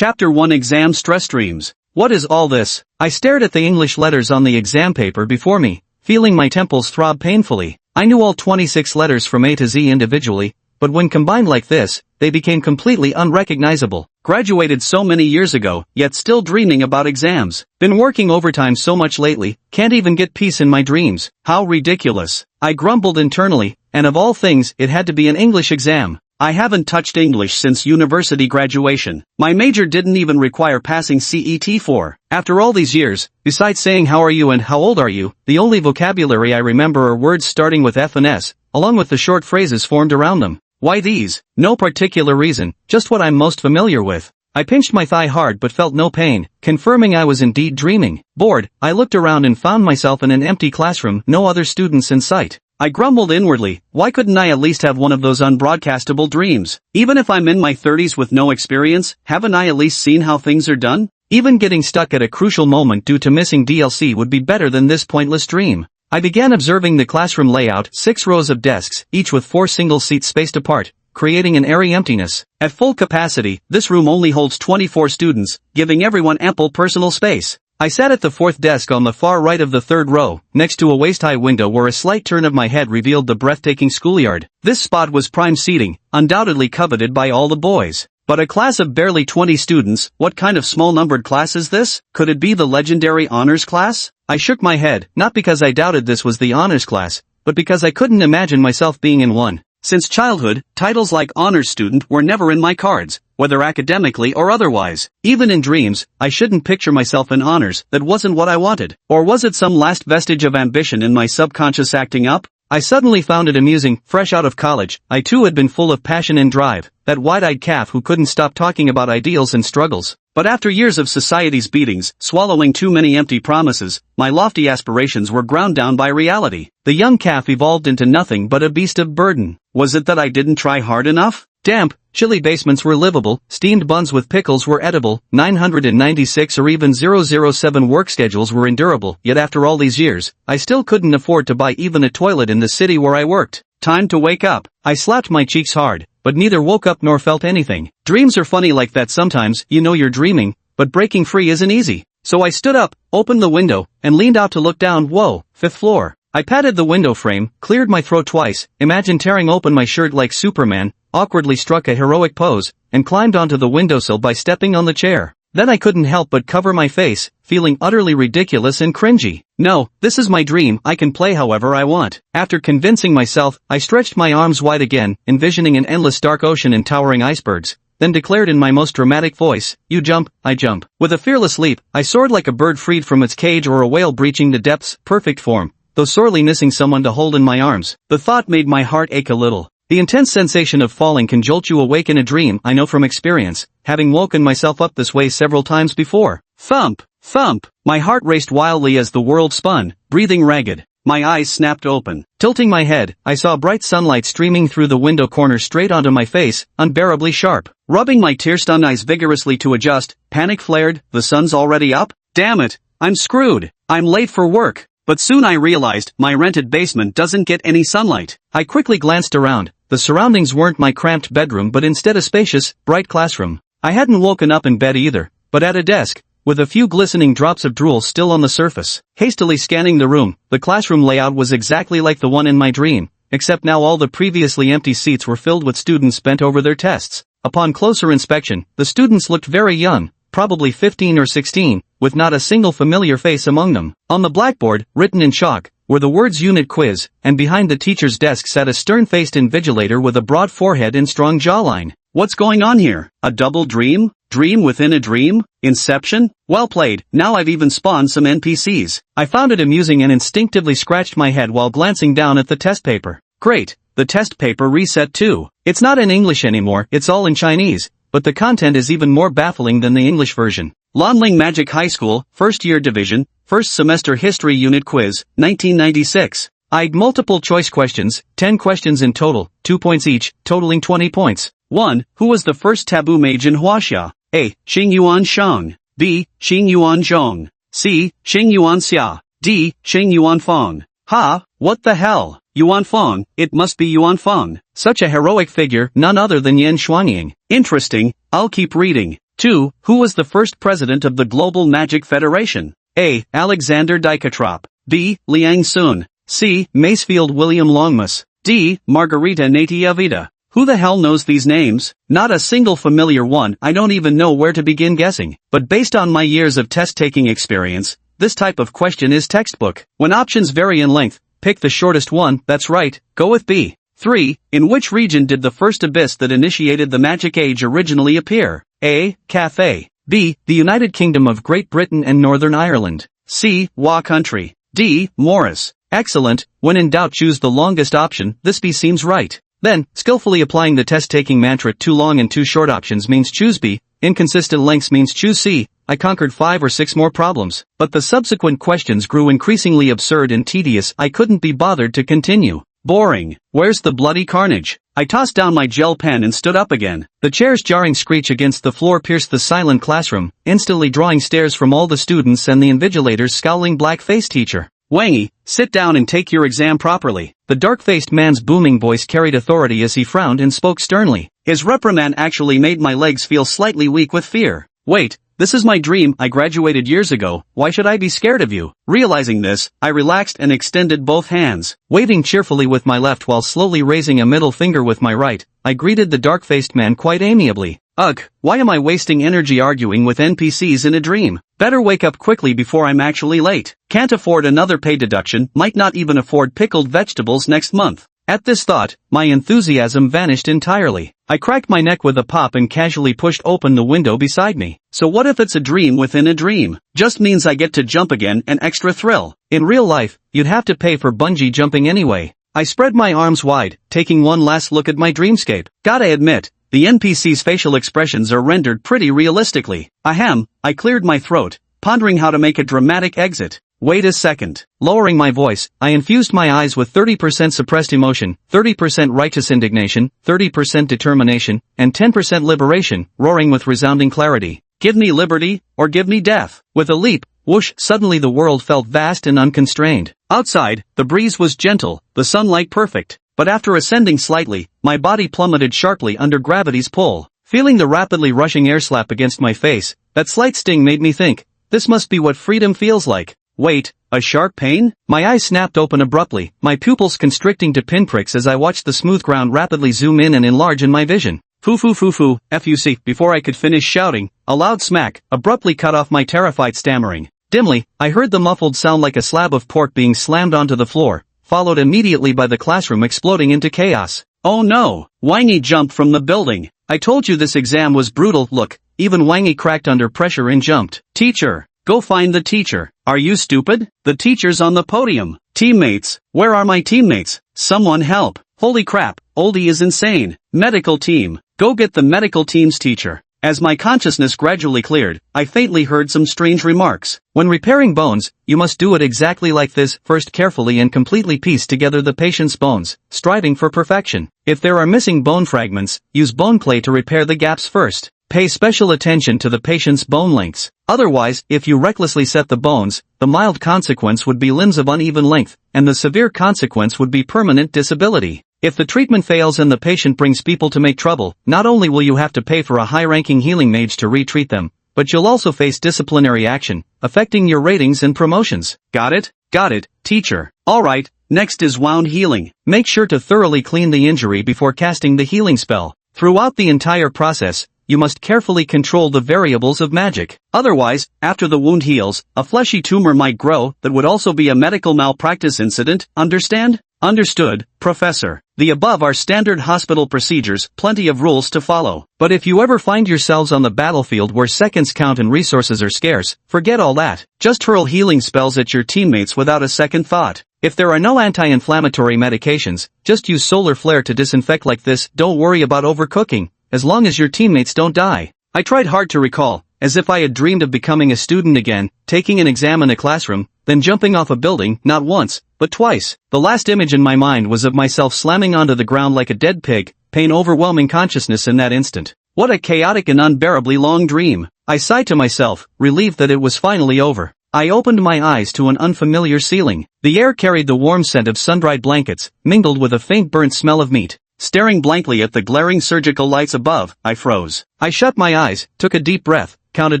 Chapter 1 Exam Stress Dreams. What is all this? I stared at the English letters on the exam paper before me, feeling my temples throb painfully. I knew all 26 letters from A to Z individually, but when combined like this, they became completely unrecognizable. Graduated so many years ago, yet still dreaming about exams. Been working overtime so much lately, can't even get peace in my dreams. How ridiculous. I grumbled internally, and of all things, it had to be an English exam. I haven't touched English since university graduation. My major didn't even require passing CET for. After all these years, besides saying how are you and how old are you, the only vocabulary I remember are words starting with F and S, along with the short phrases formed around them. Why these? No particular reason, just what I'm most familiar with. I pinched my thigh hard but felt no pain, confirming I was indeed dreaming. Bored, I looked around and found myself in an empty classroom, no other students in sight. I grumbled inwardly, why couldn't I at least have one of those unbroadcastable dreams? Even if I'm in my 30s with no experience, haven't I at least seen how things are done? Even getting stuck at a crucial moment due to missing DLC would be better than this pointless dream. I began observing the classroom layout, 6 rows of desks, each with 4 single seats spaced apart, creating an airy emptiness. At full capacity, this room only holds 24 students, giving everyone ample personal space. I sat at the 4th desk on the far right of the 3rd row, next to a waist-high window where a slight turn of my head revealed the breathtaking schoolyard. This spot was prime seating, undoubtedly coveted by all the boys. But a class of barely 20 students, what kind of small-numbered class is this? Could it be the legendary honors class? I shook my head, not because I doubted this was the honors class, but because I couldn't imagine myself being in one. Since childhood, titles like honors student were never in my cards, whether academically or otherwise. Even in dreams, I shouldn't picture myself in honors, that wasn't what I wanted. Or was it some last vestige of ambition in my subconscious acting up? I suddenly found it amusing, fresh out of college, I too had been full of passion and drive, that wide-eyed calf who couldn't stop talking about ideals and struggles. But after years of society's beatings, swallowing too many empty promises, my lofty aspirations were ground down by reality. The young calf evolved into nothing but a beast of burden. Was it that I didn't try hard enough? Damp, chilly basements were livable, steamed buns with pickles were edible, 996 or even 007 work schedules were endurable, yet after all these years, I still couldn't afford to buy even a toilet in the city where I worked. Time to wake up. I slapped my cheeks hard, but neither woke up nor felt anything. Dreams are funny like that sometimes, you know you're dreaming, but breaking free isn't easy. So I stood up, opened the window, and leaned out to look down. Whoa, 5th floor. I patted the window frame, cleared my throat twice, imagined tearing open my shirt like Superman, awkwardly struck a heroic pose, and climbed onto the windowsill by stepping on the chair. Then I couldn't help but cover my face, feeling utterly ridiculous and cringy. No, this is my dream, I can play however I want. After convincing myself, I stretched my arms wide again, envisioning an endless dark ocean and towering icebergs, then declared in my most dramatic voice, you jump, I jump. With a fearless leap, I soared like a bird freed from its cage or a whale breaching the depths, perfect form, though sorely missing someone to hold in my arms. The thought made my heart ache a little. The intense sensation of falling can jolt you awake in a dream, I know from experience, having woken myself up this way several times before. Thump, thump, my heart raced wildly as the world spun, breathing ragged. My eyes snapped open. Tilting my head, I saw bright sunlight streaming through the window corner straight onto my face, unbearably sharp. Rubbing my tear-stunned eyes vigorously to adjust, panic flared, the sun's already up? Damn it, I'm screwed. I'm late for work. But soon I realized, my rented basement doesn't get any sunlight. I quickly glanced around. The surroundings weren't my cramped bedroom but instead a spacious, bright classroom. I hadn't woken up in bed either, but at a desk, with a few glistening drops of drool still on the surface. Hastily scanning the room, the classroom layout was exactly like the one in my dream, except now all the previously empty seats were filled with students bent over their tests. Upon closer inspection, the students looked very young, probably 15 or 16, with not a single familiar face among them. On the blackboard, written in chalk, were the words unit quiz, and behind the teacher's desk sat a stern-faced invigilator with a broad forehead and strong jawline. What's going on here? A double dream? Dream within a dream? Inception? Well played, now I've even spawned some NPCs. I found it amusing and instinctively scratched my head while glancing down at the test paper. Great, the test paper reset too. It's not in English anymore, it's all in Chinese, but the content is even more baffling than the English version. Lanling Magic High School, First Year Division, First Semester History Unit Quiz, 1996. I'd multiple choice questions, 10 questions in total, 2 points each, totaling 20 points. 1. Who was the first taboo mage in Huaxia? A. Xing Yuan Shang. B. Xing Yuan Zhong. C. Xing Yuan Xia. D. Xing Yuan Feng. Ha, what the hell? Yuan Feng, it must be Yuan Feng. Such a heroic figure, none other than Yan Shuangying. Interesting, I'll keep reading. 2. Who was the first president of the Global Magic Federation? A. Alexander Dykotrop. B. Liang Sun. C. Macefield William Longmas. D. Margarita Natiavita. Who the hell knows these names? Not a single familiar one. I don't even know where to begin guessing. But based on my years of test-taking experience, this type of question is textbook. When options vary in length, pick the shortest one. That's right, go with B. 3. In which region did the first abyss that initiated the Magic Age originally appear? A. Cathay. B. The United Kingdom of Great Britain and Northern Ireland. C. Wa country. D. Morris. Excellent. When in doubt, choose the longest option. This B seems right. Then, skillfully applying the test-taking mantra, too long and too short options means choose B, inconsistent lengths means choose C. I conquered 5 or 6 more problems, but the subsequent questions grew increasingly absurd and tedious. I couldn't be bothered to continue. Boring. Where's the bloody carnage? I tossed down my gel pen and stood up again. The chair's jarring screech against the floor pierced the silent classroom, instantly drawing stares from all the students and the invigilator's scowling black-faced teacher. Wangy, sit down and take your exam properly. The dark-faced man's booming voice carried authority as he frowned and spoke sternly. His reprimand actually made my legs feel slightly weak with fear. Wait, this is my dream. I graduated years ago. Why should I be scared of you? Realizing this, I relaxed and extended both hands. Waving cheerfully with my left while slowly raising a middle finger with my right, I greeted the dark-faced man quite amiably. Ugh, why am I wasting energy arguing with NPCs in a dream? Better wake up quickly before I'm actually late. Can't afford another pay deduction, might not even afford pickled vegetables next month. At this thought, my enthusiasm vanished entirely. I cracked my neck with a pop and casually pushed open the window beside me. So what if it's a dream within a dream? Just means I get to jump again, an extra thrill. In real life, you'd have to pay for bungee jumping anyway. I spread my arms wide, taking one last look at my dreamscape. Gotta admit, the NPC's facial expressions are rendered pretty realistically. Ahem, I cleared my throat, pondering how to make a dramatic exit. Wait a second. Lowering my voice, I infused my eyes with 30% suppressed emotion, 30% righteous indignation, 30% determination, and 10% liberation, roaring with resounding clarity. Give me liberty, or give me death. With a leap, whoosh, suddenly the world felt vast and unconstrained. Outside, the breeze was gentle, the sunlight perfect. But after ascending slightly, my body plummeted sharply under gravity's pull. Feeling the rapidly rushing air slap against my face, that slight sting made me think, this must be what freedom feels like. Wait, a sharp pain? My eyes snapped open abruptly, my pupils constricting to pinpricks as I watched the smooth ground rapidly zoom in and enlarge in my vision. Fuck, before I could finish shouting, a loud smack abruptly cut off my terrified stammering. Dimly, I heard the muffled sound like a slab of pork being slammed onto the floor, followed immediately by the classroom exploding into chaos. Oh no! Wangy jumped from the building. I told you this exam was brutal. Look, even Wangy cracked under pressure and jumped. Teacher! Go find the teacher. Are you stupid? The teacher's on the podium. Teammates! Where are my teammates? Someone help! Holy crap, Oldie is insane. Medical team! Go get the medical team's teacher. As my consciousness gradually cleared, I faintly heard some strange remarks. When repairing bones, you must do it exactly like this. First carefully and completely piece together the patient's bones, striving for perfection. If there are missing bone fragments, use bone clay to repair the gaps first. Pay special attention to the patient's bone lengths. Otherwise, if you recklessly set the bones, the mild consequence would be limbs of uneven length, and the severe consequence would be permanent disability. If the treatment fails and the patient brings people to make trouble, not only will you have to pay for a high-ranking healing mage to retreat them, but you'll also face disciplinary action, affecting your ratings and promotions. Got it? Got it, teacher. Alright, next is wound healing. Make sure to thoroughly clean the injury before casting the healing spell. Throughout the entire process, you must carefully control the variables of magic. Otherwise, after the wound heals, a fleshy tumor might grow that would also be a medical malpractice incident. Understand? Understood, Professor. The above are standard hospital procedures, plenty of rules to follow. But if you ever find yourselves on the battlefield where seconds count and resources are scarce, forget all that. Just hurl healing spells at your teammates without a second thought. If there are no anti-inflammatory medications, just use solar flare to disinfect like this. Don't worry about overcooking, as long as your teammates don't die. I tried hard to recall, as if I had dreamed of becoming a student again, taking an exam in a classroom, then jumping off a building, not once, but twice. The last image in my mind was of myself slamming onto the ground like a dead pig, pain overwhelming consciousness in that instant. What a chaotic and unbearably long dream. I sighed to myself, relieved that it was finally over. I opened my eyes to an unfamiliar ceiling. The air carried the warm scent of sun-dried blankets, mingled with a faint burnt smell of meat. Staring blankly at the glaring surgical lights above, I froze. I shut my eyes, took a deep breath, counted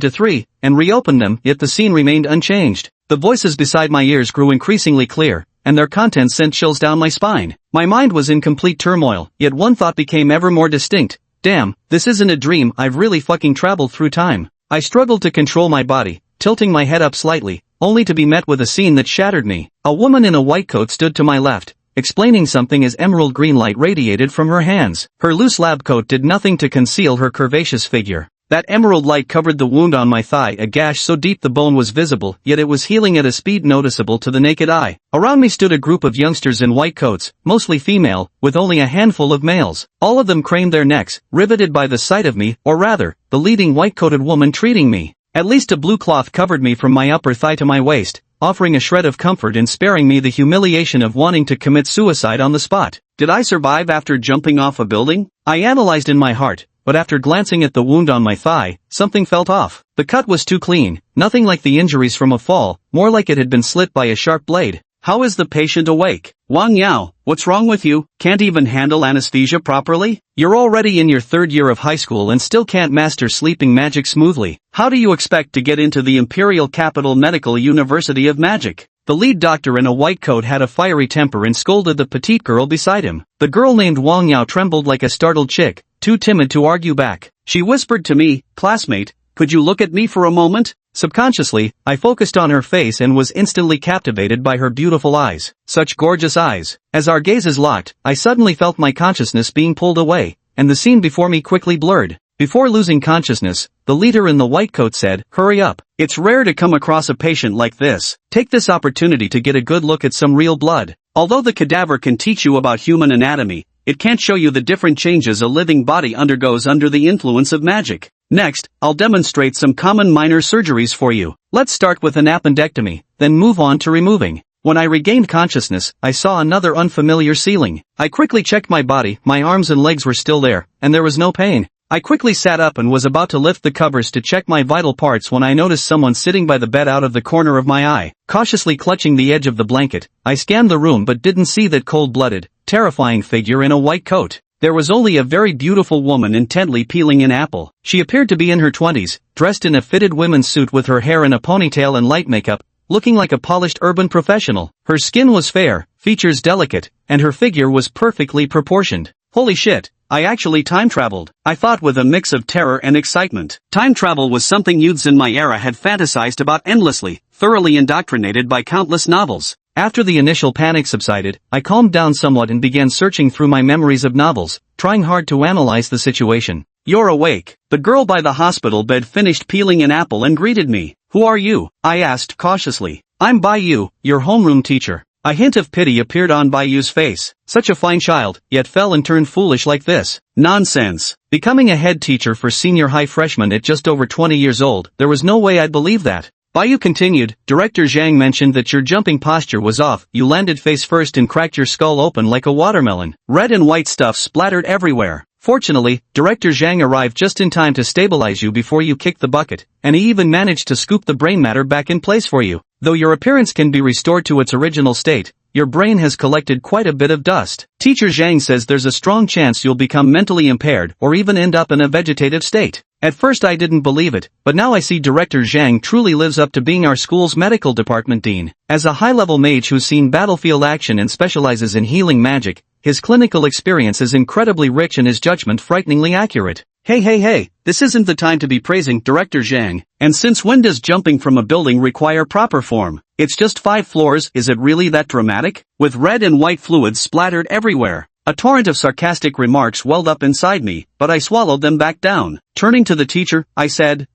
to 3, and reopened them, yet the scene remained unchanged. The voices beside my ears grew increasingly clear, and their contents sent chills down my spine. My mind was in complete turmoil, yet one thought became ever more distinct. Damn, this isn't a dream, I've really fucking traveled through time. I struggled to control my body, tilting my head up slightly, only to be met with a scene that shattered me. A woman in a white coat stood to my left, explaining something as emerald green light radiated from her hands. Her loose lab coat did nothing to conceal her curvaceous figure. That emerald light covered the wound on my thigh, a gash so deep the bone was visible, yet it was healing at a speed noticeable to the naked eye. Around me stood a group of youngsters in white coats, mostly female, with only a handful of males. All of them craned their necks, riveted by the sight of me, or rather, the leading white-coated woman treating me. At least a blue cloth covered me from my upper thigh to my waist, offering a shred of comfort in sparing me the humiliation of wanting to commit suicide on the spot. Did I survive after jumping off a building? I analyzed in my heart, but after glancing at the wound on my thigh, something felt off. The cut was too clean, nothing like the injuries from a fall, more like it had been slit by a sharp blade. How is the patient awake? Wang Yao, what's wrong with you? Can't even handle anesthesia properly? You're already in your 3rd year of high school and still can't master sleeping magic smoothly. How do you expect to get into the Imperial Capital Medical University of Magic? The lead doctor in a white coat had a fiery temper and scolded the petite girl beside him. The girl named Wang Yao trembled like a startled chick, too timid to argue back. She whispered to me, "Classmate, could you look at me for a moment?" Subconsciously, I focused on her face and was instantly captivated by her beautiful eyes. Such gorgeous eyes. As our gazes locked, I suddenly felt my consciousness being pulled away, and the scene before me quickly blurred. Before losing consciousness, the leader in the white coat said, "Hurry up. It's rare to come across a patient like this. Take this opportunity to get a good look at some real blood. Although the cadaver can teach you about human anatomy, it can't show you the different changes a living body undergoes under the influence of magic. Next, I'll demonstrate some common minor surgeries for you. Let's start with an appendectomy, then move on to removing." When I regained consciousness, I saw another unfamiliar ceiling. I quickly checked my body, my arms and legs were still there, and there was no pain. I quickly sat up and was about to lift the covers to check my vital parts when I noticed someone sitting by the bed out of the corner of my eye. Cautiously clutching the edge of the blanket, I scanned the room but didn't see that cold-blooded, terrifying figure in a white coat. There was only a very beautiful woman intently peeling an apple. She appeared to be in her 20s, dressed in a fitted women's suit with her hair in a ponytail and light makeup, looking like a polished urban professional. Her skin was fair, features delicate, and her figure was perfectly proportioned. Holy shit, I actually time traveled, I thought with a mix of terror and excitement. Time travel was something youths in my era had fantasized about endlessly, thoroughly indoctrinated by countless novels. After the initial panic subsided, I calmed down somewhat and began searching through my memories of novels, trying hard to analyze the situation. "You're awake." The girl by the hospital bed finished peeling an apple and greeted me. "Who are you?" I asked cautiously. "I'm Baiyu, your homeroom teacher." A hint of pity appeared on Baiyu's face. Such a fine child, yet fell and turned foolish like this. Nonsense. Becoming a head teacher for senior high freshmen at just over 20 years old, there was no way I'd believe that. Baiyu continued, "Director Zhang mentioned that your jumping posture was off, you landed face first and cracked your skull open like a watermelon. Red and white stuff splattered everywhere. Fortunately, Director Zhang arrived just in time to stabilize you before you kicked the bucket, and he even managed to scoop the brain matter back in place for you. Though your appearance can be restored to its original state, your brain has collected quite a bit of dust. Teacher Zhang says there's a strong chance you'll become mentally impaired or even end up in a vegetative state." At first I didn't believe it, but now I see Director Zhang truly lives up to being our school's medical department dean. As a high-level mage who's seen battlefield action and specializes in healing magic, his clinical experience is incredibly rich and his judgment frighteningly accurate. Hey, this isn't the time to be praising Director Zhang. And since when does jumping from a building require proper form? It's just 5 floors, is it really that dramatic? With red and white fluids splattered everywhere. A torrent of sarcastic remarks welled up inside me, but I swallowed them back down. Turning to the teacher, I said,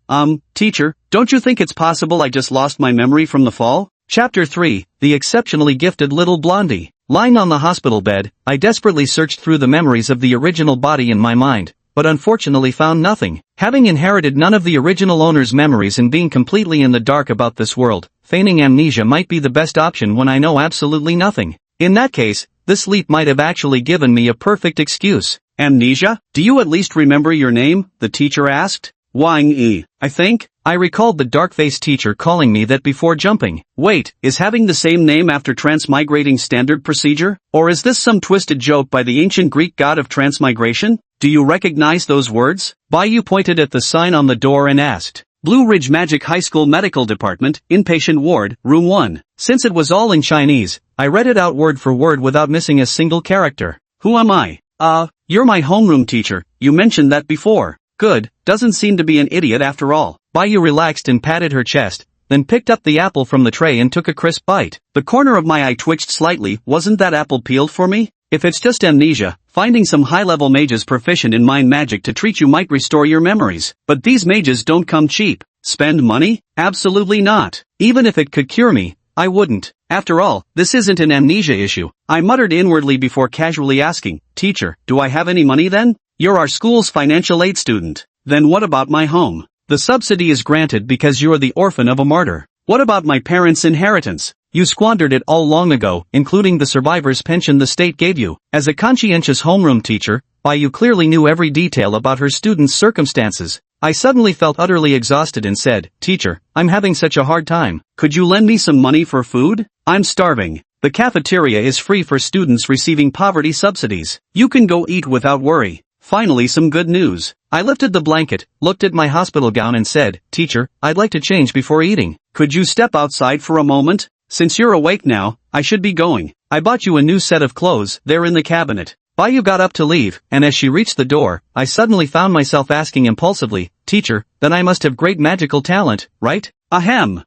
Teacher, don't you think it's possible I just lost my memory from the fall?" Chapter 3, The Exceptionally Gifted Little Blondie. Lying on the hospital bed, I desperately searched through the memories of the original body in my mind, but unfortunately found nothing. Having inherited none of the original owner's memories and being completely in the dark about this world, feigning amnesia might be the best option when I know absolutely nothing. In that case, this sleep might have actually given me a perfect excuse. "Amnesia? Do you at least remember your name?" the teacher asked. Wang I think? I recalled the dark-faced teacher calling me that before jumping. Wait, is having the same name after transmigrating standard procedure? Or is this some twisted joke by the ancient Greek god of transmigration? Do you recognize those words? Bai pointed at the sign on the door and asked. Blue Ridge Magic High School Medical Department, Inpatient Ward, Room 1. Since it was all in Chinese, I read it out word for word without missing a single character. Who am I? You're my homeroom teacher, you mentioned that before. Good, doesn't seem to be an idiot after all. Bai relaxed and patted her chest, then picked up the apple from the tray and took a crisp bite. The corner of my eye twitched slightly. Wasn't that apple peeled for me? If it's just amnesia, finding some high-level mages proficient in mind magic to treat you might restore your memories. But these mages don't come cheap. Spend money? Absolutely not. Even if it could cure me, I wouldn't. After all, this isn't an amnesia issue. I muttered inwardly before casually asking, Teacher, do I have any money then? You're our school's financial aid student. Then what about my home? The subsidy is granted because you're the orphan of a martyr. What about my parents' inheritance? You squandered it all long ago, including the survivor's pension the state gave you. As a conscientious homeroom teacher, Bai clearly knew every detail about her students' circumstances. I suddenly felt utterly exhausted and said, Teacher, I'm having such a hard time. Could you lend me some money for food? I'm starving. The cafeteria is free for students receiving poverty subsidies. You can go eat without worry. Finally some good news. I lifted the blanket, looked at my hospital gown and said, Teacher, I'd like to change before eating. Could you step outside for a moment? Since you're awake now, I should be going. I bought you a new set of clothes, they're in the cabinet. Bai got up to leave, and as she reached the door, I suddenly found myself asking impulsively, Teacher, then I must have great magical talent, right? Ahem.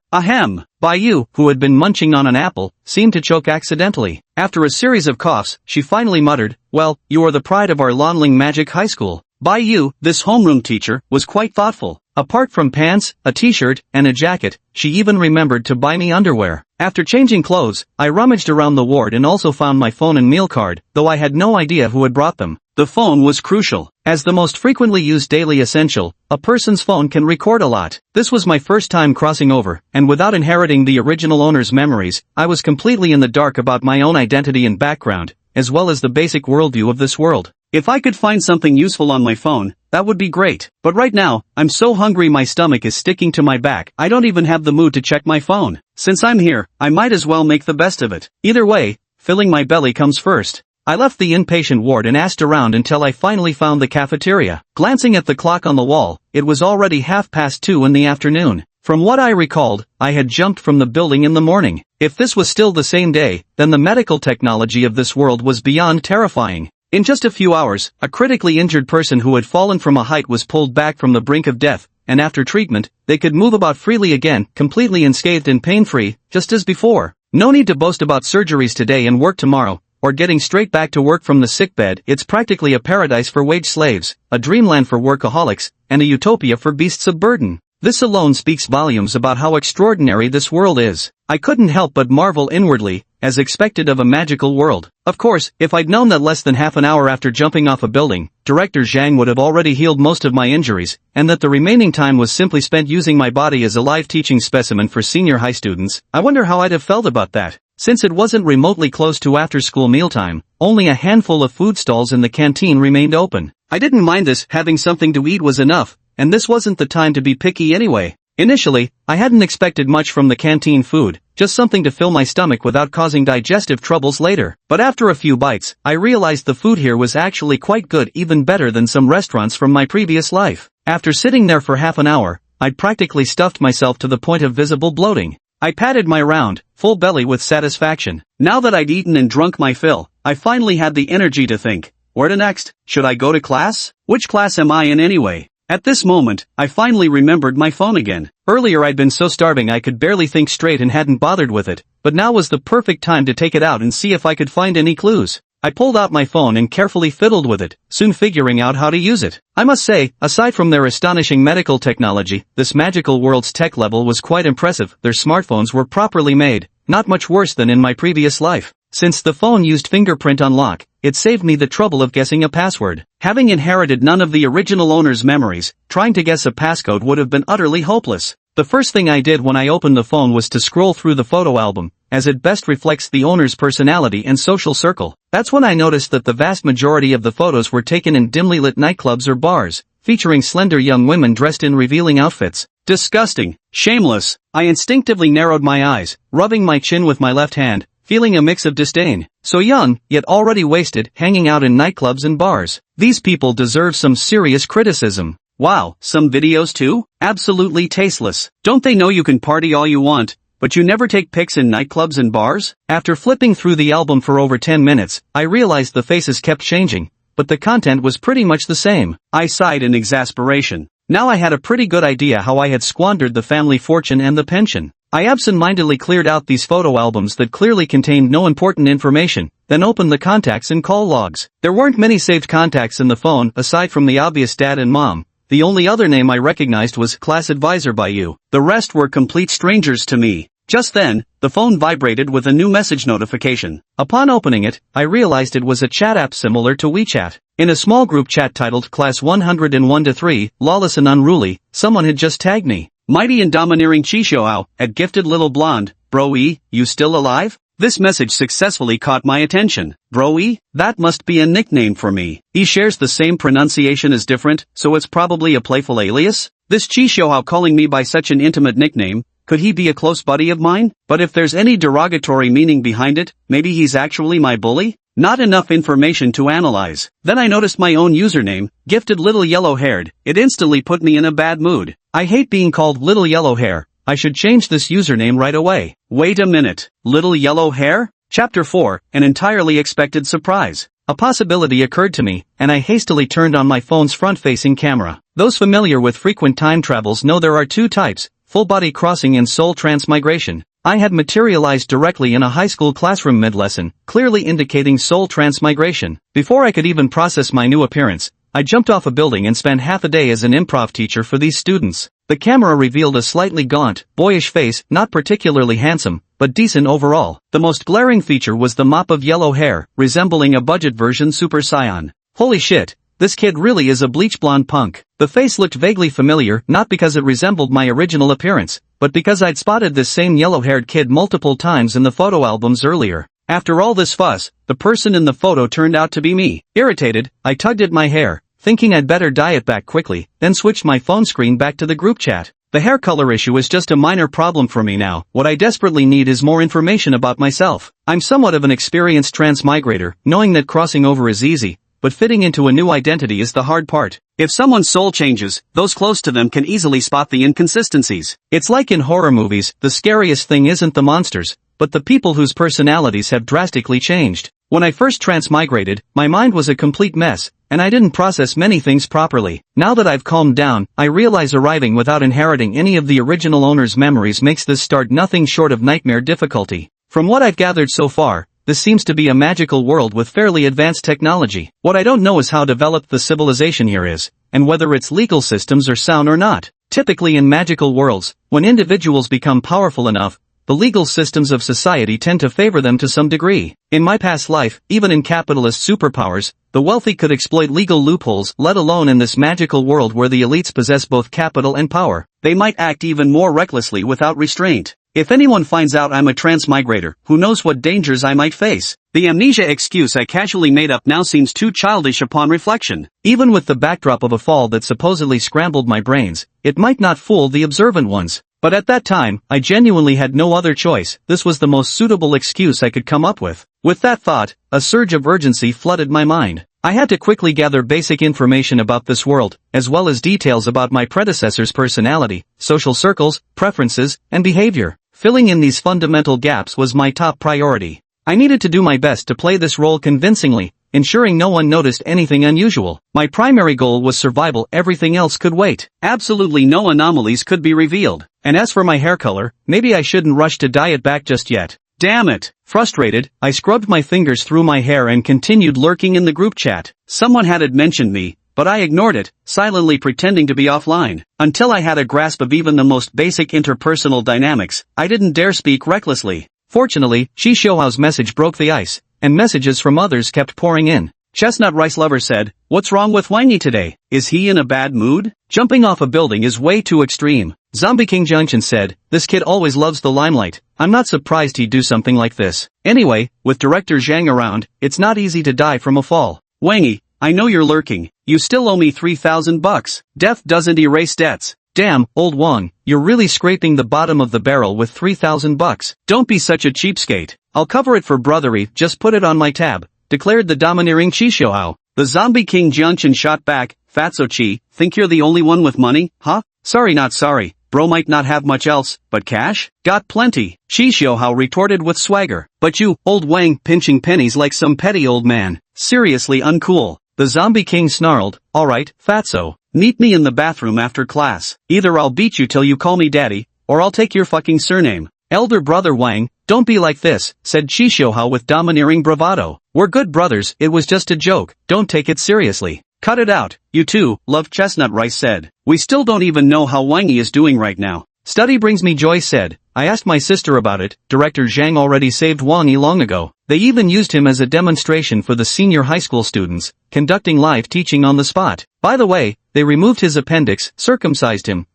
Bai, who had been munching on an apple, seemed to choke accidentally. After a series of coughs, she finally muttered, Well, you are the pride of our Lonling Magic High School. Bai, this homeroom teacher, was quite thoughtful. Apart from pants, a t-shirt, and a jacket, she even remembered to buy me underwear. After changing clothes, I rummaged around the ward and also found my phone and meal card, though I had no idea who had brought them. The phone was crucial. As the most frequently used daily essential, a person's phone can record a lot. This was my first time crossing over, and without inheriting the original owner's memories, I was completely in the dark about my own identity and background, as well as the basic worldview of this world. If I could find something useful on my phone, that would be great. But right now, I'm so hungry my stomach is sticking to my back, I don't even have the mood to check my phone. Since I'm here, I might as well make the best of it. Either way, filling my belly comes first. I left the inpatient ward and asked around until I finally found the cafeteria. Glancing at the clock on the wall, it was already 2:30 in the afternoon. From what I recalled, I had jumped from the building in the morning. If this was still the same day, then the medical technology of this world was beyond terrifying. In just a few hours, a critically injured person who had fallen from a height was pulled back from the brink of death, and after treatment, they could move about freely again, completely unscathed and pain-free, just as before. No need to boast about surgeries today and work tomorrow, or getting straight back to work from the sickbed. It's practically a paradise for wage slaves, a dreamland for workaholics, and a utopia for beasts of burden. This alone speaks volumes about how extraordinary this world is. I couldn't help but marvel inwardly, as expected of a magical world. Of course, if I'd known that less than half an hour after jumping off a building, Director Zhang would have already healed most of my injuries, and that the remaining time was simply spent using my body as a live teaching specimen for senior high students, I wonder how I'd have felt about that. Since it wasn't remotely close to after-school mealtime, only a handful of food stalls in the canteen remained open. I didn't mind this, having something to eat was enough, and this wasn't the time to be picky anyway. Initially, I hadn't expected much from the canteen food, just something to fill my stomach without causing digestive troubles later. But after a few bites, I realized the food here was actually quite good, even better than some restaurants from my previous life. After sitting there for half an hour, I'd practically stuffed myself to the point of visible bloating. I patted my round, full belly with satisfaction. Now that I'd eaten and drunk my fill, I finally had the energy to think, where to next? Should I go to class? Which class am I in anyway? At this moment, I finally remembered my phone again. Earlier I'd been so starving I could barely think straight and hadn't bothered with it, but now was the perfect time to take it out and see if I could find any clues. I pulled out my phone and carefully fiddled with it, soon figuring out how to use it. I must say, aside from their astonishing medical technology, this magical world's tech level was quite impressive. Their smartphones were properly made, not much worse than in my previous life. Since the phone used fingerprint unlock, it saved me the trouble of guessing a password. Having inherited none of the original owner's memories, trying to guess a passcode would have been utterly hopeless. The first thing I did when I opened the phone was to scroll through the photo album, as it best reflects the owner's personality and social circle. That's when I noticed that the vast majority of the photos were taken in dimly lit nightclubs or bars, featuring slender young women dressed in revealing outfits. Disgusting. Shameless. I instinctively narrowed my eyes, rubbing my chin with my left hand, feeling a mix of disdain. So young, yet already wasted, hanging out in nightclubs and bars. These people deserve some serious criticism. Wow, some videos too? Absolutely tasteless. Don't they know you can party all you want, but you never take pics in nightclubs and bars? After flipping through the album for over 10 minutes, I realized the faces kept changing, but the content was pretty much the same. I sighed in exasperation. Now I had a pretty good idea how I had squandered the family fortune and the pension. I absent-mindedly cleared out these photo albums that clearly contained no important information, then opened the contacts and call logs. There weren't many saved contacts in the phone aside from the obvious dad and mom. The only other name I recognized was Class Advisor by You. The rest were complete strangers to me. Just then, the phone vibrated with a new message notification. Upon opening it, I realized it was a chat app similar to WeChat. In a small group chat titled Class 101-3, Lawless and Unruly, someone had just tagged me. Mighty and domineering Chishoao, at Gifted Little Blonde, Bro-e, you still alive? This message successfully caught my attention. Bro-e? That must be a nickname for me. He shares the same pronunciation as different, so it's probably a playful alias? This Chishoao calling me by such an intimate nickname, could he be a close buddy of mine? But if there's any derogatory meaning behind it, maybe he's actually my bully? Not enough information to analyze. Then I noticed my own username, Gifted Little Yellow-Haired. It instantly put me in a bad mood. I hate being called Little Yellow Hair. I should change this username right away. Wait a minute. Little Yellow Hair? Chapter 4, an entirely expected surprise. A possibility occurred to me, and I hastily turned on my phone's front-facing camera. Those familiar with frequent time travels know there are two types, full-body crossing and soul transmigration. I had materialized directly in a high school classroom mid-lesson, clearly indicating soul transmigration. Before I could even process my new appearance, I jumped off a building and spent half a day as an improv teacher for these students. The camera revealed a slightly gaunt, boyish face, not particularly handsome, but decent overall. The most glaring feature was the mop of yellow hair, resembling a budget version Super Saiyan. Holy shit, this kid really is a bleach blonde punk. The face looked vaguely familiar, not because it resembled my original appearance, but because I'd spotted this same yellow-haired kid multiple times in the photo albums earlier. After all this fuss, the person in the photo turned out to be me. Irritated, I tugged at my hair, thinking I'd better dye it back quickly, then switched my phone screen back to the group chat. The hair color issue is just a minor problem for me now. What I desperately need is more information about myself. I'm somewhat of an experienced transmigrator, knowing that crossing over is easy, but fitting into a new identity is the hard part. If someone's soul changes, those close to them can easily spot the inconsistencies. It's like in horror movies, the scariest thing isn't the monsters, but the people whose personalities have drastically changed. When I first transmigrated, my mind was a complete mess, and I didn't process many things properly. Now that I've calmed down, I realize arriving without inheriting any of the original owner's memories makes this start nothing short of nightmare difficulty. From what I've gathered so far, this seems to be a magical world with fairly advanced technology. What I don't know is how developed the civilization here is, and whether its legal systems are sound or not. Typically in magical worlds, when individuals become powerful enough, the legal systems of society tend to favor them to some degree. In my past life, even in capitalist superpowers, the wealthy could exploit legal loopholes, let alone in this magical world where the elites possess both capital and power. They might act even more recklessly without restraint. If anyone finds out I'm a transmigrator, who knows what dangers I might face? The amnesia excuse I casually made up now seems too childish upon reflection. Even with the backdrop of a fall that supposedly scrambled my brains, it might not fool the observant ones. But at that time, I genuinely had no other choice. This was the most suitable excuse I could come up with. With that thought, a surge of urgency flooded my mind. I had to quickly gather basic information about this world, as well as details about my predecessor's personality, social circles, preferences, and behavior. Filling in these fundamental gaps was my top priority. I needed to do my best to play this role convincingly, ensuring no one noticed anything unusual. My primary goal was survival, everything else could wait. Absolutely no anomalies could be revealed. And as for my hair color, maybe I shouldn't rush to dye it back just yet. Damn it! Frustrated, I scrubbed my fingers through my hair and continued lurking in the group chat. Someone had mentioned me, but I ignored it, silently pretending to be offline. Until I had a grasp of even the most basic interpersonal dynamics, I didn't dare speak recklessly. Fortunately, Shishohao's message broke the ice, and messages from others kept pouring in. Chestnut Rice Lover said, "What's wrong with Wangy today? Is he in a bad mood? Jumping off a building is way too extreme." Zombie King Junction said, "This kid always loves the limelight. I'm not surprised he'd do something like this. Anyway, with director Zhang around, it's not easy to die from a fall." Wangy, I know you're lurking. You still owe me 3,000 bucks. Death doesn't erase debts. Damn, old Wang, you're really scraping the bottom of the barrel with 3,000 bucks. Don't be such a cheapskate. I'll cover it for brothery, just put it on my tab, declared the domineering Chi Xiaohao. The zombie king Jiangchen shot back, Fatso Chi, think you're the only one with money, huh? Sorry not sorry, bro might not have much else, but cash? Got plenty, Chi Xiaohao retorted with swagger. But you, old Wang, pinching pennies like some petty old man. Seriously uncool. The zombie king snarled, alright, Fatso. Meet me in the bathroom after class. Either I'll beat you till you call me daddy, or I'll take your fucking surname. Elder brother Wang, don't be like this, said Chi Xiaohao with domineering bravado. We're good brothers, it was just a joke, don't take it seriously. Cut it out, you too, loved Chestnut Rice said. We still don't even know how Wangy is doing right now. Study brings me joy said. I asked my sister about it, Director Zhang already saved Wangy long ago. They even used him as a demonstration for the senior high school students, conducting live teaching on the spot. By the way, they removed his appendix, circumcised him,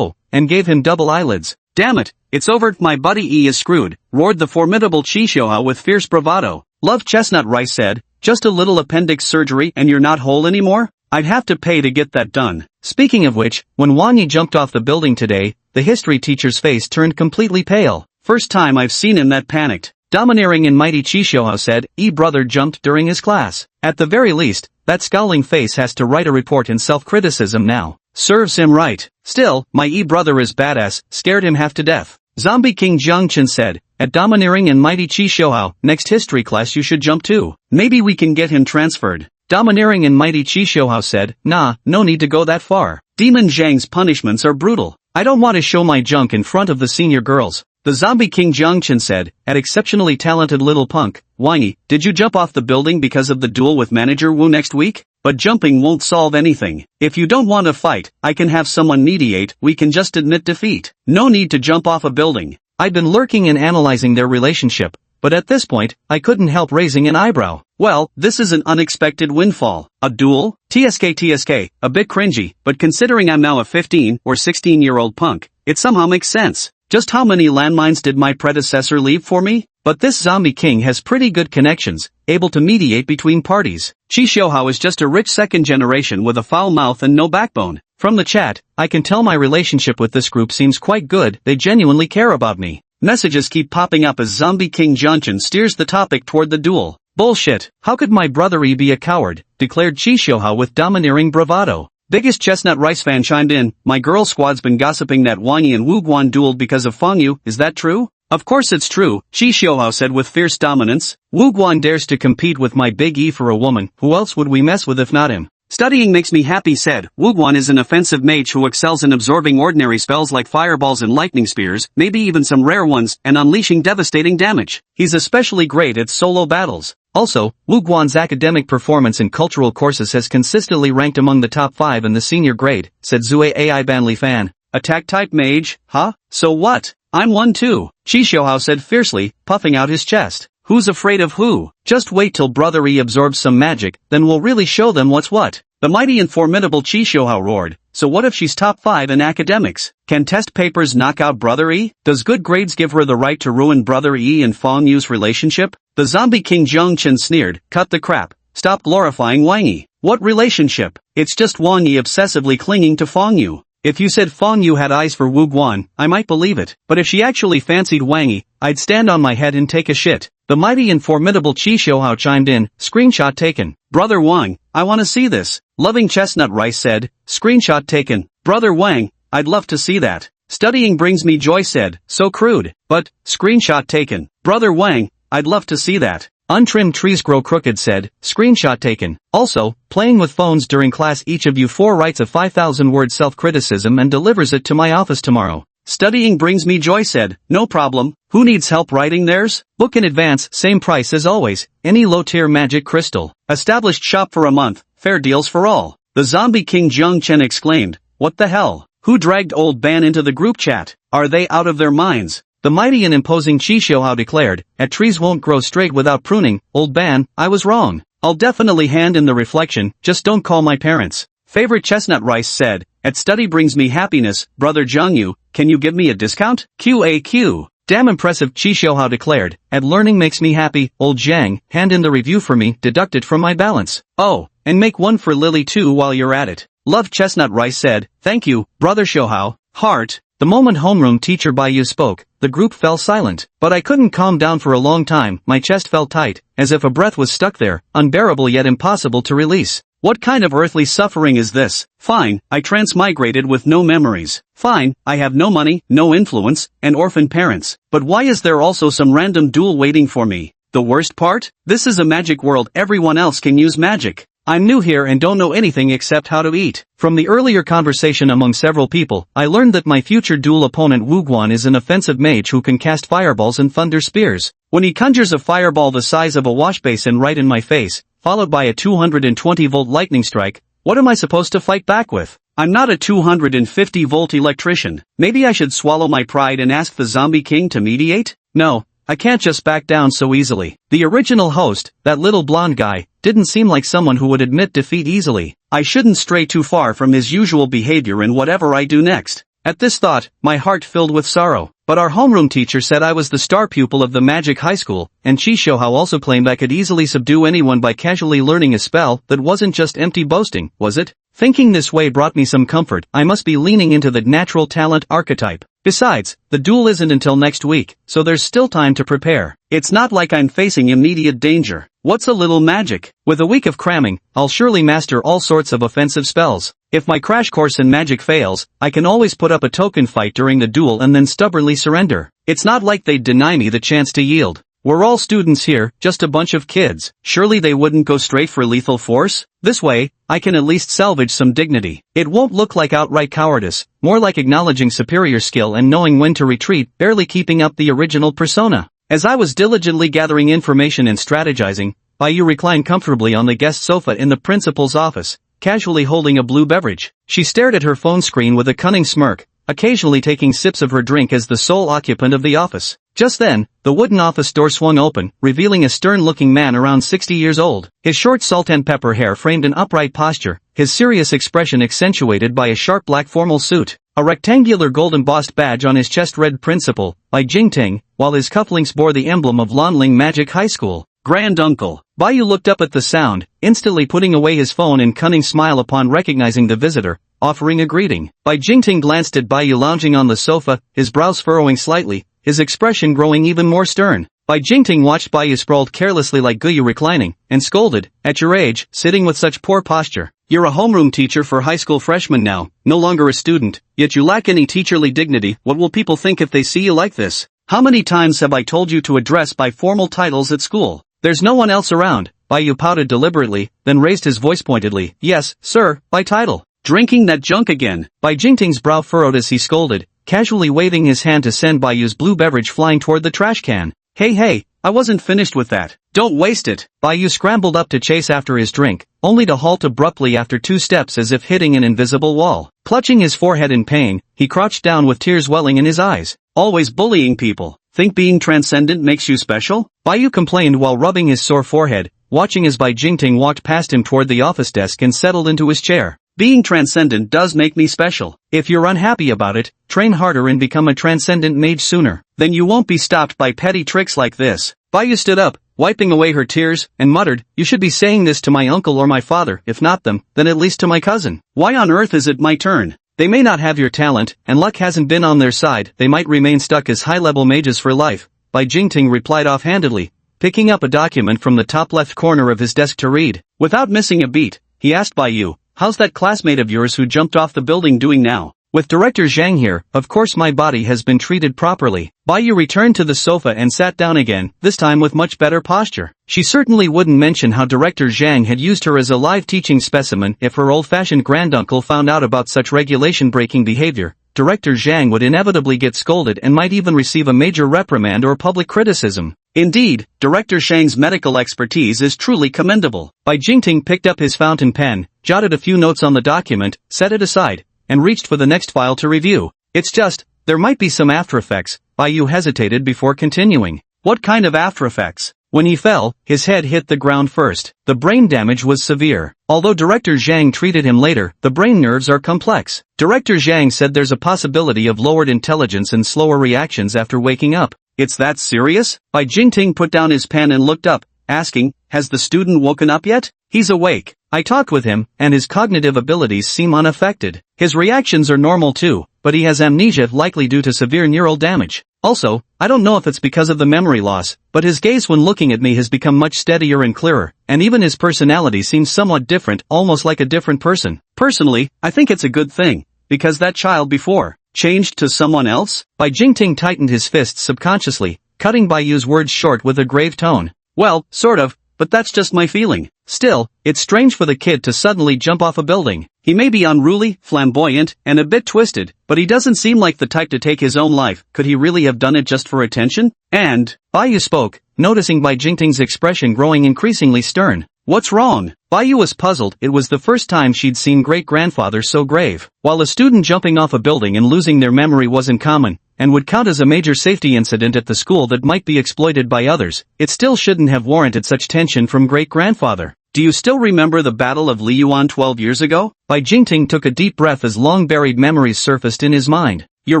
and gave him double eyelids. Damn it, it's over, my buddy E is screwed, roared the formidable Chi Xiaohao with fierce bravado. Love Chestnut Rice said, just a little appendix surgery and you're not whole anymore? I'd have to pay to get that done. Speaking of which, when Wang Yi jumped off the building today, the history teacher's face turned completely pale. First time I've seen him that panicked. Domineering and mighty Chi Xiaohao said, brother jumped during his class. At the very least, that scowling face has to write a report in self-criticism now. Serves him right. Still, my brother is badass, scared him half to death. Zombie King Jiangchen said, at domineering and mighty Chi Xiaohao, next history class you should jump too. Maybe we can get him transferred. Domineering and mighty Chi Xiaohao said, nah, no need to go that far. Demon Zhang's punishments are brutal. I don't want to show my junk in front of the senior girls. The zombie king Jiangchen said, at exceptionally talented little punk, Wangy, did you jump off the building because of the duel with manager Wu next week? But jumping won't solve anything. If you don't want to fight, I can have someone mediate, we can just admit defeat. No need to jump off a building. I'd been lurking and analyzing their relationship, but at this point, I couldn't help raising an eyebrow. Well, this is an unexpected windfall. A duel? TSK, a bit cringy, but considering I'm now a 15 or 16-year-old punk, it somehow makes sense. Just how many landmines did my predecessor leave for me? But this zombie king has pretty good connections, able to mediate between parties. Chi Xiaohao is just a rich second generation with a foul mouth and no backbone. From the chat, I can tell my relationship with this group seems quite good, they genuinely care about me. Messages keep popping up as zombie king Jiangchen steers the topic toward the duel. Bullshit, how could my brothery be a coward, declared Chi Xiaohao with domineering bravado. Biggest Chestnut Rice fan chimed in, my girl squad's been gossiping that Wang Yi and Wu Guan dueled because of Fang Yu, is that true? Of course it's true, Chi Xiaohao said with fierce dominance. Wu Guan dares to compete with my big E for a woman, who else would we mess with if not him? Studying makes me happy said, Wu Guan is an offensive mage who excels in absorbing ordinary spells like fireballs and lightning spears, maybe even some rare ones, and unleashing devastating damage. He's especially great at solo battles. Also, Wu Guan's academic performance in cultural courses has consistently ranked among the top 5 in the senior grade, said Zue AI Banli fan. Attack type mage, huh? So what? I'm one too, Chi Xiaohao said fiercely, puffing out his chest. Who's afraid of who? Just wait till Brother E absorbs some magic, then we'll really show them what's what. The mighty and formidable Chi Xiaohao roared. So what if she's top 5 in academics? Can test papers knock out Brother E? Does good grades give her the right to ruin Brother E and Fang Yu's relationship? The zombie king Jiangchen sneered, cut the crap. Stop glorifying Wang Yi. What relationship? It's just Wang Yi obsessively clinging to Fang Yu. If you said Fang Yu had eyes for Wu Guan, I might believe it. But if she actually fancied Wang Yi, I'd stand on my head and take a shit. The mighty and formidable Chi Xiaohao chimed in, screenshot taken. Brother Wang, I want to see this. Loving Chestnut Rice said, screenshot taken. Brother Wang, I'd love to see that. Studying brings me joy said, so crude. But, screenshot taken. Brother Wang, I'd love to see that. Untrimmed trees grow crooked said, screenshot taken. Also, playing with phones during class each of you 4 writes a 5,000-word self-criticism and delivers it to my office tomorrow. Studying brings me joy said, no problem. Who needs help writing theirs? Book in advance, same price as always. Any low-tier magic crystal. Established shop for a month, fair deals for all. The zombie king Jiangchen exclaimed, what the hell? Who dragged old Ban into the group chat? Are they out of their minds? The mighty and imposing Chi Xiaohao declared, trees won't grow straight without pruning, old Ban, I was wrong. I'll definitely hand in the reflection, just don't call my parents. Favorite Chestnut Rice said, at study brings me happiness, brother Jiangyu, can you give me a discount? QAQ. damn impressive, Chi Xiaohao declared, and learning makes me happy, old Zhang, hand in the review for me, deduct it from my balance. Oh, and make one for Lily too while you're at it. Love Chestnut Rice said, thank you, brother Xiaohao, heart. The moment homeroom teacher Baiyu spoke, the group fell silent, but I couldn't calm down for a long time, my chest felt tight, as if a breath was stuck there, unbearable yet impossible to release. What kind of earthly suffering is this? Fine, I transmigrated with no memories. Fine, I have no money, no influence, and orphan parents. But why is there also some random duel waiting for me? The worst part? This is a magic world, everyone else can use magic. I'm new here and don't know anything except how to eat. From the earlier conversation among several people, I learned that my future duel opponent Wu Guan is an offensive mage who can cast fireballs and thunder spears. When he conjures a fireball the size of a wash basin right in my face, followed by a 220-volt lightning strike, what am I supposed to fight back with? I'm not a 250-volt electrician. Maybe I should swallow my pride and ask the Zombie King to mediate? No, I can't just back down so easily. The original host, that little blonde guy, didn't seem like someone who would admit defeat easily. I shouldn't stray too far from his usual behavior in whatever I do next. At this thought, my heart filled with sorrow. But our homeroom teacher said I was the star pupil of the magic high school, and Chi Xiaohao also claimed I could easily subdue anyone by casually learning a spell that wasn't just empty boasting, was it? Thinking this way brought me some comfort. I must be leaning into the natural talent archetype. Besides, the duel isn't until next week, so there's still time to prepare. It's not like I'm facing immediate danger. What's a little magic? With a week of cramming, I'll surely master all sorts of offensive spells. If my crash course in magic fails, I can always put up a token fight during the duel and then stubbornly surrender. It's not like they'd deny me the chance to yield. We're all students here, just a bunch of kids. Surely they wouldn't go straight for lethal force? This way, I can at least salvage some dignity. It won't look like outright cowardice, more like acknowledging superior skill and knowing when to retreat, barely keeping up the original persona. As I was diligently gathering information and strategizing, Baiyu reclined comfortably on the guest sofa in the principal's office, casually holding a blue beverage. She stared at her phone screen with a cunning smirk, occasionally taking sips of her drink as the sole occupant of the office. Just then, the wooden office door swung open, revealing a stern-looking man around 60 years old. His short salt-and-pepper hair framed an upright posture, his serious expression accentuated by a sharp black formal suit. A rectangular gold-embossed badge on his chest read Principal, by Jingting, while his cufflinks bore the emblem of Lanling Magic High School. Grand Uncle. Baiyu looked up at the sound, instantly putting away his phone in cunning smile upon recognizing the visitor, offering a greeting. Bai Jingting glanced at Baiyu lounging on the sofa, his brows furrowing slightly, his expression growing even more stern. Bai Jingting watched Baiyu sprawled carelessly like Guyu reclining, and scolded, at your age, sitting with such poor posture. You're a homeroom teacher for high school freshmen now, no longer a student, yet you lack any teacherly dignity. What will people think if they see you like this? How many times have I told you to address by formal titles at school? There's no one else around. Baiyu pouted deliberately, then raised his voice pointedly. Yes, sir, by title. Drinking that junk again. Bai Jingting's brow furrowed as he scolded, casually waving his hand to send Baiyu's blue beverage flying toward the trash can. Hey, I wasn't finished with that. Don't waste it. Baiyu scrambled up to chase after his drink, only to halt abruptly after 2 steps as if hitting an invisible wall. Clutching his forehead in pain, he crouched down with tears welling in his eyes. Always bullying people. Think being transcendent makes you special? Baiyu complained while rubbing his sore forehead, watching as Bai Jingting walked past him toward the office desk and settled into his chair. Being transcendent does make me special. If you're unhappy about it, train harder and become a transcendent mage sooner. Then you won't be stopped by petty tricks like this. Baiyu stood up, wiping away her tears, and muttered, you should be saying this to my uncle or my father, if not them, then at least to my cousin. Why on earth is it my turn? They may not have your talent, and luck hasn't been on their side. They might remain stuck as high-level mages for life. Bai Jingting replied offhandedly, picking up a document from the top left corner of his desk to read. Without missing a beat, he asked Baiyu, how's that classmate of yours who jumped off the building doing now? With Director Zhang here, of course my body has been treated properly. Baiyu returned to the sofa and sat down again, this time with much better posture. She certainly wouldn't mention how Director Zhang had used her as a live teaching specimen. If her old-fashioned granduncle found out about such regulation-breaking behavior, Director Zhang would inevitably get scolded and might even receive a major reprimand or public criticism. Indeed, Director Zhang's medical expertise is truly commendable. Bai Jingting picked up his fountain pen, jotted a few notes on the document, set it aside, and reached for the next file to review. It's just, there might be some after effects. Baiyu hesitated before continuing. What kind of after effects? When he fell, his head hit the ground first. The brain damage was severe. Although Director Zhang treated him later, the brain nerves are complex. Director Zhang said there's a possibility of lowered intelligence and slower reactions after waking up. It's that serious? Bai Jingting put down his pen and looked up, asking, has the student woken up yet? He's awake. I talked with him, and his cognitive abilities seem unaffected. His reactions are normal too, but he has amnesia likely due to severe neural damage. Also, I don't know if it's because of the memory loss, but his gaze when looking at me has become much steadier and clearer, and even his personality seems somewhat different, almost like a different person. Personally, I think it's a good thing, because that child before changed to someone else? Bai Jingting tightened his fists subconsciously, cutting Bai Yu's words short with a grave tone. Well, sort of, but that's just my feeling. Still, it's strange for the kid to suddenly jump off a building. He may be unruly, flamboyant, and a bit twisted, but he doesn't seem like the type to take his own life. Could he really have done it just for attention? And, Bai Yu spoke, noticing Bai Jingting's expression growing increasingly stern. What's wrong? Bai Yu was puzzled. It was the first time she'd seen great-grandfather so grave. While a student jumping off a building and losing their memory wasn't common, and would count as a major safety incident at the school that might be exploited by others, it still shouldn't have warranted such tension from great-grandfather. Do you still remember the Battle of Liyuan 12 years ago? Bai Jingting took a deep breath as long-buried memories surfaced in his mind. You're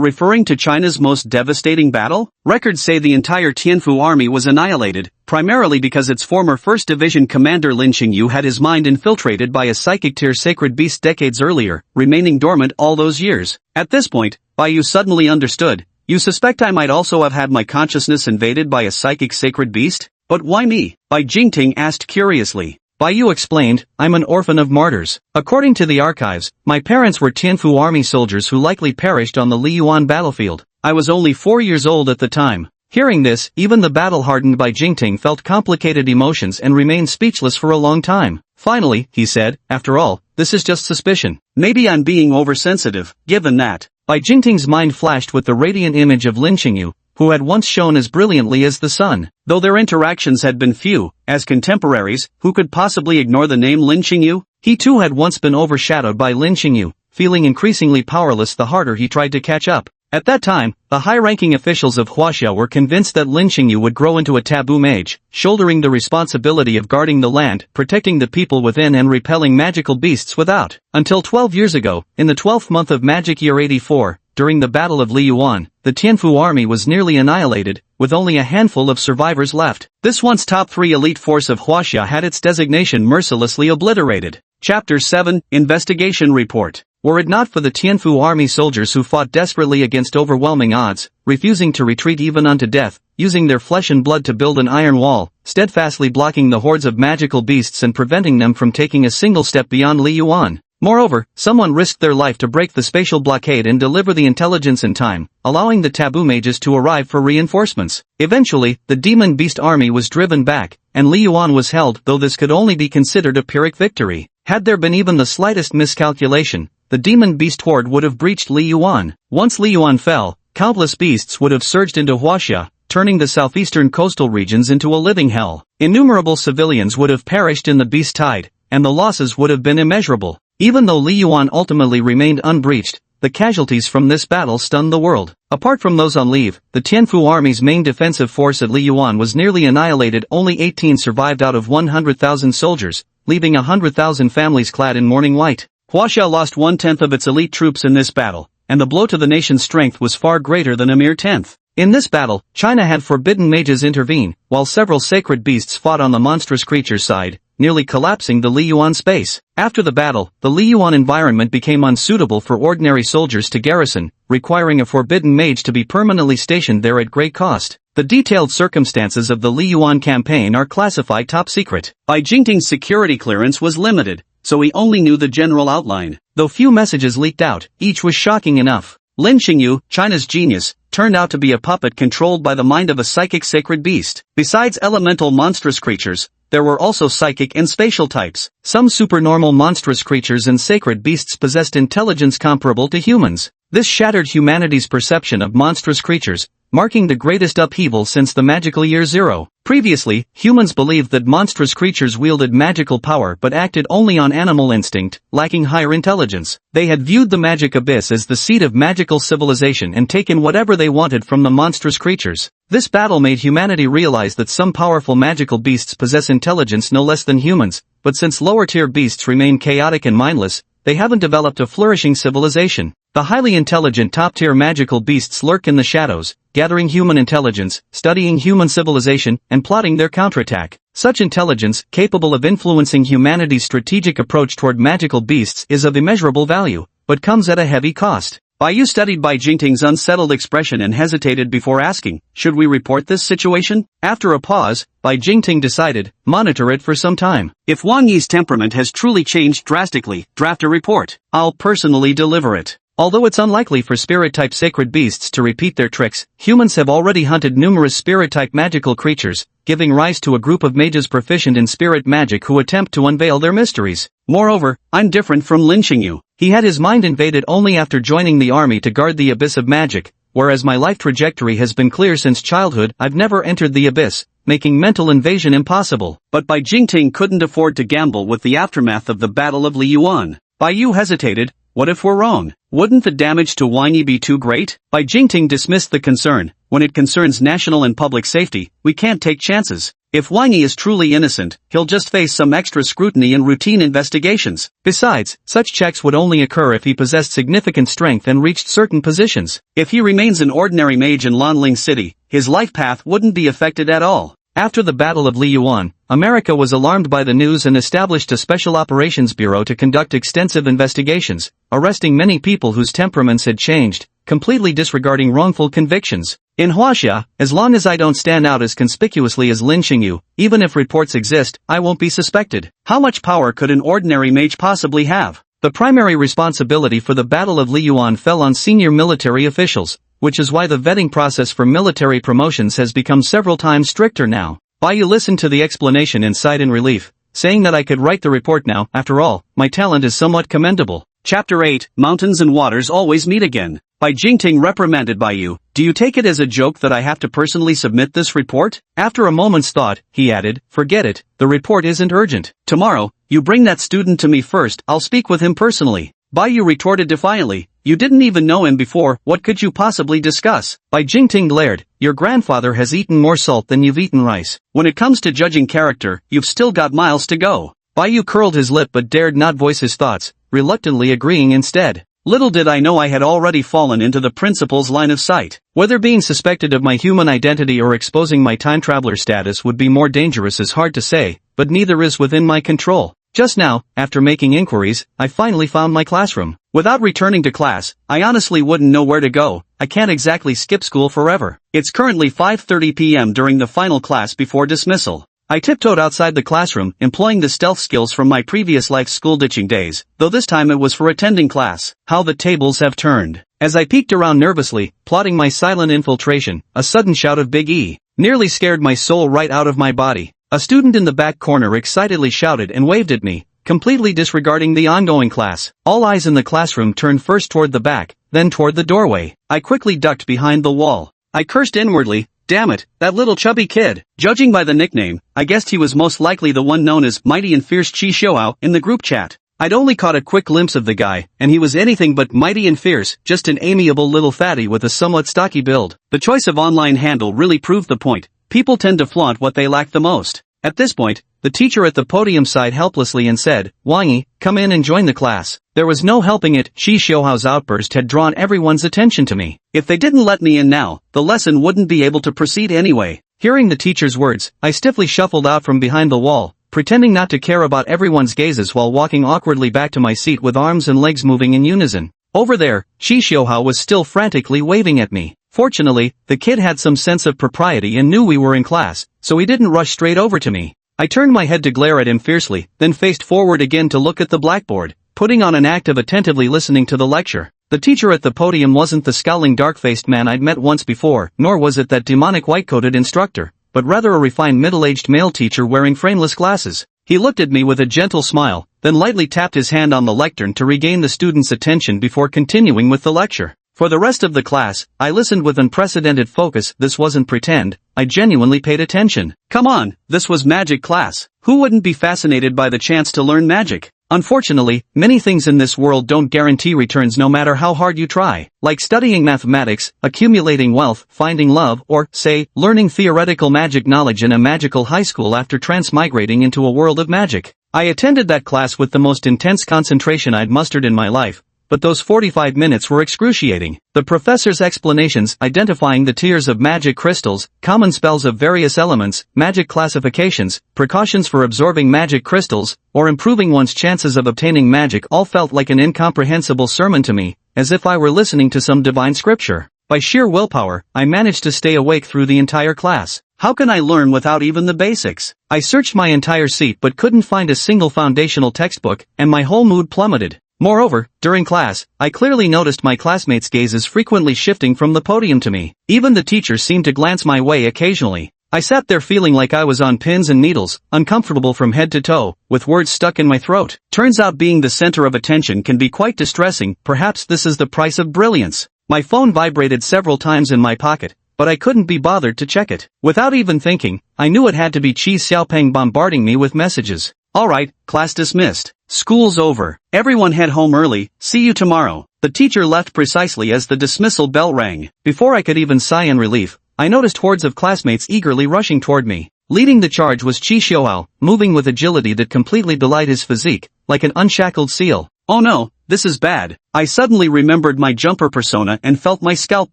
referring to China's most devastating battle? Records say the entire Tianfu army was annihilated, primarily because its former 1st Division commander Lin Qingyu had his mind infiltrated by a psychic tier sacred beast decades earlier, remaining dormant all those years. At this point, Bai Yu suddenly understood. You suspect I might also have had my consciousness invaded by a psychic sacred beast? But why me? Bai Jingting asked curiously. Bai Yu explained, I'm an orphan of martyrs. According to the archives, my parents were Tianfu army soldiers who likely perished on the Liyuan battlefield. I was only 4 years old at the time. Hearing this, even the battle-hardened Bai Jingting felt complicated emotions and remained speechless for a long time. Finally, he said, after all, this is just suspicion. Maybe I'm being oversensitive, given that. Bai Jingting's mind flashed with the radiant image of Lin Qingyu, who had once shone as brilliantly as the sun. Though their interactions had been few, as contemporaries, who could possibly ignore the name Lin Qingyu? He too had once been overshadowed by Lin Qingyu, feeling increasingly powerless the harder he tried to catch up. At that time, the high-ranking officials of Huaxia were convinced that Lin Qingyu would grow into a taboo mage, shouldering the responsibility of guarding the land, protecting the people within and repelling magical beasts without. Until 12 years ago, in the 12th month of magic year 84, during the Battle of Liyuan, the Tianfu army was nearly annihilated, with only a handful of survivors left. This once top 3 elite force of Huaxia had its designation mercilessly obliterated. Chapter 7, Investigation Report. Were it not for the Tianfu army soldiers who fought desperately against overwhelming odds, refusing to retreat even unto death, using their flesh and blood to build an iron wall, steadfastly blocking the hordes of magical beasts and preventing them from taking a single step beyond Liyuan. Moreover, someone risked their life to break the spatial blockade and deliver the intelligence in time, allowing the taboo mages to arrive for reinforcements. Eventually, the demon beast army was driven back, and Liyuan was held, though this could only be considered a Pyrrhic victory. Had there been even the slightest miscalculation, the demon beast horde would have breached Liyuan. Once Liyuan fell, countless beasts would have surged into Huaxia, turning the southeastern coastal regions into a living hell. Innumerable civilians would have perished in the beast tide, and the losses would have been immeasurable. Even though Liyuan ultimately remained unbreached, the casualties from this battle stunned the world. Apart from those on leave, the Tianfu army's main defensive force at Liyuan was nearly annihilated. Only 18 survived out of 100,000 soldiers, leaving 100,000 families clad in mourning white. Huaxia lost 1/10 of its elite troops in this battle, and the blow to the nation's strength was far greater than a mere tenth. In this battle, China had forbidden mages intervene, while several sacred beasts fought on the monstrous creature's side, nearly collapsing the Liyuan space. After the battle, the Liyuan environment became unsuitable for ordinary soldiers to garrison, requiring a forbidden mage to be permanently stationed there at great cost. The detailed circumstances of the Liyuan campaign are classified top secret. Bai Jingting's security clearance was limited, so he only knew the general outline. Though few messages leaked out, each was shocking enough. Lin Qingyu, China's genius, turned out to be a puppet controlled by the mind of a psychic sacred beast. Besides elemental monstrous creatures, there were also psychic and spatial types. Some supernormal monstrous creatures and sacred beasts possessed intelligence comparable to humans. This shattered humanity's perception of monstrous creatures, marking the greatest upheaval since the magical year 0. Previously, humans believed that monstrous creatures wielded magical power but acted only on animal instinct, lacking higher intelligence. They had viewed the magic abyss as the seat of magical civilization and taken whatever they wanted from the monstrous creatures. This battle made humanity realize that some powerful magical beasts possess intelligence no less than humans, but since lower-tier beasts remain chaotic and mindless, they haven't developed a flourishing civilization. The highly intelligent top-tier magical beasts lurk in the shadows, gathering human intelligence, studying human civilization, and plotting their counterattack. Such intelligence, capable of influencing humanity's strategic approach toward magical beasts, is of immeasurable value, but comes at a heavy cost. Bai studied Bai Jingting's unsettled expression and hesitated before asking, should we report this situation? After a pause, Bai Jingting decided, monitor it for some time. If Wang Yi's temperament has truly changed drastically, draft a report. I'll personally deliver it. Although it's unlikely for spirit-type sacred beasts to repeat their tricks, humans have already hunted numerous spirit-type magical creatures, giving rise to a group of mages proficient in spirit magic who attempt to unveil their mysteries. Moreover, I'm different from Lin Xingyu. He had his mind invaded only after joining the army to guard the abyss of magic, whereas my life trajectory has been clear since childhood. I've never entered the abyss, making mental invasion impossible. But Bai Jingting couldn't afford to gamble with the aftermath of the Battle of Liyuan. Bai Yu hesitated. What if we're wrong? Wouldn't the damage to Wang Yi be too great? Bai Jingting dismissed the concern. When it concerns national and public safety, we can't take chances. If Wang Yi is truly innocent, he'll just face some extra scrutiny and routine investigations. Besides, such checks would only occur if he possessed significant strength and reached certain positions. If he remains an ordinary mage in Lanling City, his life path wouldn't be affected at all. After the Battle of Liyuan, America was alarmed by the news and established a Special Operations Bureau to conduct extensive investigations, arresting many people whose temperaments had changed, completely disregarding wrongful convictions. In Huaxia, as long as I don't stand out as conspicuously as Lin Xingyu, even if reports exist, I won't be suspected. How much power could an ordinary mage possibly have? The primary responsibility for the Battle of Liyuan fell on senior military officials, which is why the vetting process for military promotions has become several times stricter now. Bai Yu listened to the explanation and sighed in relief, saying that I could write the report now. After all, my talent is somewhat commendable. Chapter 8, Mountains and Waters Always Meet Again. Bai Jingting reprimanded Bai Yu. Do you take it as a joke that I have to personally submit this report? After a moment's thought, he added, forget it, the report isn't urgent. Tomorrow, you bring that student to me first, I'll speak with him personally. Bai Yu retorted defiantly, you didn't even know him before, what could you possibly discuss? Bai Jingting glared, your grandfather has eaten more salt than you've eaten rice. When it comes to judging character, you've still got miles to go. Bai Yu curled his lip but dared not voice his thoughts, reluctantly agreeing instead. Little did I know I had already fallen into the principal's line of sight. Whether being suspected of my human identity or exposing my time traveler status would be more dangerous is hard to say, but neither is within my control. Just now, after making inquiries, I finally found my classroom. Without returning to class, I honestly wouldn't know where to go. I can't exactly skip school forever. It's currently 5:30 p.m. during the final class before dismissal. I tiptoed outside the classroom, employing the stealth skills from my previous life's school ditching days, though this time it was for attending class. How the tables have turned. As I peeked around nervously, plotting my silent infiltration, a sudden shout of Big E nearly scared my soul right out of my body. A student in the back corner excitedly shouted and waved at me, completely disregarding the ongoing class. All eyes in the classroom turned first toward the back, then toward the doorway. I quickly ducked behind the wall. I cursed inwardly. Damn it, that little chubby kid. Judging by the nickname, I guessed he was most likely the one known as Mighty and Fierce Chi Xiaoao in the group chat. I'd only caught a quick glimpse of the guy, and he was anything but mighty and fierce, just an amiable little fatty with a somewhat stocky build. The choice of online handle really proved the point. People tend to flaunt what they lack the most. At this point, the teacher at the podium sighed helplessly and said, Wang Yi, come in and join the class. There was no helping it, Chi Xiaohao's outburst had drawn everyone's attention to me. If they didn't let me in now, the lesson wouldn't be able to proceed anyway. Hearing the teacher's words, I stiffly shuffled out from behind the wall, pretending not to care about everyone's gazes while walking awkwardly back to my seat with arms and legs moving in unison. Over there, Chi Xiaohao was still frantically waving at me. Fortunately, the kid had some sense of propriety and knew we were in class, so he didn't rush straight over to me. I turned my head to glare at him fiercely, then faced forward again to look at the blackboard, putting on an act of attentively listening to the lecture. The teacher at the podium wasn't the scowling dark-faced man I'd met once before, nor was it that demonic white-coated instructor, but rather a refined middle-aged male teacher wearing frameless glasses. He looked at me with a gentle smile, then lightly tapped his hand on the lectern to regain the student's attention before continuing with the lecture. For the rest of the class, I listened with unprecedented focus. This wasn't pretend, I genuinely paid attention. Come on, this was magic class. Who wouldn't be fascinated by the chance to learn magic? Unfortunately, many things in this world don't guarantee returns no matter how hard you try, like studying mathematics, accumulating wealth, finding love, or, say, learning theoretical magic knowledge in a magical high school after transmigrating into a world of magic. I attended that class with the most intense concentration I'd mustered in my life, but those 45 minutes were excruciating. The professor's explanations identifying the tiers of magic crystals, common spells of various elements, magic classifications, precautions for absorbing magic crystals, or improving one's chances of obtaining magic all felt like an incomprehensible sermon to me, as if I were listening to some divine scripture. By sheer willpower, I managed to stay awake through the entire class. How can I learn without even the basics? I searched my entire seat but couldn't find a single foundational textbook, and my whole mood plummeted. Moreover, during class, I clearly noticed my classmates' gazes frequently shifting from the podium to me. Even the teachers seemed to glance my way occasionally. I sat there feeling like I was on pins and needles, uncomfortable from head to toe, with words stuck in my throat. Turns out being the center of attention can be quite distressing. Perhaps this is the price of brilliance. My phone vibrated several times in my pocket, but I couldn't be bothered to check it. Without even thinking, I knew it had to be Chi Xiaopeng bombarding me with messages. Alright, class dismissed. School's over. Everyone head home early, see you tomorrow. The teacher left precisely as the dismissal bell rang. Before I could even sigh in relief, I noticed hordes of classmates eagerly rushing toward me. Leading the charge was Chi Xiaohao, moving with agility that completely belied his physique, like an unshackled seal. Oh no, this is bad. I suddenly remembered my jumper persona and felt my scalp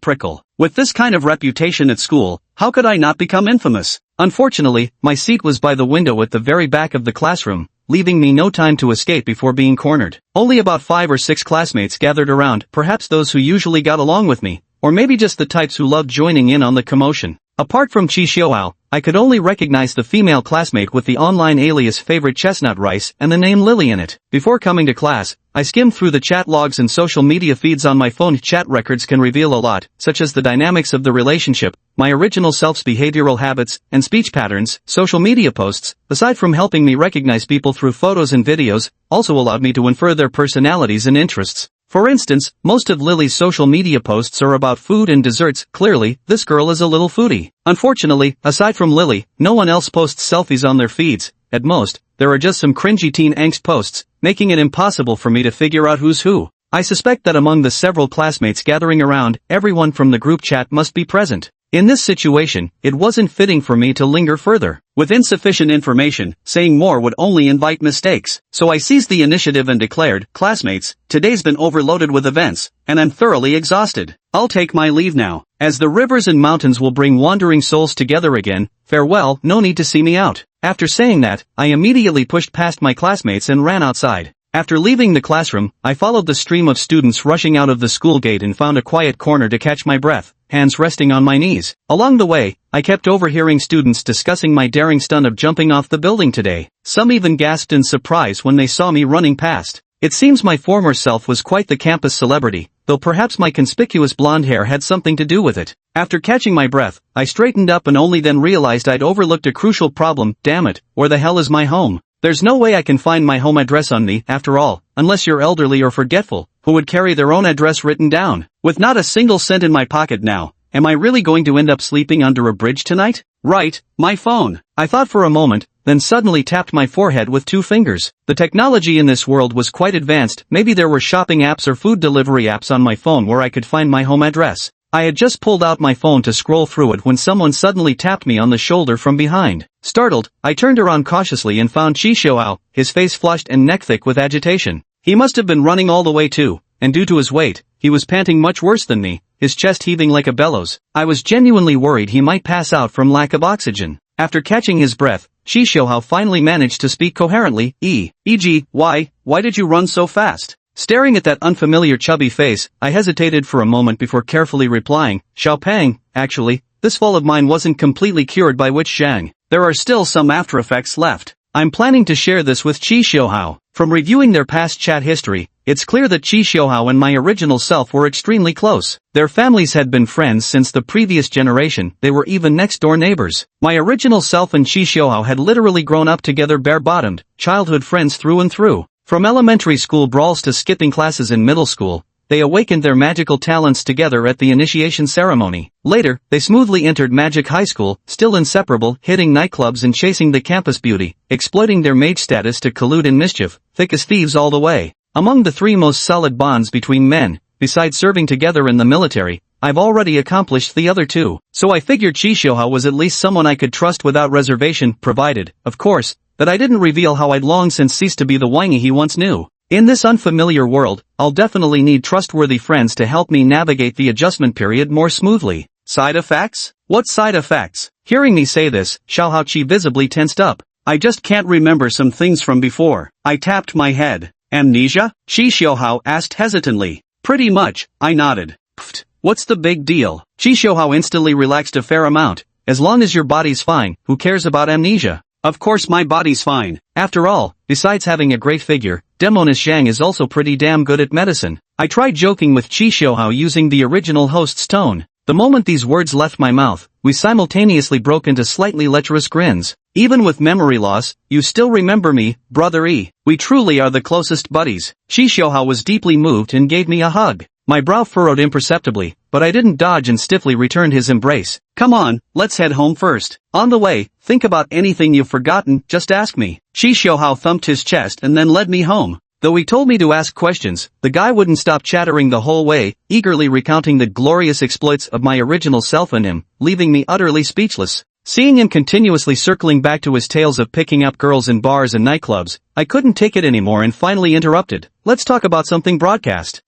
prickle. With this kind of reputation at school, how could I not become infamous? Unfortunately, my seat was by the window at the very back of the classroom, leaving me no time to escape before being cornered. Only about 5 or 6 classmates gathered around, perhaps those who usually got along with me, or maybe just the types who loved joining in on the commotion. Apart from Chi Xiaohao, I could only recognize the female classmate with the online alias favorite chestnut rice and the name Lily in it. Before coming to class, I skimmed through the chat logs and social media feeds on my phone. Chat records can reveal a lot, such as the dynamics of the relationship, my original self's behavioral habits, and speech patterns. Social media posts, aside from helping me recognize people through photos and videos, also allowed me to infer their personalities and interests. For instance, most of Lily's social media posts are about food and desserts. Clearly, this girl is a little foodie. Unfortunately, aside from Lily, no one else posts selfies on their feeds. At most, there are just some cringy teen angst posts, making it impossible for me to figure out who's who. I suspect that among the several classmates gathering around, everyone from the group chat must be present. In this situation, it wasn't fitting for me to linger further. With insufficient information, saying more would only invite mistakes. So I seized the initiative and declared, "Classmates, today's been overloaded with events, and I'm thoroughly exhausted. I'll take my leave now. As the rivers and mountains will bring wandering souls together again, farewell, no need to see me out." After saying that, I immediately pushed past my classmates and ran outside. After leaving the classroom, I followed the stream of students rushing out of the school gate and found a quiet corner to catch my breath, hands resting on my knees. Along the way, I kept overhearing students discussing my daring stunt of jumping off the building today. Some even gasped in surprise when they saw me running past. It seems my former self was quite the campus celebrity, though perhaps my conspicuous blonde hair had something to do with it. After catching my breath, I straightened up and only then realized I'd overlooked a crucial problem. Damn it, where the hell is my home? There's no way I can find my home address on me, after all, unless you're elderly or forgetful, who would carry their own address written down. With not a single cent in my pocket now, am I really going to end up sleeping under a bridge tonight? Right, my phone. I thought for a moment, then suddenly tapped my forehead with 2 fingers. The technology in this world was quite advanced. Maybe there were shopping apps or food delivery apps on my phone where I could find my home address. I had just pulled out my phone to scroll through it when someone suddenly tapped me on the shoulder from behind. Startled, I turned around cautiously and found Chi Xiaohao, his face flushed and neck-thick with agitation. He must have been running all the way too, and due to his weight, he was panting much worse than me, his chest heaving like a bellows. I was genuinely worried he might pass out from lack of oxygen. After catching his breath, Chi Xiaohao finally managed to speak coherently. E.g., why did you run so fast? Staring at that unfamiliar chubby face, I hesitated for a moment before carefully replying, Xiaopeng, actually, this fall of mine wasn't completely cured by witch Zhang. There are still some after effects left. I'm planning to share this with Chi Xiaohao. From reviewing their past chat history, it's clear that Chi Xiaohao and my original self were extremely close. Their families had been friends since the previous generation. They were even next-door neighbors. My original self and Chi Xiaohao had literally grown up together bare-bottomed, childhood friends through and through. From elementary school brawls to skipping classes in middle school, they awakened their magical talents together at the initiation ceremony. Later, they smoothly entered Magic High School, still inseparable, hitting nightclubs and chasing the campus beauty, exploiting their mage status to collude in mischief, thick as thieves all the way. Among the 3 most solid bonds between men, besides serving together in the military, I've already accomplished the other 2. So I figured Chi Xiaohao was at least someone I could trust without reservation, provided, of course, that I didn't reveal how I'd long since ceased to be the whiny he once knew. In this unfamiliar world, I'll definitely need trustworthy friends to help me navigate the adjustment period more smoothly. Side effects? What side effects? Hearing me say this, Xiaohaoqi visibly tensed up. I just can't remember some things from before. I tapped my head. Amnesia? Shi Xiaohao asked hesitantly. Pretty much, I nodded. Pfft, what's the big deal? Shi Xiaohao instantly relaxed a fair amount. As long as your body's fine, who cares about amnesia? Of course my body's fine. After all, besides having a great figure, Demonis Zhang is also pretty damn good at medicine. I tried joking with Qi Xiaohao using the original host's tone. The moment these words left my mouth, we simultaneously broke into slightly lecherous grins. Even with memory loss, you still remember me, Brother E. We truly are the closest buddies. Qi Xiaohao was deeply moved and gave me a hug. My brow furrowed imperceptibly, but I didn't dodge and stiffly returned his embrace. Come on, let's head home first. On the way, think about anything you've forgotten, just ask me. Qi Xiaohao thumped his chest and then led me home. Though he told me to ask questions, the guy wouldn't stop chattering the whole way, eagerly recounting the glorious exploits of my original self and him, leaving me utterly speechless. Seeing him continuously circling back to his tales of picking up girls in bars and nightclubs, I couldn't take it anymore and finally interrupted. Let's talk about something broadcast.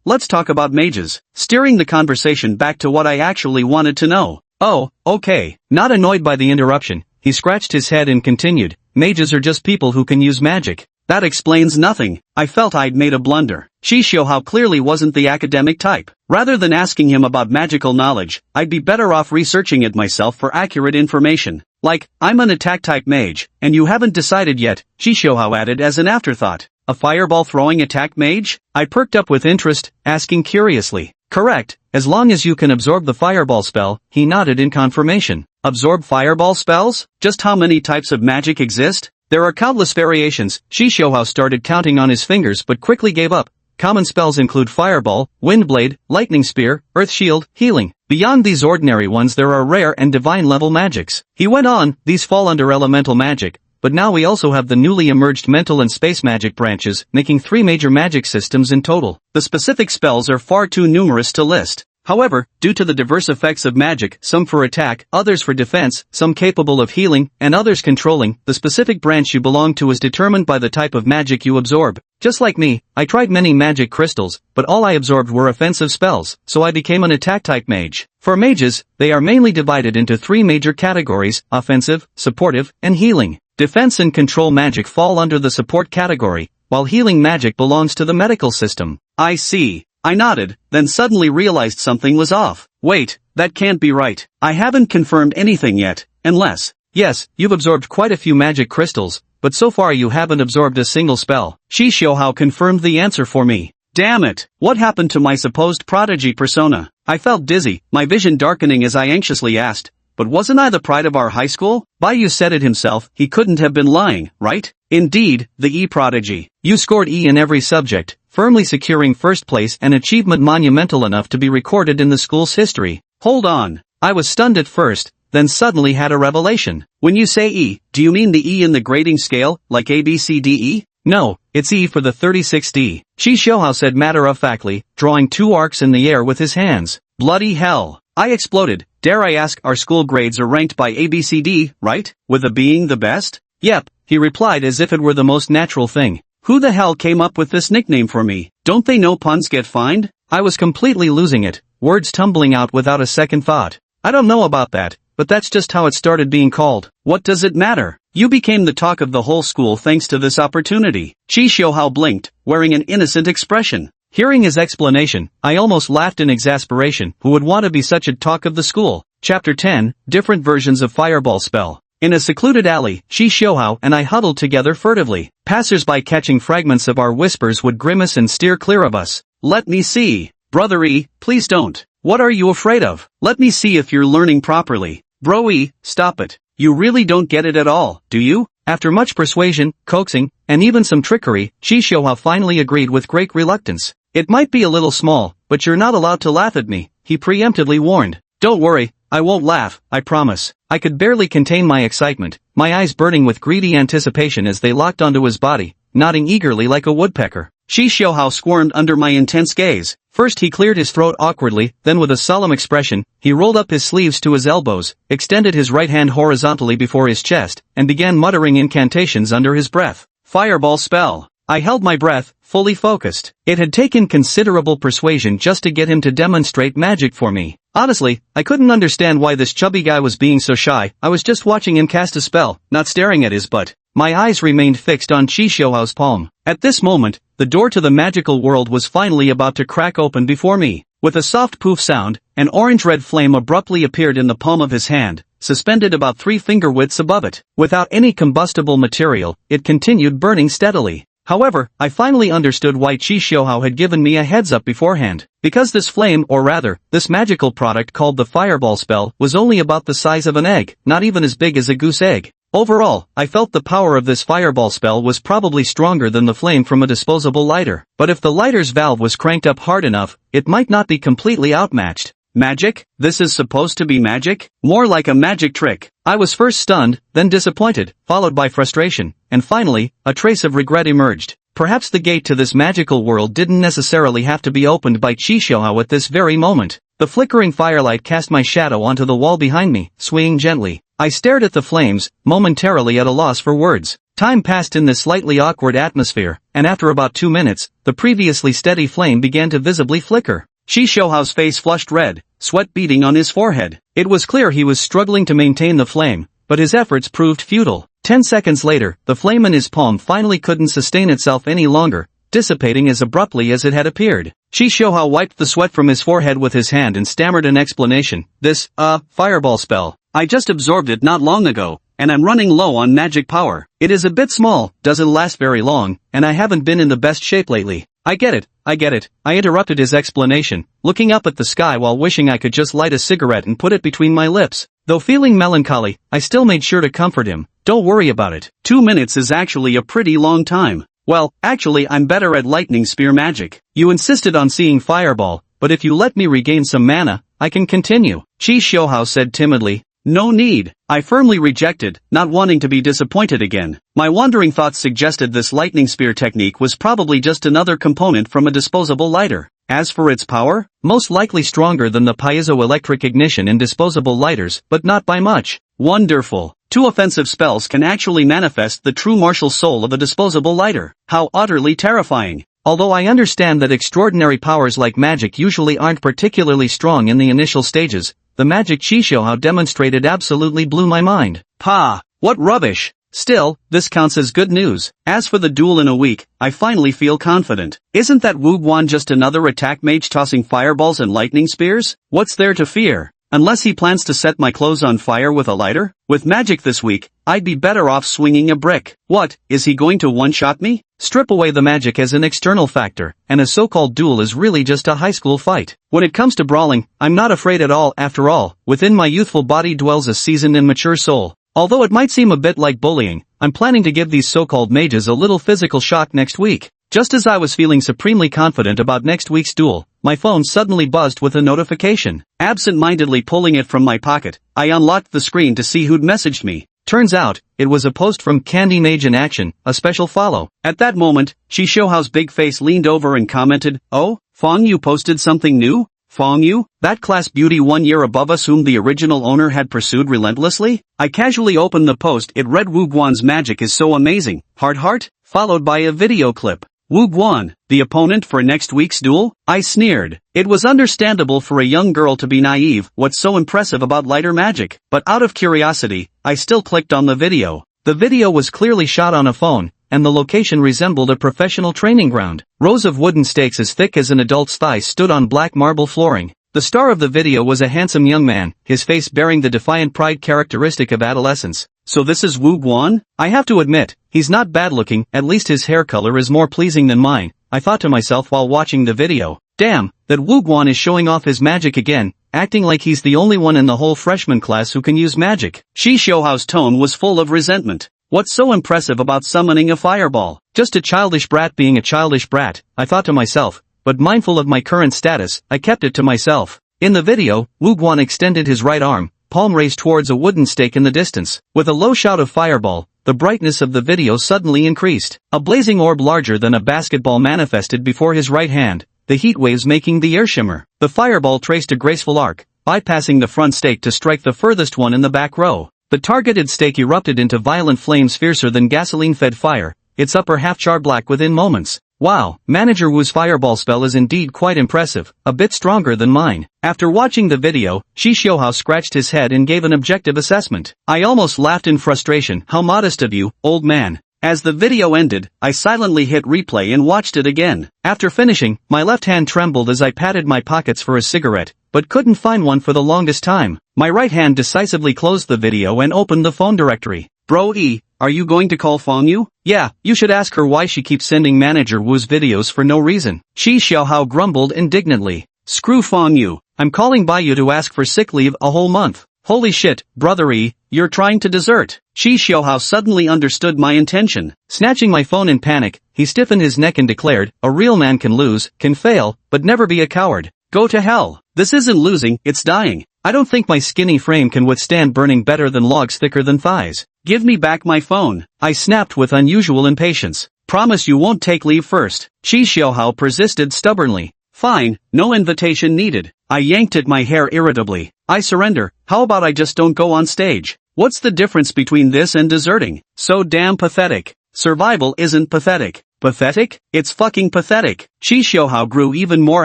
Let's talk about mages. Steering the conversation back to what I actually wanted to know. Oh, okay. Not annoyed by the interruption, he scratched his head and continued. Mages are just people who can use magic. That explains nothing. I felt I'd made a blunder. Shi Xiaohao clearly wasn't the academic type. Rather than asking him about magical knowledge, I'd be better off researching it myself for accurate information. Like, I'm an attack-type mage, and you haven't decided yet, Shi Xiaohao added as an afterthought. A fireball-throwing attack mage? I perked up with interest, asking curiously. Correct, as long as you can absorb the fireball spell, he nodded in confirmation. Absorb fireball spells? Just how many types of magic exist? There are countless variations. Shi Xiaohao started counting on his fingers but quickly gave up. Common spells include Fireball, Windblade, Lightning Spear, Earth Shield, Healing. Beyond these ordinary ones there are rare and divine-level magics. He went on, these fall under elemental magic, but now we also have the newly emerged mental and space magic branches, making 3 major magic systems in total. The specific spells are far too numerous to list. However, due to the diverse effects of magic, some for attack, others for defense, some capable of healing, and others controlling, the specific branch you belong to is determined by the type of magic you absorb. Just like me, I tried many magic crystals, but all I absorbed were offensive spells, so I became an attack-type mage. For mages, they are mainly divided into 3 major categories: offensive, supportive, and healing. Defense and control magic fall under the support category, while healing magic belongs to the medical system. I see. I nodded, then suddenly realized something was off. Wait, that can't be right. I haven't confirmed anything yet, unless... Yes, you've absorbed quite a few magic crystals, but so far you haven't absorbed a single spell. Shi Xiaohao confirmed the answer for me. Damn it! What happened to my supposed prodigy persona? I felt dizzy, my vision darkening as I anxiously asked, but wasn't I the pride of our high school? Baiyu said it himself, he couldn't have been lying, right? Indeed, the E-prodigy. You scored E in every subject, firmly securing first place, an achievement monumental enough to be recorded in the school's history. Hold on. I was stunned at first, then suddenly had a revelation. When you say E, do you mean the E in the grading scale, like A, B, C, D, E? No, it's E for the 36D. Shi Xiaohao said matter-of-factly, drawing 2 arcs in the air with his hands. Bloody hell. I exploded. Dare I ask, our school grades are ranked by A, B, C, D, right? With A being the best? Yep, he replied as if it were the most natural thing. Who the hell came up with this nickname for me? Don't they know puns get fined? I was completely losing it, words tumbling out without a second thought. I don't know about that, but that's just how it started being called. What does it matter? You became the talk of the whole school thanks to this opportunity. Qi Xiaohao blinked, wearing an innocent expression. Hearing his explanation, I almost laughed in exasperation. Who would want to be such a talk of the school? Chapter 10, Different Versions of Fireball Spell. In a secluded alley, Qi Xiaohao and I huddled together furtively. Passers-by catching fragments of our whispers would grimace and steer clear of us. Let me see. Brother E, please don't. What are you afraid of? Let me see if you're learning properly. Bro E, stop it. You really don't get it at all, do you? After much persuasion, coaxing, and even some trickery, Qi Xiaohao finally agreed with great reluctance. It might be a little small, but you're not allowed to laugh at me, he preemptively warned. Don't worry, I won't laugh, I promise. I could barely contain my excitement, my eyes burning with greedy anticipation as they locked onto his body, nodding eagerly like a woodpecker. Qi Xiaohao squirmed under my intense gaze. First he cleared his throat awkwardly, then with a solemn expression, he rolled up his sleeves to his elbows, extended his right hand horizontally before his chest, and began muttering incantations under his breath. Fireball spell. I held my breath, fully focused. It had taken considerable persuasion just to get him to demonstrate magic for me. Honestly, I couldn't understand why this chubby guy was being so shy. I was just watching him cast a spell, not staring at his butt. My eyes remained fixed on Chi Shohao's palm. At this moment, the door to the magical world was finally about to crack open before me. With a soft poof sound, an orange-red flame abruptly appeared in the palm of his hand, suspended about 3 finger widths above it. Without any combustible material, it continued burning steadily. However, I finally understood why Chi Shohao had given me a heads up beforehand. Because this flame, or rather, this magical product called the fireball spell, was only about the size of an egg, not even as big as a goose egg. Overall, I felt the power of this fireball spell was probably stronger than the flame from a disposable lighter. But if the lighter's valve was cranked up hard enough, it might not be completely outmatched. Magic? This is supposed to be magic? More like a magic trick. I was first stunned, then disappointed, followed by frustration, and finally, a trace of regret emerged. Perhaps the gate to this magical world didn't necessarily have to be opened by Chi Shohao at this very moment. The flickering firelight cast my shadow onto the wall behind me, swaying gently. I stared at the flames, momentarily at a loss for words. Time passed in this slightly awkward atmosphere, and after about 2 minutes, the previously steady flame began to visibly flicker. Chi Shohao's face flushed red, sweat beading on his forehead. It was clear he was struggling to maintain the flame, but his efforts proved futile. 10 seconds later, the flame in his palm finally couldn't sustain itself any longer, dissipating as abruptly as it had appeared. Chi Shohao wiped the sweat from his forehead with his hand and stammered an explanation. This, fireball spell. I just absorbed it not long ago, and I'm running low on magic power. It is a bit small, doesn't last very long, and I haven't been in the best shape lately. I get it. I interrupted his explanation, looking up at the sky while wishing I could just light a cigarette and put it between my lips. Though feeling melancholy, I still made sure to comfort him. Don't worry about it. 2 minutes is actually a pretty long time. Well, actually I'm better at lightning spear magic. You insisted on seeing fireball, but if you let me regain some mana, I can continue. Chi Shohao said timidly. No need. I firmly rejected, not wanting to be disappointed again. My wandering thoughts suggested this lightning spear technique was probably just another component from a disposable lighter. As for its power, most likely stronger than the piezoelectric ignition in disposable lighters, but not by much. Wonderful. 2 offensive spells can actually manifest the true martial soul of a disposable lighter. How utterly terrifying. Although I understand that extraordinary powers like magic usually aren't particularly strong in the initial stages, the magic Chi Shohao demonstrated absolutely blew my mind. Pah! What rubbish! Still, this counts as good news. As for the duel in a week, I finally feel confident. Isn't that Wu Guan just another attack mage tossing fireballs and lightning spears? What's there to fear? Unless he plans to set my clothes on fire with a lighter? With magic this week, I'd be better off swinging a brick. What, is he going to one-shot me? Strip away the magic as an external factor, and a so-called duel is really just a high school fight. When it comes to brawling, I'm not afraid at all. After all, within my youthful body dwells a seasoned and mature soul. Although it might seem a bit like bullying, I'm planning to give these so-called mages a little physical shock next week. Just as I was feeling supremely confident about next week's duel, my phone suddenly buzzed with a notification. Absent-mindedly pulling it from my pocket, I unlocked the screen to see who'd messaged me. Turns out, it was a post from Candy Mage in Action, a special follow. At that moment, Chi Shohao's big face leaned over and commented, "Oh, Fong Yu posted something new? Fong Yu? That class beauty 1 year above us whom the original owner had pursued relentlessly?" I casually opened the post. It read, "Wu Guan's magic is so amazing, heart," followed by a video clip. Wu Guan, the opponent for next week's duel? I sneered. It was understandable for a young girl to be naive. What's so impressive about lighter magic? But out of curiosity, I still clicked on the video. The video was clearly shot on a phone, and the location resembled a professional training ground. Rows of wooden stakes as thick as an adult's thigh stood on black marble flooring. The star of the video was a handsome young man, his face bearing the defiant pride characteristic of adolescence. So this is Wu Guan? I have to admit, he's not bad looking, at least his hair color is more pleasing than mine, I thought to myself while watching the video. Damn, that Wu Guan is showing off his magic again, acting like he's the only one in the whole freshman class who can use magic. Chi Shohao's tone was full of resentment. What's so impressive about summoning a fireball? Just a childish brat being a childish brat, I thought to myself, but mindful of my current status, I kept it to myself. In the video, Wu Guan extended his right arm, palm raised towards a wooden stake in the distance. With a low shout of fireball, the brightness of the video suddenly increased. A blazing orb larger than a basketball manifested before his right hand, the heat waves making the air shimmer. The fireball traced a graceful arc, bypassing the front stake to strike the furthest one in the back row. The targeted stake erupted into violent flames fiercer than gasoline-fed fire, its upper half char black within moments. Wow, Manager Wu's fireball spell is indeed quite impressive, a bit stronger than mine. After watching the video, Shi Xiaohao scratched his head and gave an objective assessment. I almost laughed in frustration. How modest of you, old man. As the video ended, I silently hit replay and watched it again. After finishing, my left hand trembled as I patted my pockets for a cigarette, but couldn't find one for the longest time. My right hand decisively closed the video and opened the phone directory. Bro are you going to call Fong Yu? Yeah, you should ask her why she keeps sending Manager Wu's videos for no reason. Shi Xiaohao grumbled indignantly. Screw Fong Yu, I'm calling by you to ask for sick leave a whole month. Holy shit, brother you're trying to desert. Shi Xiaohao suddenly understood my intention. Snatching my phone in panic, he stiffened his neck and declared, a real man can lose, can fail, but never be a coward. Go to hell. This isn't losing, it's dying. I don't think my skinny frame can withstand burning better than logs thicker than thighs. Give me back my phone. I snapped with unusual impatience. Promise you won't take leave first. Shi Xiaohao persisted stubbornly. Fine, no invitation needed. I yanked at my hair irritably. I surrender. How about I just don't go on stage? What's the difference between this and deserting? So damn pathetic. Survival isn't pathetic. Pathetic? It's fucking pathetic. Shi Xiaohao grew even more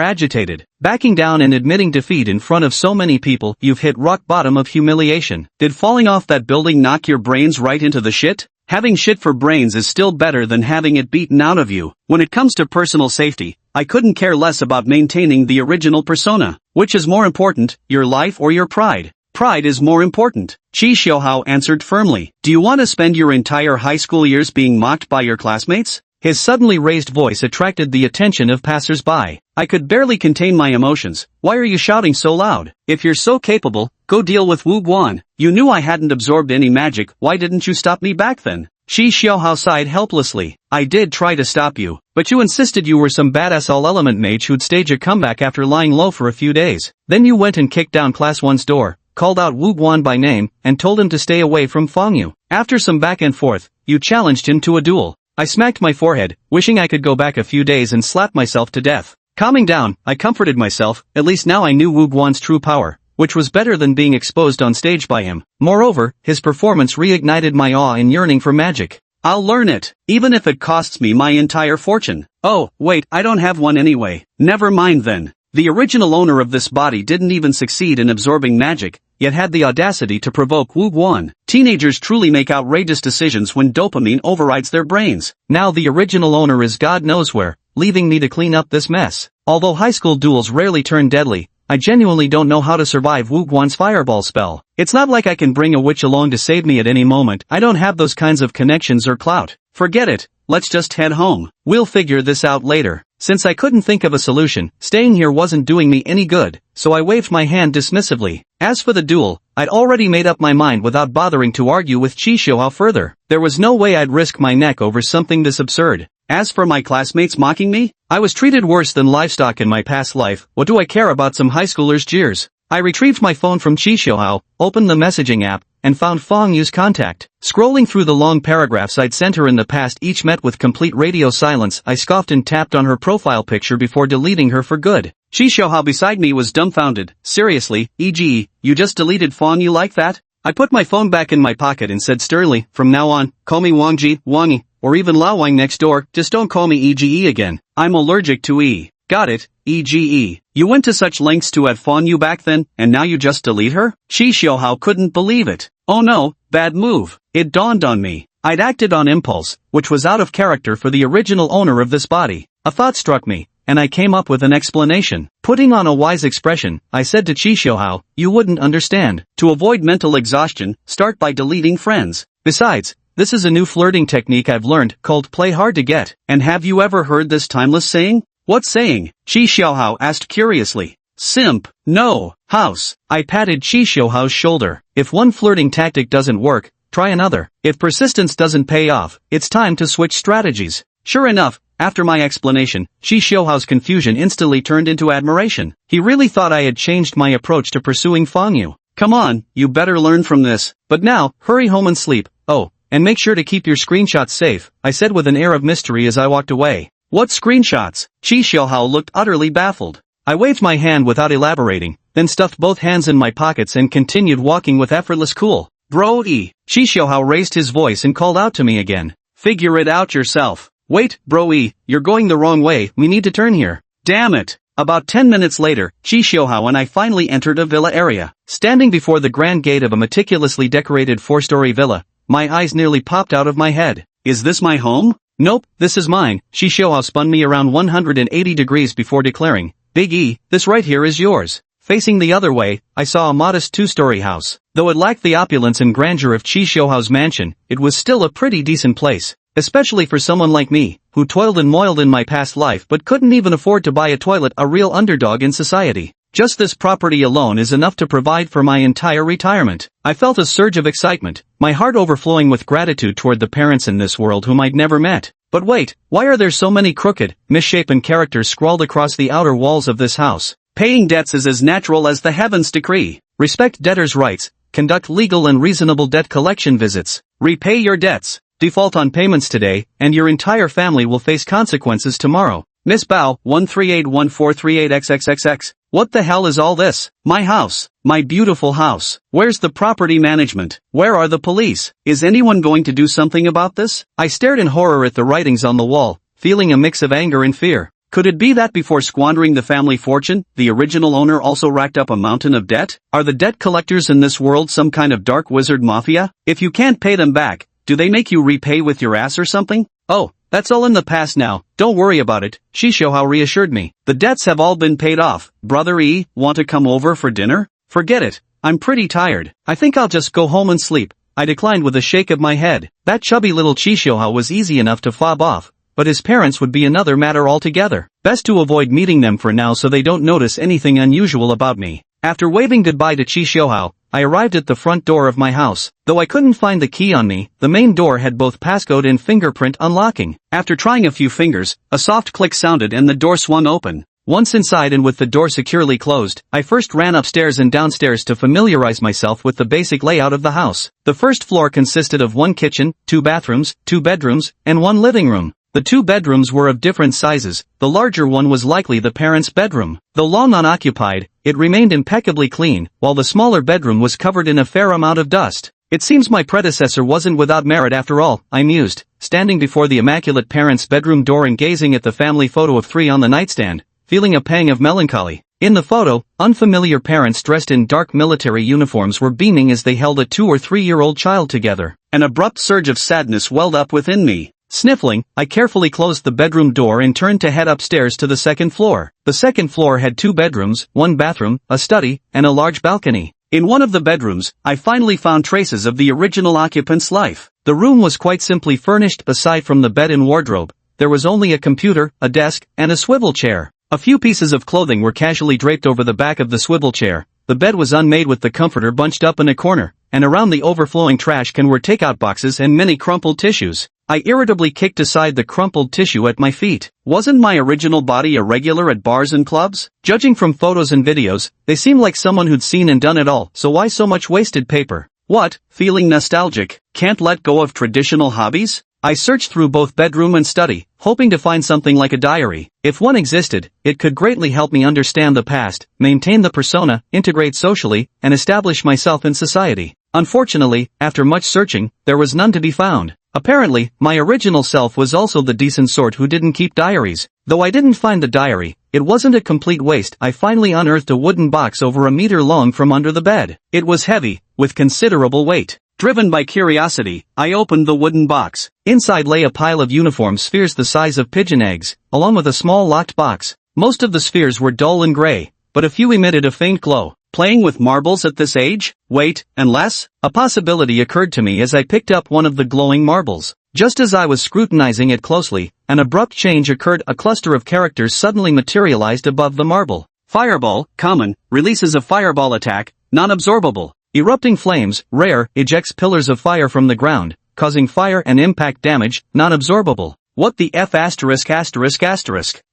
agitated. Backing down and admitting defeat in front of so many people, you've hit rock bottom of humiliation. Did falling off that building knock your brains right into the shit? Having shit for brains is still better than having it beaten out of you. When it comes to personal safety, I couldn't care less about maintaining the original persona. Which is more important, your life or your pride? Pride is more important. Shi Xiaohao answered firmly. Do you want to spend your entire high school years being mocked by your classmates? His suddenly raised voice attracted the attention of passers-by. I could barely contain my emotions. Why are you shouting so loud? If you're so capable, go deal with Wu Guan. You knew I hadn't absorbed any magic, why didn't you stop me back then? Shi Xiaohao sighed helplessly. I did try to stop you, but you insisted you were some badass all-element mage who'd stage a comeback after lying low for a few days. Then you went and kicked down Class 1's door, called out Wu Guan by name, and told him to stay away from Fong Yu. After some back and forth, you challenged him to a duel. I smacked my forehead, wishing I could go back a few days and slap myself to death. Calming down, I comforted myself, at least now I knew Wu Guan's true power, which was better than being exposed on stage by him. Moreover, his performance reignited my awe and yearning for magic. I'll learn it, even if it costs me my entire fortune. Oh, wait, I don't have one anyway. Never mind then. The original owner of this body didn't even succeed in absorbing magic, yet had the audacity to provoke Wu Guan. Teenagers truly make outrageous decisions when dopamine overrides their brains. Now the original owner is God knows where, leaving me to clean up this mess. Although high school duels rarely turn deadly, I genuinely don't know how to survive Wu Guan's fireball spell. It's not like I can bring a witch along to save me at any moment. I don't have those kinds of connections or clout. Forget it, let's just head home. We'll figure this out later. Since I couldn't think of a solution, staying here wasn't doing me any good, so I waved my hand dismissively. As for the duel, I'd already made up my mind without bothering to argue with Shi Xiaohao further. There was no way I'd risk my neck over something this absurd. As for my classmates mocking me, I was treated worse than livestock in my past life. What do I care about some high schooler's jeers? I retrieved my phone from Shi Xiaohao, opened the messaging app, and found Fong Yu's contact. Scrolling through the long paragraphs I'd sent her in the past, each met with complete radio silence, I scoffed and tapped on her profile picture before deleting her for good. Shi Xiaohao beside me was dumbfounded. Seriously, e.g., you just deleted Fong Yu like that? I put my phone back in my pocket and said sternly, from now on, call me Wangji, Wangi, or even Lao Wang next door, just don't call me EGE again. I'm allergic to E. Got it, EGE. You went to such lengths to have Fong Yu back then, and now you just delete her? Shi Xiaohao couldn't believe it. Oh no, bad move. It dawned on me. I'd acted on impulse, which was out of character for the original owner of this body. A thought struck me, and I came up with an explanation. Putting on a wise expression, I said to Shi Xiaohao, you wouldn't understand. To avoid mental exhaustion, start by deleting friends. Besides, this is a new flirting technique I've learned, called play hard to get. And have you ever heard this timeless saying? What saying? Shi Xiaohao asked curiously. Simp. No. House. I patted Shi Xiaohao's shoulder. If one flirting tactic doesn't work, try another. If persistence doesn't pay off, it's time to switch strategies. Sure enough, after my explanation, Shi Xiaohao's confusion instantly turned into admiration. He really thought I had changed my approach to pursuing Fong Yu. Come on, you better learn from this. But now, hurry home and sleep. Oh, and make sure to keep your screenshots safe, I said with an air of mystery as I walked away. What screenshots? Shi Xiaohao looked utterly baffled. I waved my hand without elaborating, then stuffed both hands in my pockets and continued walking with effortless cool. Bro-e. Shi Xiaohao raised his voice and called out to me again. Figure it out yourself. Wait, bro-y, you're going the wrong way, we need to turn here. Damn it. About 10 minutes later, Chishohao and I finally entered a villa area. Standing before the grand gate of a meticulously decorated 4-story villa, my eyes nearly popped out of my head. Is this my home? Nope, this is mine. Chishohao spun me around 180 degrees before declaring, Big E, this right here is yours. Facing the other way, I saw a modest 2-story house. Though it lacked the opulence and grandeur of Chishohao's mansion, it was still a pretty decent place. Especially for someone like me, who toiled and moiled in my past life but couldn't even afford to buy a toilet, a real underdog in society. Just this property alone is enough to provide for my entire retirement. I felt a surge of excitement, my heart overflowing with gratitude toward the parents in this world whom I'd never met. But wait, why are there so many crooked, misshapen characters scrawled across the outer walls of this house? Paying debts is as natural as the heavens decree. Respect debtors' rights, conduct legal and reasonable debt collection visits, repay your debts. Default on payments today, and your entire family will face consequences tomorrow. Miss Bao, 1381438XXXX. What the hell is all this? My house. My beautiful house. Where's the property management? Where are the police? Is anyone going to do something about this? I stared in horror at the writings on the wall, feeling a mix of anger and fear. Could it be that before squandering the family fortune, the original owner also racked up a mountain of debt? Are the debt collectors in this world some kind of dark wizard mafia? If you can't pay them back, do they make you repay with your ass or something? Oh, that's all in the past now, don't worry about it, Chishohao reassured me. The debts have all been paid off. Brother E, want to come over for dinner? Forget it, I'm pretty tired. I think I'll just go home and sleep. I declined with a shake of my head. That chubby little Chishohao was easy enough to fob off, but his parents would be another matter altogether. Best to avoid meeting them for now so they don't notice anything unusual about me. After waving goodbye to Chishohao, I arrived at the front door of my house. Though I couldn't find the key on me, the main door had both passcode and fingerprint unlocking. After trying a few fingers, a soft click sounded and the door swung open. Once inside and with the door securely closed, I first ran upstairs and downstairs to familiarize myself with the basic layout of the house. The first floor consisted of one kitchen, 2 bathrooms, 2 bedrooms, and 1 living room. The 2 bedrooms were of different sizes. The larger one was likely the parents' bedroom. Though long unoccupied, it remained impeccably clean, while the smaller bedroom was covered in a fair amount of dust. It seems my predecessor wasn't without merit after all, I mused, standing before the immaculate parents' bedroom door and gazing at the family photo of 3 on the nightstand, feeling a pang of melancholy. In the photo, unfamiliar parents dressed in dark military uniforms were beaming as they held a 2 or 3-year-old child together. An abrupt surge of sadness welled up within me. Sniffling, I carefully closed the bedroom door and turned to head upstairs to the second floor. The second floor had 2 bedrooms, 1 bathroom, a study, and a large balcony. In one of the bedrooms, I finally found traces of the original occupant's life. The room was quite simply furnished. Aside from the bed and wardrobe, there was only a computer, a desk, and a swivel chair. A few pieces of clothing were casually draped over the back of the swivel chair. The bed was unmade with the comforter bunched up in a corner, and around the overflowing trash can were takeout boxes and many crumpled tissues. I irritably kicked aside the crumpled tissue at my feet. Wasn't my original body a regular at bars and clubs? Judging from photos and videos, they seemed like someone who'd seen and done it all, so why so much wasted paper? What, feeling nostalgic? Can't let go of traditional hobbies? I searched through both bedroom and study, hoping to find something like a diary. If one existed, it could greatly help me understand the past, maintain the persona, integrate socially, and establish myself in society. Unfortunately, after much searching, there was none to be found. Apparently, my original self was also the decent sort who didn't keep diaries. Though I didn't find the diary, it wasn't a complete waste. I finally unearthed a wooden box over a meter long from under the bed. It was heavy, with considerable weight. Driven by curiosity, I opened the wooden box. Inside lay a pile of uniform spheres the size of pigeon eggs, along with a small locked box. Most of the spheres were dull and gray, but a few emitted a faint glow. Playing with marbles at this age? Wait, unless? A possibility occurred to me as I picked up one of the glowing marbles. Just as I was scrutinizing it closely, an abrupt change occurred. A cluster of characters suddenly materialized above the marble. Fireball, common, releases a fireball attack, non-absorbable. Erupting flames, rare, ejects pillars of fire from the ground, causing fire and impact damage, non-absorbable. What the F***?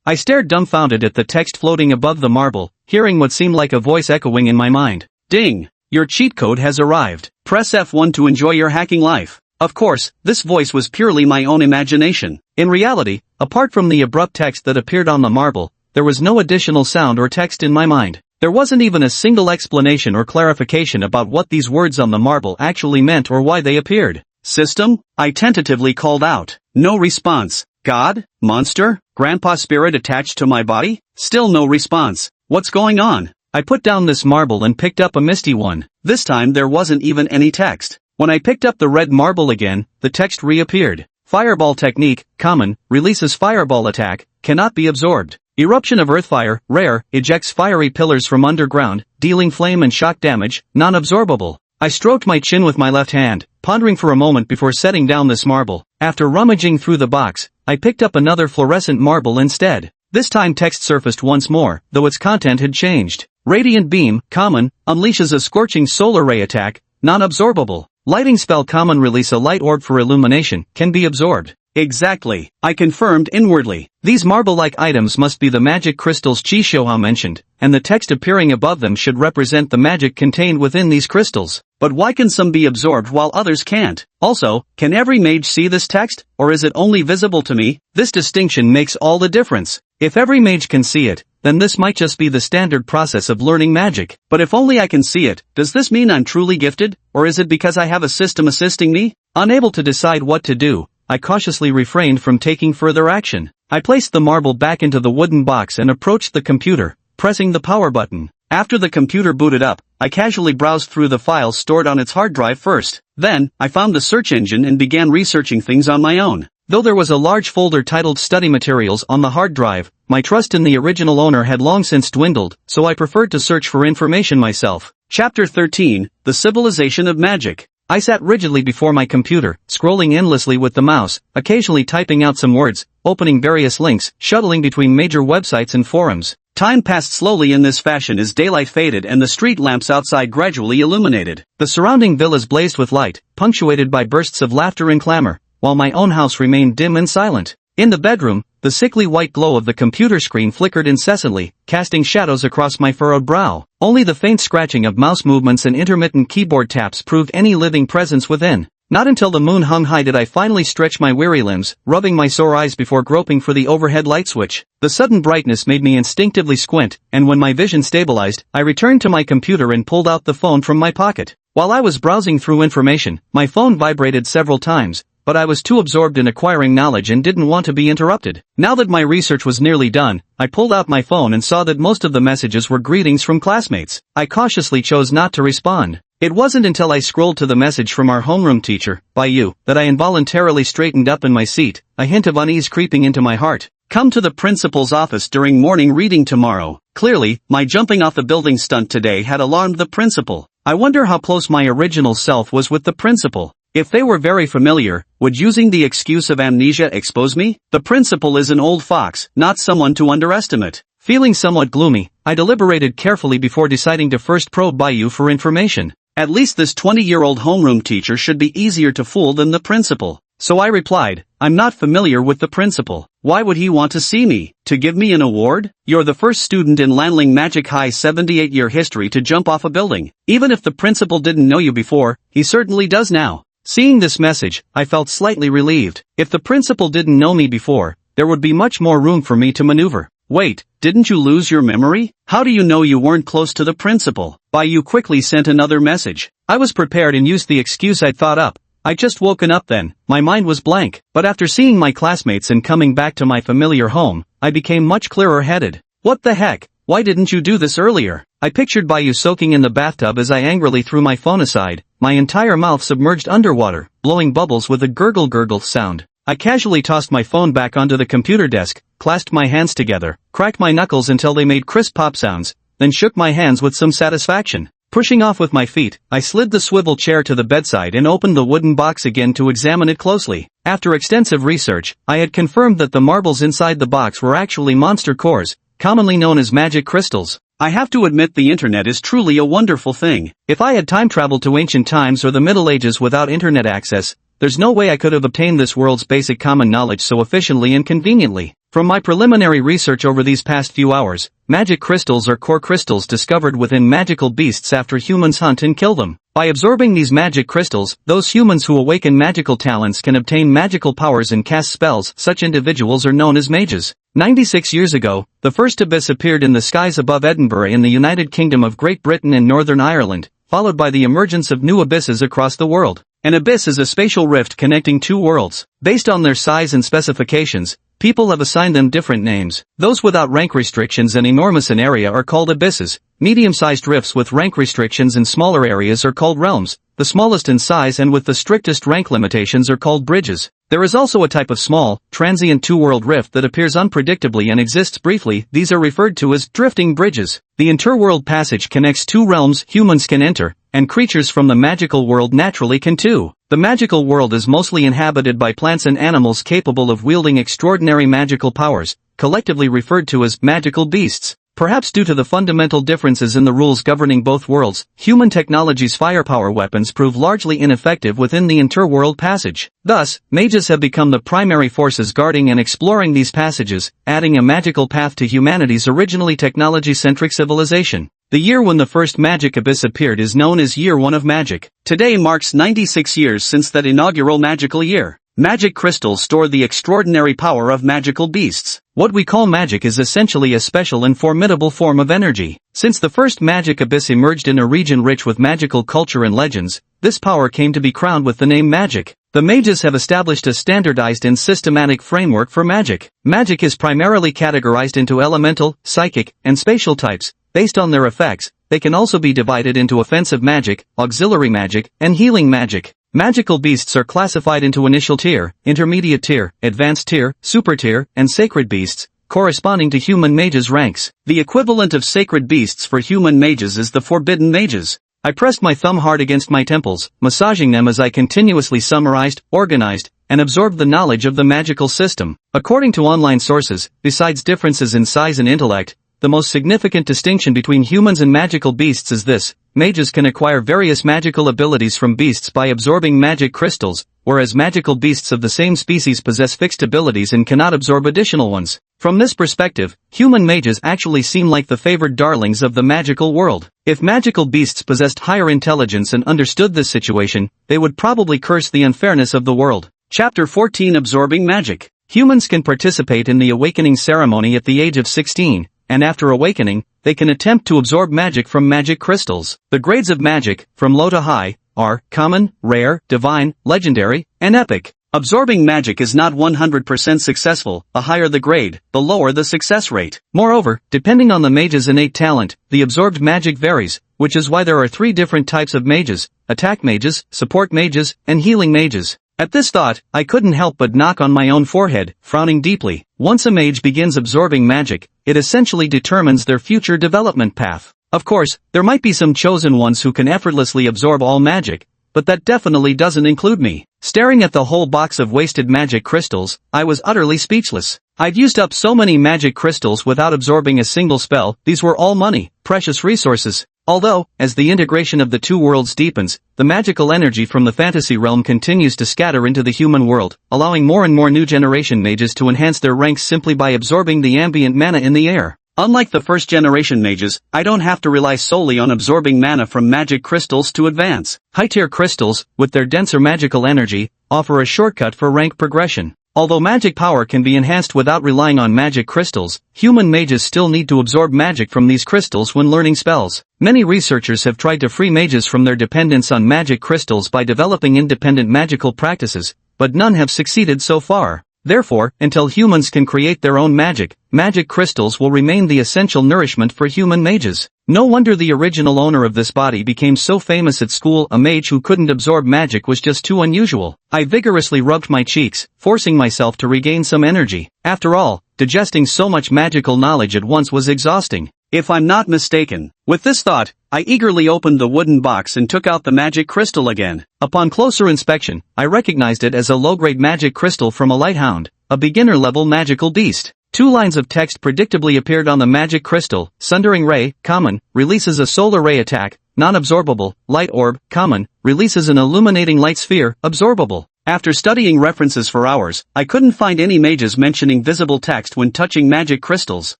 I stared dumbfounded at the text floating above the marble, hearing what seemed like a voice echoing in my mind. Ding! Your cheat code has arrived. Press F1 to enjoy your hacking life. Of course, this voice was purely my own imagination. In reality, apart from the abrupt text that appeared on the marble, there was no additional sound or text in my mind. There wasn't even a single explanation or clarification about what these words on the marble actually meant or why they appeared. System? I tentatively called out. No response. God? Monster? Grandpa spirit attached to my body? Still no response. What's going on? I put down this marble and picked up a misty one. This time there wasn't even any text. When I picked up the red marble again, the text reappeared. Fireball technique, common, releases fireball attack, cannot be absorbed. Eruption of earthfire, rare, ejects fiery pillars from underground, dealing flame and shock damage, non-absorbable. I stroked my chin with my left hand, pondering for a moment before setting down this marble. After rummaging through the box, I picked up another fluorescent marble instead. This time text surfaced once more, though its content had changed. Radiant beam, common, unleashes a scorching solar ray attack, non-absorbable. Lighting spell common release a light orb for illumination, can be absorbed. Exactly, I confirmed inwardly. These marble-like items must be the magic crystals Chishoha mentioned, and the text appearing above them should represent the magic contained within these crystals. But why can some be absorbed while others can't? Also, can every mage see this text, or is it only visible to me? This distinction makes all the difference. If every mage can see it, then this might just be the standard process of learning magic. But if only I can see it, does this mean I'm truly gifted, or is it because I have a system assisting me? Unable to decide what to do, I cautiously refrained from taking further action. I placed the marble back into the wooden box and approached the computer, pressing the power button. After the computer booted up, I casually browsed through the files stored on its hard drive first. Then, I found the search engine and began researching things on my own. Though there was a large folder titled Study Materials on the hard drive, my trust in the original owner had long since dwindled, so I preferred to search for information myself. Chapter 13, The Civilization of Magic. I sat rigidly before my computer, scrolling endlessly with the mouse, occasionally typing out some words, opening various links, shuttling between major websites and forums. Time passed slowly in this fashion as daylight faded and the street lamps outside gradually illuminated. The surrounding villas blazed with light, punctuated by bursts of laughter and clamor, while my own house remained dim and silent. In the bedroom, the sickly white glow of the computer screen flickered incessantly, casting shadows across my furrowed brow. Only the faint scratching of mouse movements and intermittent keyboard taps proved any living presence within. Not until the moon hung high did I finally stretch my weary limbs, rubbing my sore eyes before groping for the overhead light switch. The sudden brightness made me instinctively squint, and when my vision stabilized, I returned to my computer and pulled out the phone from my pocket. While I was browsing through information, my phone vibrated several times, but I was too absorbed in acquiring knowledge and didn't want to be interrupted. Now that my research was nearly done, I pulled out my phone and saw that most of the messages were greetings from classmates. I cautiously chose not to respond. It wasn't until I scrolled to the message from our homeroom teacher, by you, that I involuntarily straightened up in my seat, a hint of unease creeping into my heart. Come to the principal's office during morning reading tomorrow. Clearly, my jumping off the building stunt today had alarmed the principal. I wonder how close my original self was with the principal. If they were very familiar, would using the excuse of amnesia expose me? The principal is an old fox, not someone to underestimate. Feeling somewhat gloomy, I deliberated carefully before deciding to first probe Bayou for information. At least this 20-year-old homeroom teacher should be easier to fool than the principal. So I replied, I'm not familiar with the principal. Why would he want to see me? To give me an award? You're the first student in Lanling Magic High's 78-year history to jump off a building. Even if the principal didn't know you before, he certainly does now. Seeing this message, I felt slightly relieved. If the principal didn't know me before, there would be much more room for me to maneuver. Wait, didn't you lose your memory? How do you know you weren't close to the principal? Bayou quickly sent another message. I was prepared and used the excuse I'd thought up. I'd just woken up then, my mind was blank. But after seeing my classmates and coming back to my familiar home, I became much clearer-headed. What the heck? Why didn't you do this earlier? I pictured Bayou soaking in the bathtub as I angrily threw my phone aside, my entire mouth submerged underwater, blowing bubbles with a gurgle sound. I casually tossed my phone back onto the computer desk, clasped my hands together, cracked my knuckles until they made crisp pop sounds, then shook my hands with some satisfaction. Pushing off with my feet, I slid the swivel chair to the bedside and opened the wooden box again to examine it closely. After extensive research, I had confirmed that the marbles inside the box were actually monster cores, commonly known as magic crystals. I have to admit the internet is truly a wonderful thing. If I had time traveled to ancient times or the Middle Ages without internet access, there's no way I could have obtained this world's basic common knowledge so efficiently and conveniently. From my preliminary research over these past few hours, magic crystals are core crystals discovered within magical beasts after humans hunt and kill them. By absorbing these magic crystals, those humans who awaken magical talents can obtain magical powers and cast spells. Such individuals are known as mages. 96 years ago, the first abyss appeared in the skies above Edinburgh in the United Kingdom of Great Britain and Northern Ireland, followed by the emergence of new abysses across the world. An abyss is a spatial rift connecting two worlds. Based on their size and specifications, people have assigned them different names. Those without rank restrictions and enormous in area are called abysses. Medium-sized rifts with rank restrictions and smaller areas are called realms. The smallest in size and with the strictest rank limitations are called bridges. There is also a type of small, transient two-world rift that appears unpredictably and exists briefly. These are referred to as drifting bridges. The interworld passage connects two realms humans can enter, and creatures from the magical world naturally can too. The magical world is mostly inhabited by plants and animals capable of wielding extraordinary magical powers, collectively referred to as magical beasts. Perhaps due to the fundamental differences in the rules governing both worlds, human technology's firepower weapons prove largely ineffective within the interworld passage. Thus, mages have become the primary forces guarding and exploring these passages, adding a magical path to humanity's originally technology-centric civilization. The year when the first magic abyss appeared is known as Year 1 of Magic. Today marks 96 years since that inaugural magical year. Magic crystals store the extraordinary power of magical beasts. What we call magic is essentially a special and formidable form of energy. Since the first magic abyss emerged in a region rich with magical culture and legends, this power came to be crowned with the name magic. The mages have established a standardized and systematic framework for magic. Magic is primarily categorized into elemental, psychic, and spatial types. Based on their effects, they can also be divided into offensive magic, auxiliary magic, and healing magic. Magical beasts are classified into initial tier, intermediate tier, advanced tier, super tier, and sacred beasts, corresponding to human mages' ranks. The equivalent of sacred beasts for human mages is the forbidden mages. I pressed my thumb hard against my temples, massaging them as I continuously summarized, organized, and absorbed the knowledge of the magical system. According to online sources, besides differences in size and intellect, the most significant distinction between humans and magical beasts is this: mages can acquire various magical abilities from beasts by absorbing magic crystals, whereas magical beasts of the same species possess fixed abilities and cannot absorb additional ones. From this perspective, human mages actually seem like the favored darlings of the magical world. If magical beasts possessed higher intelligence and understood this situation, they would probably curse the unfairness of the world. Chapter 14: Absorbing Magic. Humans can participate in the awakening ceremony at the age of 16. And after awakening, they can attempt to absorb magic from magic crystals. The grades of magic, from low to high, are common, rare, divine, legendary, and epic. Absorbing magic is not 100% successful. The higher the grade, the lower the success rate. Moreover, depending on the mage's innate talent, the absorbed magic varies, which is why there are 3 different types of mages: attack mages, support mages, and healing mages. At this thought, I couldn't help but knock on my own forehead, frowning deeply. Once a mage begins absorbing magic, it essentially determines their future development path. Of course, there might be some chosen ones who can effortlessly absorb all magic, but that definitely doesn't include me. Staring at the whole box of wasted magic crystals, I was utterly speechless. I'd used up so many magic crystals without absorbing a single spell. These were all money, precious resources. Although, as the integration of the two worlds deepens, the magical energy from the fantasy realm continues to scatter into the human world, allowing more and more new generation mages to enhance their ranks simply by absorbing the ambient mana in the air. Unlike the first generation mages, I don't have to rely solely on absorbing mana from magic crystals to advance. High-tier crystals, with their denser magical energy, offer a shortcut for rank progression. Although magic power can be enhanced without relying on magic crystals, human mages still need to absorb magic from these crystals when learning spells. Many researchers have tried to free mages from their dependence on magic crystals by developing independent magical practices, but none have succeeded so far. Therefore, until humans can create their own magic, magic crystals will remain the essential nourishment for human mages. No wonder the original owner of this body became so famous at school. A mage who couldn't absorb magic was just too unusual. I vigorously rubbed my cheeks, forcing myself to regain some energy. After all, digesting so much magical knowledge at once was exhausting. If I'm not mistaken. With this thought, I eagerly opened the wooden box and took out the magic crystal again. Upon closer inspection, I recognized it as a low-grade magic crystal from a lighthound, a beginner-level magical beast. 2 lines of text predictably appeared on the magic crystal. Sundering Ray, common, releases a solar ray attack. Non-absorbable, light orb, common, releases an illuminating light sphere. Absorbable. After studying references for hours, I couldn't find any mages mentioning visible text when touching magic crystals.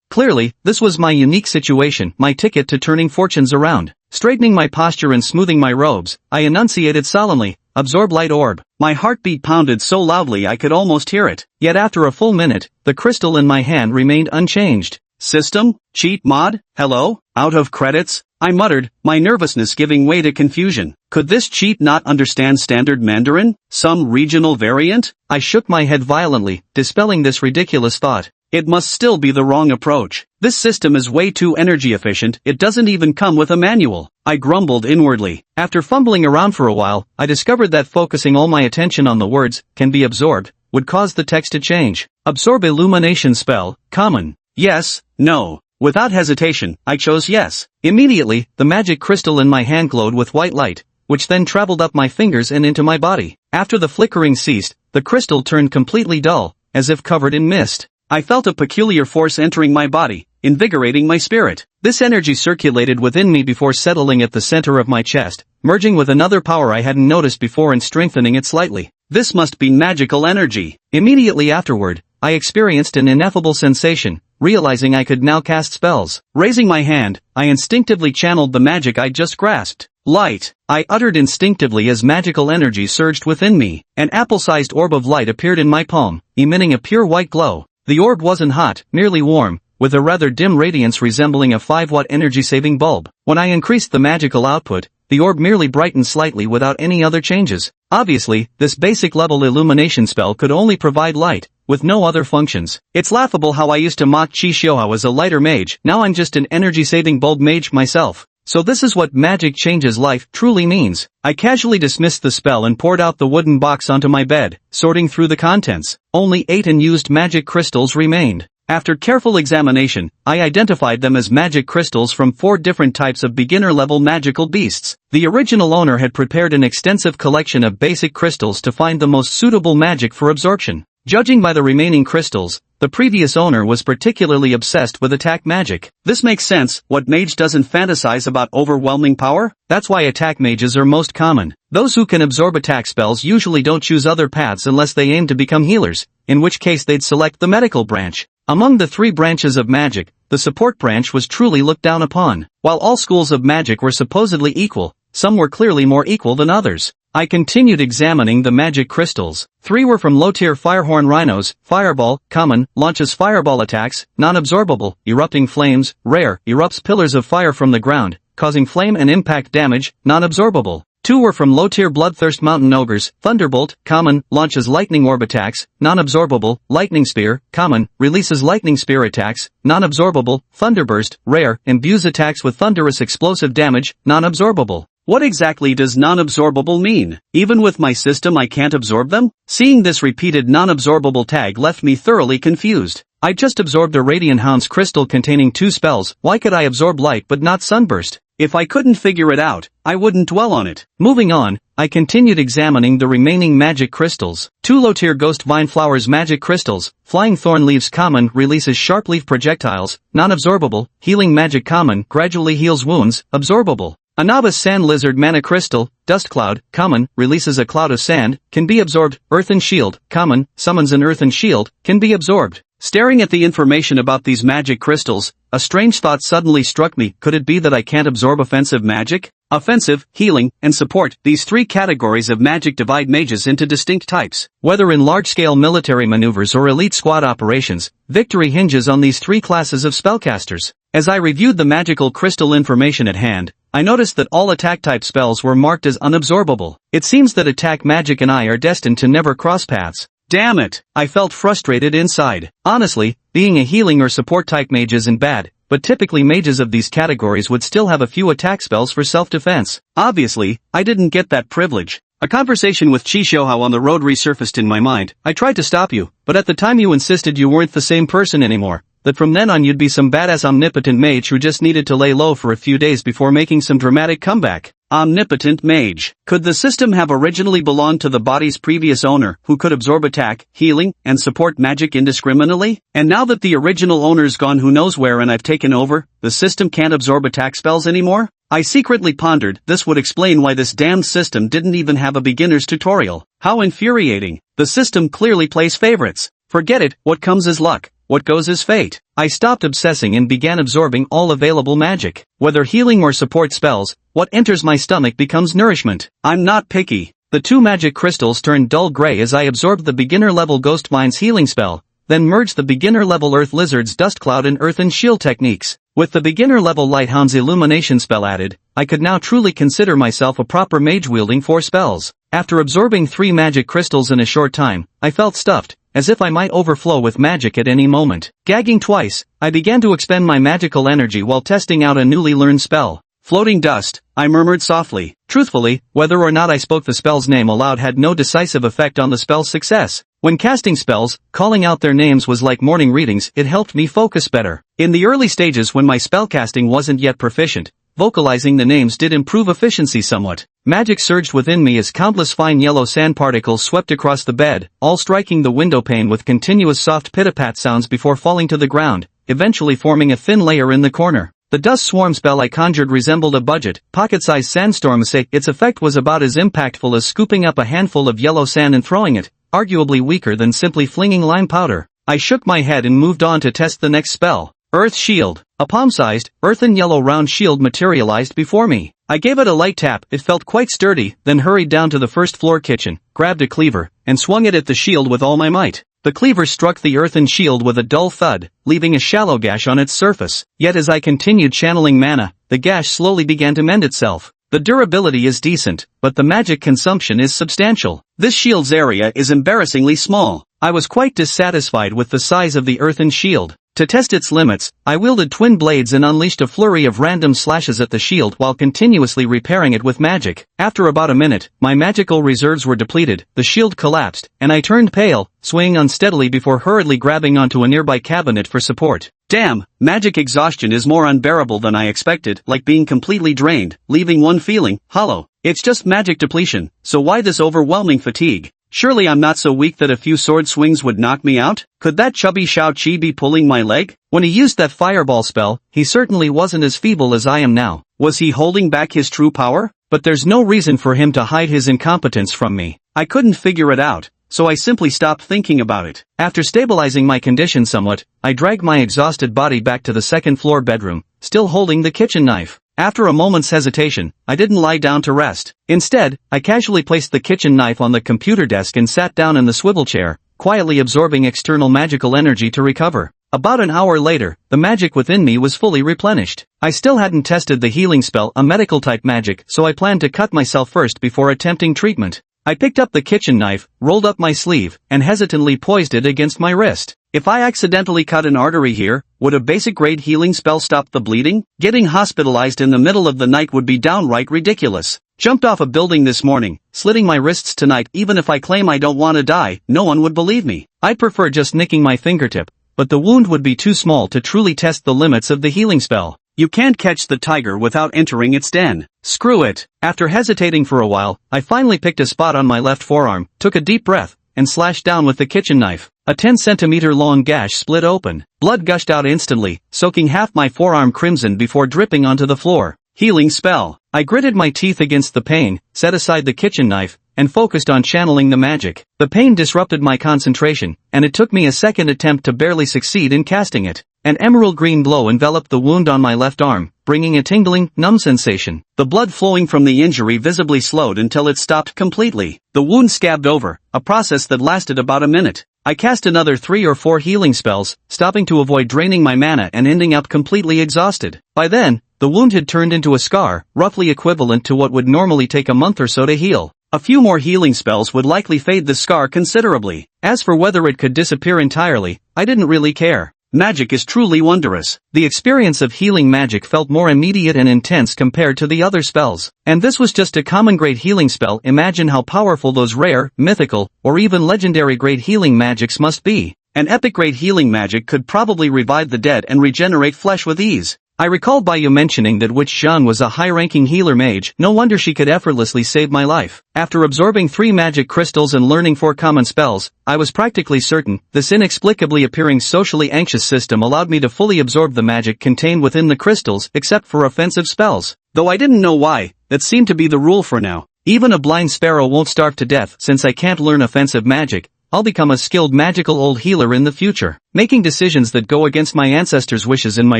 Clearly, this was my unique situation, my ticket to turning fortunes around. Straightening my posture and smoothing my robes, I enunciated solemnly, "Absorb light orb." My heartbeat pounded so loudly I could almost hear it. Yet after a full minute, the crystal in my hand remained unchanged. System? Cheat mod? Hello? Out of credits? I muttered, my nervousness giving way to confusion. Could this cheat not understand standard Mandarin? Some regional variant? I shook my head violently, dispelling this ridiculous thought. It must still be the wrong approach. This system is way too energy efficient, it doesn't even come with a manual. I grumbled inwardly. After fumbling around for a while, I discovered that focusing all my attention on the words, can be absorbed, would cause the text to change. Absorb illumination spell, common. Yes, no. Without hesitation, I chose yes. Immediately, the magic crystal in my hand glowed with white light, which then traveled up my fingers and into my body. After the flickering ceased, the crystal turned completely dull, as if covered in mist. I felt a peculiar force entering my body, invigorating my spirit. This energy circulated within me before settling at the center of my chest, merging with another power I hadn't noticed before and strengthening it slightly. This must be magical energy. Immediately afterward, I experienced an ineffable sensation, realizing I could now cast spells. Raising my hand, I instinctively channeled the magic I just grasped. Light, I uttered instinctively as magical energy surged within me. An apple-sized orb of light appeared in my palm, emitting a pure white glow. The orb wasn't hot, merely warm, with a rather dim radiance resembling a 5-watt energy-saving bulb. When I increased the magical output, the orb merely brightened slightly without any other changes. Obviously, this basic-level illumination spell could only provide light, with no other functions. It's laughable how I used to mock Chi Xiuhao as a lighter mage, now I'm just an energy-saving bulb mage myself. So this is what magic changes life truly means. I casually dismissed the spell and poured out the wooden box onto my bed, sorting through the contents. Only 8 unused magic crystals remained. After careful examination, I identified them as magic crystals from 4 different types of beginner-level magical beasts. The original owner had prepared an extensive collection of basic crystals to find the most suitable magic for absorption. Judging by the remaining crystals, the previous owner was particularly obsessed with attack magic. This makes sense. What mage doesn't fantasize about overwhelming power? That's why attack mages are most common. Those who can absorb attack spells usually don't choose other paths unless they aim to become healers, in which case they'd select the medical branch. Among the 3 branches of magic, the support branch was truly looked down upon. While all schools of magic were supposedly equal, some were clearly more equal than others. I continued examining the magic crystals. 3 were from low-tier firehorn rhinos: Fireball, common, launches fireball attacks; non-absorbable, erupting flames, rare, erupts pillars of fire from the ground, causing flame and impact damage; non-absorbable. 2 were from low-tier bloodthirst mountain ogres: Thunderbolt, common, launches lightning orb attacks; non-absorbable; Lightning spear, common, releases lightning spear attacks; non-absorbable; Thunderburst, rare, imbues attacks with thunderous explosive damage; non-absorbable. What exactly does non-absorbable mean? Even with my system I can't absorb them? Seeing this repeated non-absorbable tag left me thoroughly confused. I just absorbed a Radiant Hound's crystal containing 2 spells, why could I absorb light but not sunburst? If I couldn't figure it out, I wouldn't dwell on it. Moving on, I continued examining the remaining magic crystals. 2 low-tier Ghost Vine Flowers magic crystals: Flying Thorn Leaves, common, releases sharp leaf projectiles; non-absorbable; Healing magic, common, gradually heals wounds; absorbable. A Novice Sand Lizard Mana Crystal, Dust Cloud, common, releases a cloud of sand, can be absorbed; Earthen Shield, common, summons an earthen shield, can be absorbed. Staring at the information about these magic crystals, a strange thought suddenly struck me. Could it be that I can't absorb offensive magic? Offensive, healing, and support, these 3 categories of magic divide mages into distinct types. Whether in large-scale military maneuvers or elite squad operations, victory hinges on these 3 classes of spellcasters. As I reviewed the magical crystal information at hand, I noticed that all attack-type spells were marked as unabsorbable. It seems that attack magic and I are destined to never cross paths. Damn it! I felt frustrated inside. Honestly, being a healing or support-type mage isn't bad, but typically mages of these categories would still have a few attack spells for self-defense. Obviously, I didn't get that privilege. A conversation with Chi Xiuhao on the road resurfaced in my mind. I tried to stop you, but at the time you insisted you weren't the same person anymore. That from then on you'd be some badass omnipotent mage who just needed to lay low for a few days before making some dramatic comeback. Omnipotent mage. Could the system have originally belonged to the body's previous owner, who could absorb attack, healing, and support magic indiscriminately? And now that the original owner's gone who knows where and I've taken over, the system can't absorb attack spells anymore? I secretly pondered. This would explain why this damned system didn't even have a beginner's tutorial. How infuriating. The system clearly plays favorites. Forget it, what comes is luck. What goes is fate. I stopped obsessing and began absorbing all available magic. Whether healing or support spells, what enters my stomach becomes nourishment. I'm not picky. The 2 magic crystals turned dull gray as I absorbed the beginner-level Ghost Vine's healing spell, then merged the beginner-level Earth Lizard's Dust Cloud and Earthen Shield techniques. With the beginner-level Lighthound's illumination spell added, I could now truly consider myself a proper mage wielding 4 spells. After absorbing 3 magic crystals in a short time, I felt stuffed, as if I might overflow with magic at any moment. Gagging twice, I began to expend my magical energy while testing out a newly learned spell. Floating dust, I murmured softly. Truthfully, whether or not I spoke the spell's name aloud had no decisive effect on the spell's success. When casting spells, calling out their names was like morning readings, it helped me focus better. In the early stages when my spellcasting wasn't yet proficient, vocalizing the names did improve efficiency somewhat. Magic surged within me as countless fine yellow sand particles swept across the bed, all striking the window pane with continuous soft pit-a-pat sounds before falling to the ground, eventually forming a thin layer in the corner. The dust swarm spell I conjured resembled a budget, pocket-sized sandstorm. Its effect was about as impactful as scooping up a handful of yellow sand and throwing it, arguably weaker than simply flinging lime powder. I shook my head and moved on to test the next spell. Earth Shield. A palm-sized, earthen yellow round shield materialized before me. I gave it a light tap, it felt quite sturdy, then hurried down to the first floor kitchen, grabbed a cleaver, and swung it at the shield with all my might. The cleaver struck the earthen shield with a dull thud, leaving a shallow gash on its surface. Yet as I continued channeling mana, the gash slowly began to mend itself. The durability is decent, but the magic consumption is substantial. This shield's area is embarrassingly small. I was quite dissatisfied with the size of the earthen shield. To test its limits, I wielded twin blades and unleashed a flurry of random slashes at the shield while continuously repairing it with magic. After about a minute, my magical reserves were depleted, the shield collapsed, and I turned pale, swaying unsteadily before hurriedly grabbing onto a nearby cabinet for support. Damn, magic exhaustion is more unbearable than I expected, like being completely drained, leaving one feeling hollow. It's just magic depletion, so why this overwhelming fatigue? Surely I'm not so weak that a few sword swings would knock me out? Could that chubby Shao-Chi be pulling my leg? When he used that fireball spell, he certainly wasn't as feeble as I am now. Was he holding back his true power? But there's no reason for him to hide his incompetence from me. I couldn't figure it out, so I simply stopped thinking about it. After stabilizing my condition somewhat, I dragged my exhausted body back to the second-floor bedroom, still holding the kitchen knife. After a moment's hesitation, I didn't lie down to rest. Instead, I casually placed the kitchen knife on the computer desk and sat down in the swivel chair, quietly absorbing external magical energy to recover. About an hour later, the magic within me was fully replenished. I still hadn't tested the healing spell, a medical-type magic, so I planned to cut myself first before attempting treatment. I picked up the kitchen knife, rolled up my sleeve, and hesitantly poised it against my wrist. If I accidentally cut an artery here, would a basic-grade healing spell stop the bleeding? Getting hospitalized in the middle of the night would be downright ridiculous. Jumped off a building this morning, slitting my wrists tonight. Even if I claim I don't want to die, no one would believe me. I'd prefer just nicking my fingertip, but the wound would be too small to truly test the limits of the healing spell. You can't catch the tiger without entering its den. Screw it. After hesitating for a while, I finally picked a spot on my left forearm, took a deep breath, and slashed down with the kitchen knife. A 10-centimeter long gash split open. Blood gushed out instantly, soaking half my forearm crimson before dripping onto the floor. Healing spell. I gritted my teeth against the pain, set aside the kitchen knife, and focused on channeling the magic. The pain disrupted my concentration, and it took me a second attempt to barely succeed in casting it. An emerald green glow enveloped the wound on my left arm, bringing a tingling, numb sensation. The blood flowing from the injury visibly slowed until it stopped completely. The wound scabbed over, a process that lasted about a minute. I cast another 3 or 4 healing spells, stopping to avoid draining my mana and ending up completely exhausted. By then, the wound had turned into a scar, roughly equivalent to what would normally take a month or so to heal. A few more healing spells would likely fade the scar considerably. As for whether it could disappear entirely, I didn't really care. Magic is truly wondrous. The experience of healing magic felt more immediate and intense compared to the other spells. And this was just a common grade healing spell. Imagine how powerful those rare, mythical, or even legendary grade healing magics must be. An epic grade healing magic could probably revive the dead and regenerate flesh with ease. I recalled Bayu mentioning that Witch Zhang was a high-ranking healer mage. No wonder she could effortlessly save my life. After absorbing 3 magic crystals and learning 4 common spells, I was practically certain this inexplicably appearing socially anxious system allowed me to fully absorb the magic contained within the crystals, except for offensive spells. Though I didn't know why, that seemed to be the rule for now. Even a blind sparrow won't starve to death. Since I can't learn offensive magic, I'll become a skilled magical old healer in the future. Making decisions that go against my ancestors' wishes in my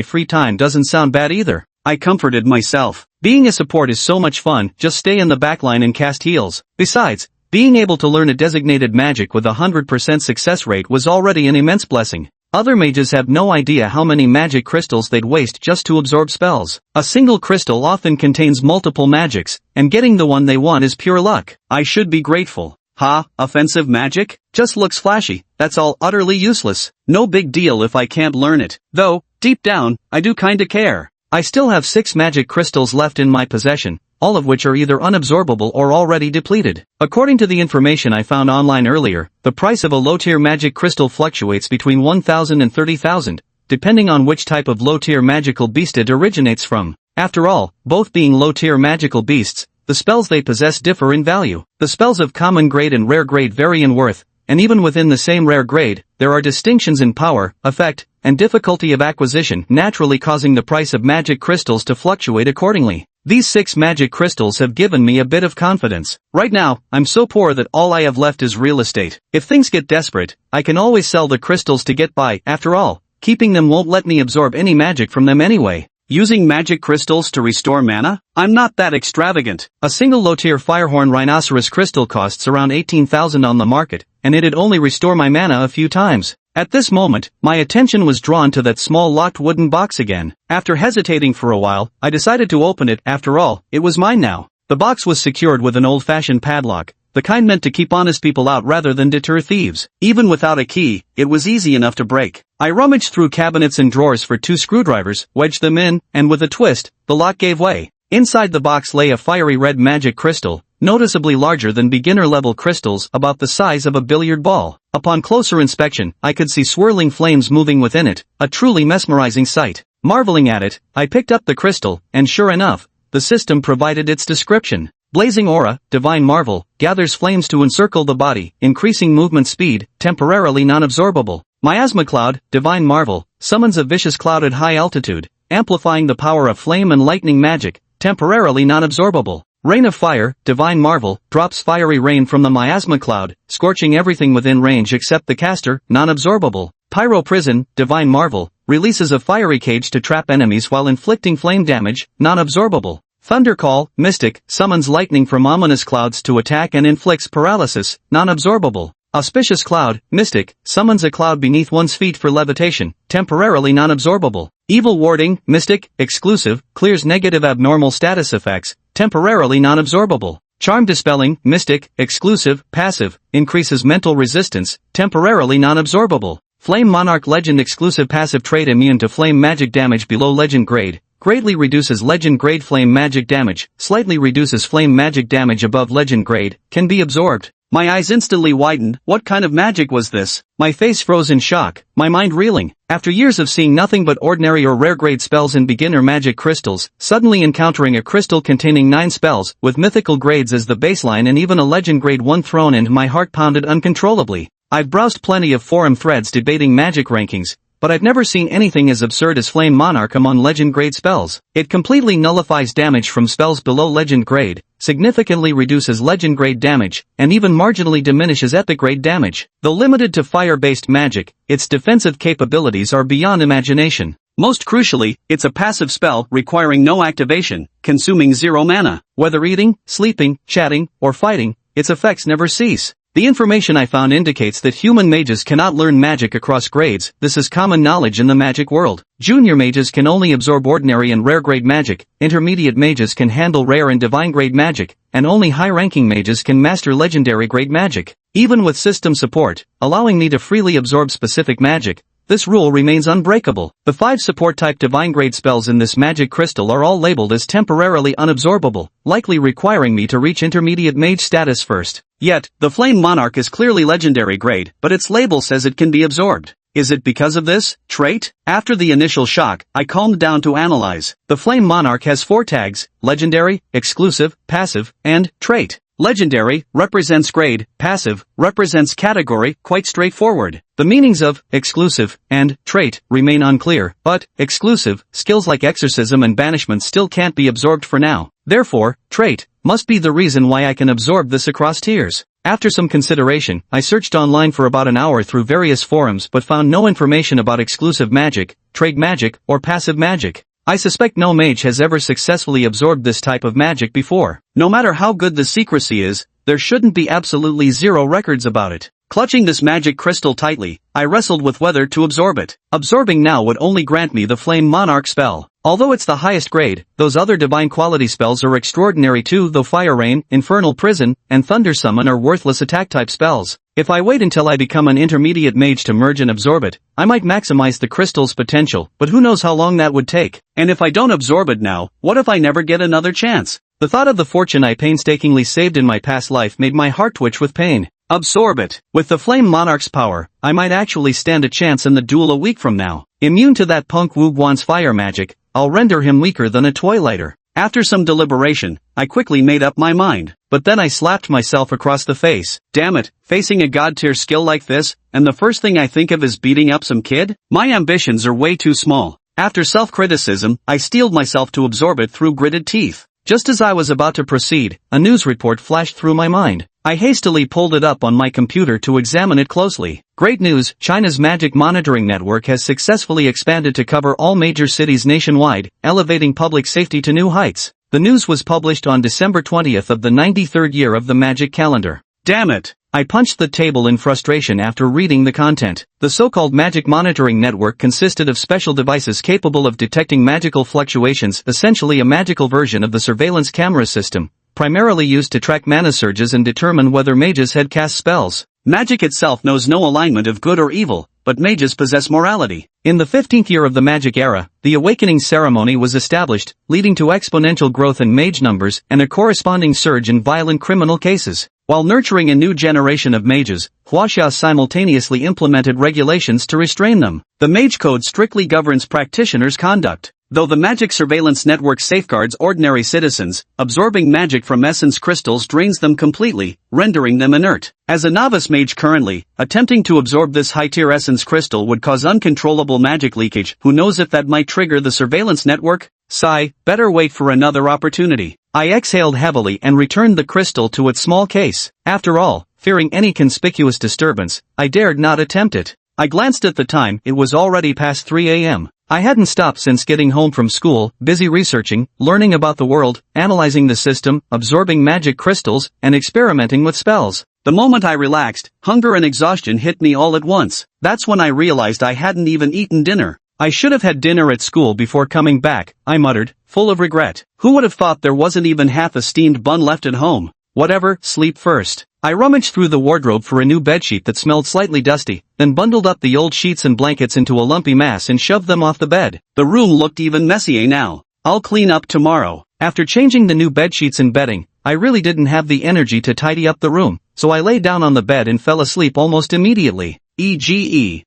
free time doesn't sound bad either. I comforted myself. Being a support is so much fun, just stay in the backline and cast heals. Besides, being able to learn a designated magic with a 100% success rate was already an immense blessing. Other mages have no idea how many magic crystals they'd waste just to absorb spells. A single crystal often contains multiple magics, and getting the one they want is pure luck. I should be grateful. Ha, offensive magic? Just looks flashy, that's all utterly useless. No big deal if I can't learn it. Though, deep down, I do kinda care. I still have 6 magic crystals left in my possession, all of which are either unabsorbable or already depleted. According to the information I found online earlier, the price of a low-tier magic crystal fluctuates between 1,000 and 30,000, depending on which type of low-tier magical beast it originates from. After all, both being low-tier magical beasts, the spells they possess differ in value. The spells of common grade and rare grade vary in worth, and even within the same rare grade, there are distinctions in power, effect, and difficulty of acquisition, naturally causing the price of magic crystals to fluctuate accordingly. These 6 magic crystals have given me a bit of confidence. Right now, I'm so poor that all I have left is real estate. If things get desperate, I can always sell the crystals to get by. After all, keeping them won't let me absorb any magic from them anyway. Using magic crystals to restore mana? I'm not that extravagant. A single low-tier Firehorn Rhinoceros crystal costs around 18,000 on the market, and it'd only restore my mana a few times. At this moment, my attention was drawn to that small locked wooden box again. After hesitating for a while, I decided to open it. After all, it was mine now. The box was secured with an old-fashioned padlock, the kind meant to keep honest people out rather than deter thieves. Even without a key, it was easy enough to break. I rummaged through cabinets and drawers for 2 screwdrivers, wedged them in, and with a twist, the lock gave way. Inside the box lay a fiery red magic crystal, noticeably larger than beginner-level crystals, about the size of a billiard ball. Upon closer inspection, I could see swirling flames moving within it, a truly mesmerizing sight. Marveling at it, I picked up the crystal, and sure enough, the system provided its description. Blazing aura, divine marvel, gathers flames to encircle the body, increasing movement speed, temporarily non-absorbable. Miasma cloud, divine marvel, summons a vicious cloud at high altitude, amplifying the power of flame and lightning magic, temporarily non-absorbable. Rain of fire, divine marvel, drops fiery rain from the miasma cloud, scorching everything within range except the caster, non-absorbable. Pyro prison, divine marvel, releases a fiery cage to trap enemies while inflicting flame damage, non-absorbable. Thunder call, mystic, summons lightning from ominous clouds to attack and inflicts paralysis, non-absorbable. Auspicious cloud, mystic, summons a cloud beneath one's feet for levitation, temporarily non-absorbable. Evil warding, mystic, exclusive, clears negative abnormal status effects, temporarily non-absorbable. Charm dispelling, mystic, exclusive, passive, increases mental resistance, temporarily non-absorbable. Flame monarch legend exclusive passive trait immune to flame magic damage below legend grade. Greatly reduces legend grade flame magic damage, slightly reduces flame magic damage above legend grade, can be absorbed. My eyes instantly widened. What kind of magic was this? My face froze in shock, my mind reeling. After years of seeing nothing but ordinary or rare grade spells in beginner magic crystals, suddenly encountering a crystal containing 9 spells, with mythical grades as the baseline and even a legend grade 1 thrown in, my heart pounded uncontrollably. I've browsed plenty of forum threads debating magic rankings, but I've never seen anything as absurd as Flame Monarch among legend grade spells. It completely nullifies damage from spells below legend grade, significantly reduces legend grade damage, and even marginally diminishes epic grade damage. Though limited to fire-based magic, its defensive capabilities are beyond imagination. Most crucially, it's a passive spell requiring no activation, consuming 0 mana. Whether eating, sleeping, chatting, or fighting, its effects never cease. The information I found indicates that human mages cannot learn magic across grades. This is common knowledge in the magic world. Junior mages can only absorb ordinary and rare grade magic, intermediate mages can handle rare and divine grade magic, and only high-ranking mages can master legendary grade magic. Even with system support, allowing me to freely absorb specific magic, this rule remains unbreakable. The 5 support-type divine-grade spells in this magic crystal are all labeled as temporarily unabsorbable, likely requiring me to reach intermediate mage status first. Yet, the Flame Monarch is clearly legendary grade, but its label says it can be absorbed. Is it because of this trait? After the initial shock, I calmed down to analyze. The Flame Monarch has 4 tags: legendary, exclusive, passive, and trait. Legendary represents grade, passive represents category. Quite straightforward. The meanings of exclusive and trait remain unclear, but exclusive skills like exorcism and banishment still can't be absorbed for now. Therefore, trait must be the reason why I can absorb this across tiers. After some consideration, I searched online for about an hour through various forums but found no information about exclusive magic, trait magic, or passive magic. I suspect no mage has ever successfully absorbed this type of magic before. No matter how good the secrecy is, there shouldn't be absolutely 0 records about it. Clutching this magic crystal tightly, I wrestled with whether to absorb it. Absorbing now would only grant me the Flame Monarch spell. Although it's the highest grade, those other divine quality spells are extraordinary too, though Fire Rain, Infernal Prison, and Thunder Summon are worthless attack-type spells. If I wait until I become an intermediate mage to merge and absorb it, I might maximize the crystal's potential, but who knows how long that would take. And if I don't absorb it now, what if I never get another chance? The thought of the fortune I painstakingly saved in my past life made my heart twitch with pain. Absorb it. With the Flame Monarch's power, I might actually stand a chance in the duel a week from now. Immune to that punk Wu Guan's fire magic, I'll render him weaker than a toy lighter. After some deliberation, I quickly made up my mind. But then I slapped myself across the face. Damn it, facing a god-tier skill like this, and the first thing I think of is beating up some kid? My ambitions are way too small. After self-criticism, I steeled myself to absorb it through gritted teeth. Just as I was about to proceed, a news report flashed through my mind. I hastily pulled it up on my computer to examine it closely. Great news, China's magic monitoring network has successfully expanded to cover all major cities nationwide, elevating public safety to new heights. The news was published on December 20th of the 93rd year of the magic calendar. Damn it! I punched the table in frustration after reading the content. The so-called Magic Monitoring Network consisted of special devices capable of detecting magical fluctuations, essentially a magical version of the surveillance camera system, primarily used to track mana surges and determine whether mages had cast spells. Magic itself knows no alignment of good or evil, but mages possess morality. In the 15th year of the magic era, the awakening ceremony was established, leading to exponential growth in mage numbers and a corresponding surge in violent criminal cases. While nurturing a new generation of mages, Huaxia simultaneously implemented regulations to restrain them. The Mage Code strictly governs practitioners' conduct. Though the magic surveillance network safeguards ordinary citizens, absorbing magic from essence crystals drains them completely, rendering them inert. As a novice mage currently, attempting to absorb this high-tier essence crystal would cause uncontrollable magic leakage. Who knows if that might trigger the surveillance network? Sigh, better wait for another opportunity. I exhaled heavily and returned the crystal to its small case. After all, fearing any conspicuous disturbance, I dared not attempt it. I glanced at the time, it was already past 3 a.m. I hadn't stopped since getting home from school, busy researching, learning about the world, analyzing the system, absorbing magic crystals, and experimenting with spells. The moment I relaxed, hunger and exhaustion hit me all at once. That's when I realized I hadn't even eaten dinner. I should have had dinner at school before coming back, I muttered, full of regret. Who would have thought there wasn't even half a steamed bun left at home? Whatever, sleep first. I rummaged through the wardrobe for a new bedsheet that smelled slightly dusty, then bundled up the old sheets and blankets into a lumpy mass and shoved them off the bed. The room looked even messier now. I'll clean up tomorrow. After changing the new bedsheets and bedding, I really didn't have the energy to tidy up the room, so I lay down on the bed and fell asleep almost immediately. EGE,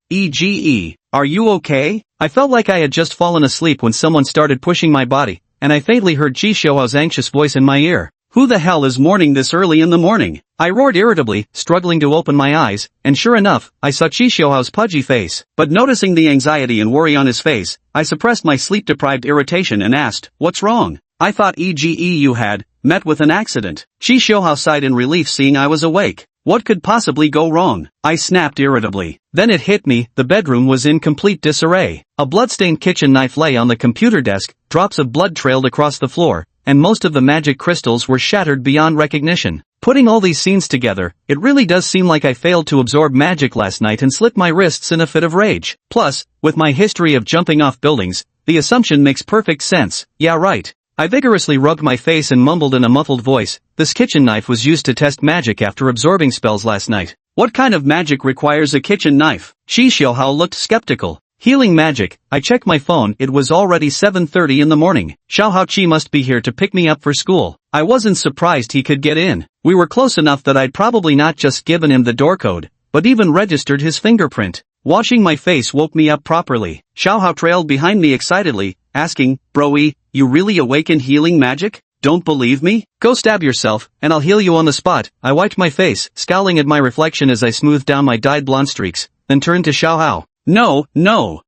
are you okay? I felt like I had just fallen asleep when someone started pushing my body, and I faintly heard Chi Xiaohao's anxious voice in my ear. Who the hell is mourning this early in the morning? I roared irritably, struggling to open my eyes, and sure enough, I saw Chi Xiaohao's pudgy face. But noticing the anxiety and worry on his face, I suppressed my sleep-deprived irritation and asked, "What's wrong?" I thought you had met with an accident. Chi Xiaohao sighed in relief seeing I was awake. What could possibly go wrong? I snapped irritably. Then it hit me, the bedroom was in complete disarray. A blood-stained kitchen knife lay on the computer desk, drops of blood trailed across the floor, and most of the magic crystals were shattered beyond recognition. Putting all these scenes together, it really does seem like I failed to absorb magic last night and slit my wrists in a fit of rage. Plus, with my history of jumping off buildings, the assumption makes perfect sense. Yeah, right. I vigorously rubbed my face and mumbled in a muffled voice, "This kitchen knife was used to test magic after absorbing spells last night." What kind of magic requires a kitchen knife? Chi Xiaohao looked skeptical. Healing magic. I checked my phone, it was already 7:30 in the morning. Xiaohao Qi must be here to pick me up for school. I wasn't surprised he could get in. We were close enough that I'd probably not just given him the door code, but even registered his fingerprint. Washing my face woke me up properly. Xiaohao trailed behind me excitedly, asking, "Broy, you really awakened healing magic? Don't believe me? Go stab yourself, and I'll heal you on the spot." I wiped my face, scowling at my reflection as I smoothed down my dyed blonde streaks, then turned to Xiaohao. No,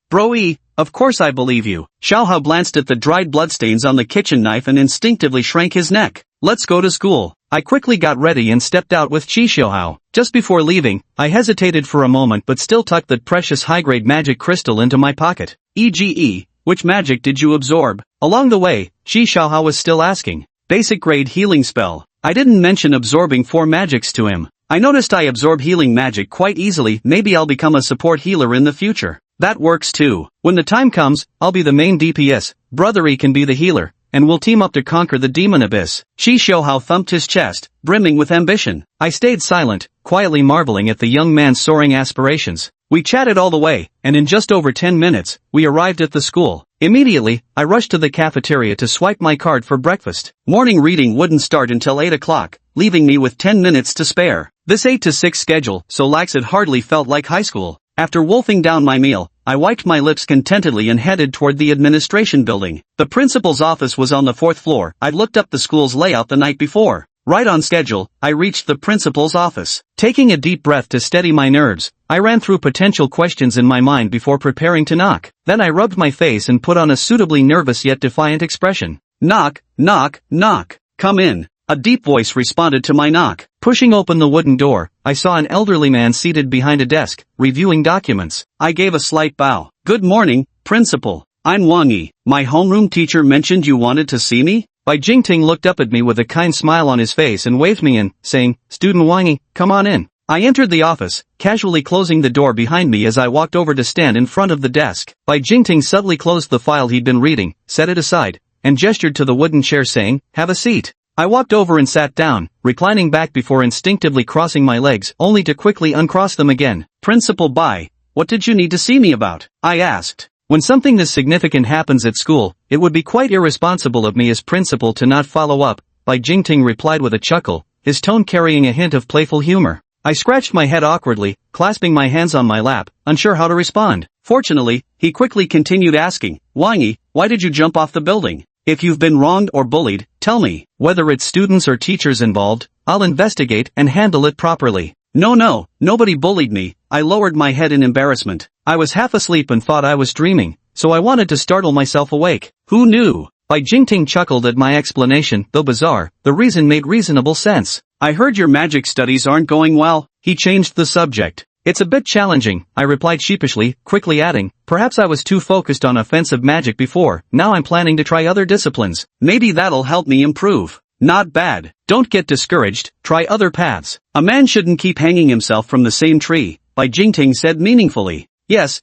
Broy, of course I believe you." Xiaohao glanced at the dried bloodstains on the kitchen knife and instinctively shrank his neck. "Let's go to school." I quickly got ready and stepped out with Chi Xiaohao. Just before leaving, I hesitated for a moment but still tucked that precious high-grade magic crystal into my pocket. EGE, which magic did you absorb? Along the way, Chi Xiaohao was still asking. Basic grade healing spell. I didn't mention absorbing 4 magics to him. I noticed I absorb healing magic quite easily. Maybe I'll become a support healer in the future. That works too. When the time comes, I'll be the main DPS, Brothery can be the healer, and we'll team up to conquer the demon abyss. How thumped his chest, brimming with ambition. I stayed silent, quietly marveling at the young man's soaring aspirations. We chatted all the way, and in just over 10 minutes, we arrived at the school. Immediately, I rushed to the cafeteria to swipe my card for breakfast. Morning reading wouldn't start until 8 o'clock, leaving me with 10 minutes to spare. This 8 to 6 schedule, so lax it hardly felt like high school. After wolfing down my meal, I wiped my lips contentedly and headed toward the administration building. The principal's office was on the 4th floor. I'd looked up the school's layout the night before. Right on schedule, I reached the principal's office. Taking a deep breath to steady my nerves, I ran through potential questions in my mind before preparing to knock. Then I rubbed my face and put on a suitably nervous yet defiant expression. Knock, knock, knock. Come in. A deep voice responded to my knock. Pushing open the wooden door, I saw an elderly man seated behind a desk, reviewing documents. I gave a slight bow. Good morning, principal. I'm Wang Yi. My homeroom teacher mentioned you wanted to see me? Bai Jingting looked up at me with a kind smile on his face and waved me in, saying, Student Wang Yi, come on in. I entered the office, casually closing the door behind me as I walked over to stand in front of the desk. Bai Jingting subtly closed the file he'd been reading, set it aside, and gestured to the wooden chair saying, have a seat. I walked over and sat down, reclining back before instinctively crossing my legs, only to quickly uncross them again. Principal Bai, what did you need to see me about? I asked. When something this significant happens at school, it would be quite irresponsible of me as principal to not follow up, Bai Jingting replied with a chuckle, his tone carrying a hint of playful humor. I scratched my head awkwardly, clasping my hands on my lap, unsure how to respond. Fortunately, he quickly continued asking, Wang Yi, why did you jump off the building? If you've been wronged or bullied, tell me. Whether it's students or teachers involved, I'll investigate and handle it properly. No, nobody bullied me. I lowered my head in embarrassment. I was half asleep and thought I was dreaming, so I wanted to startle myself awake. Who knew? Bai Jingting chuckled at my explanation. Though bizarre, the reason made reasonable sense. I heard your magic studies aren't going well. He changed the subject. It's a bit challenging, I replied sheepishly, quickly adding, perhaps I was too focused on offensive magic before, now I'm planning to try other disciplines. Maybe that'll help me improve. Not bad. Don't get discouraged, try other paths. A man shouldn't keep hanging himself from the same tree, Bai Jingting said meaningfully. Yes,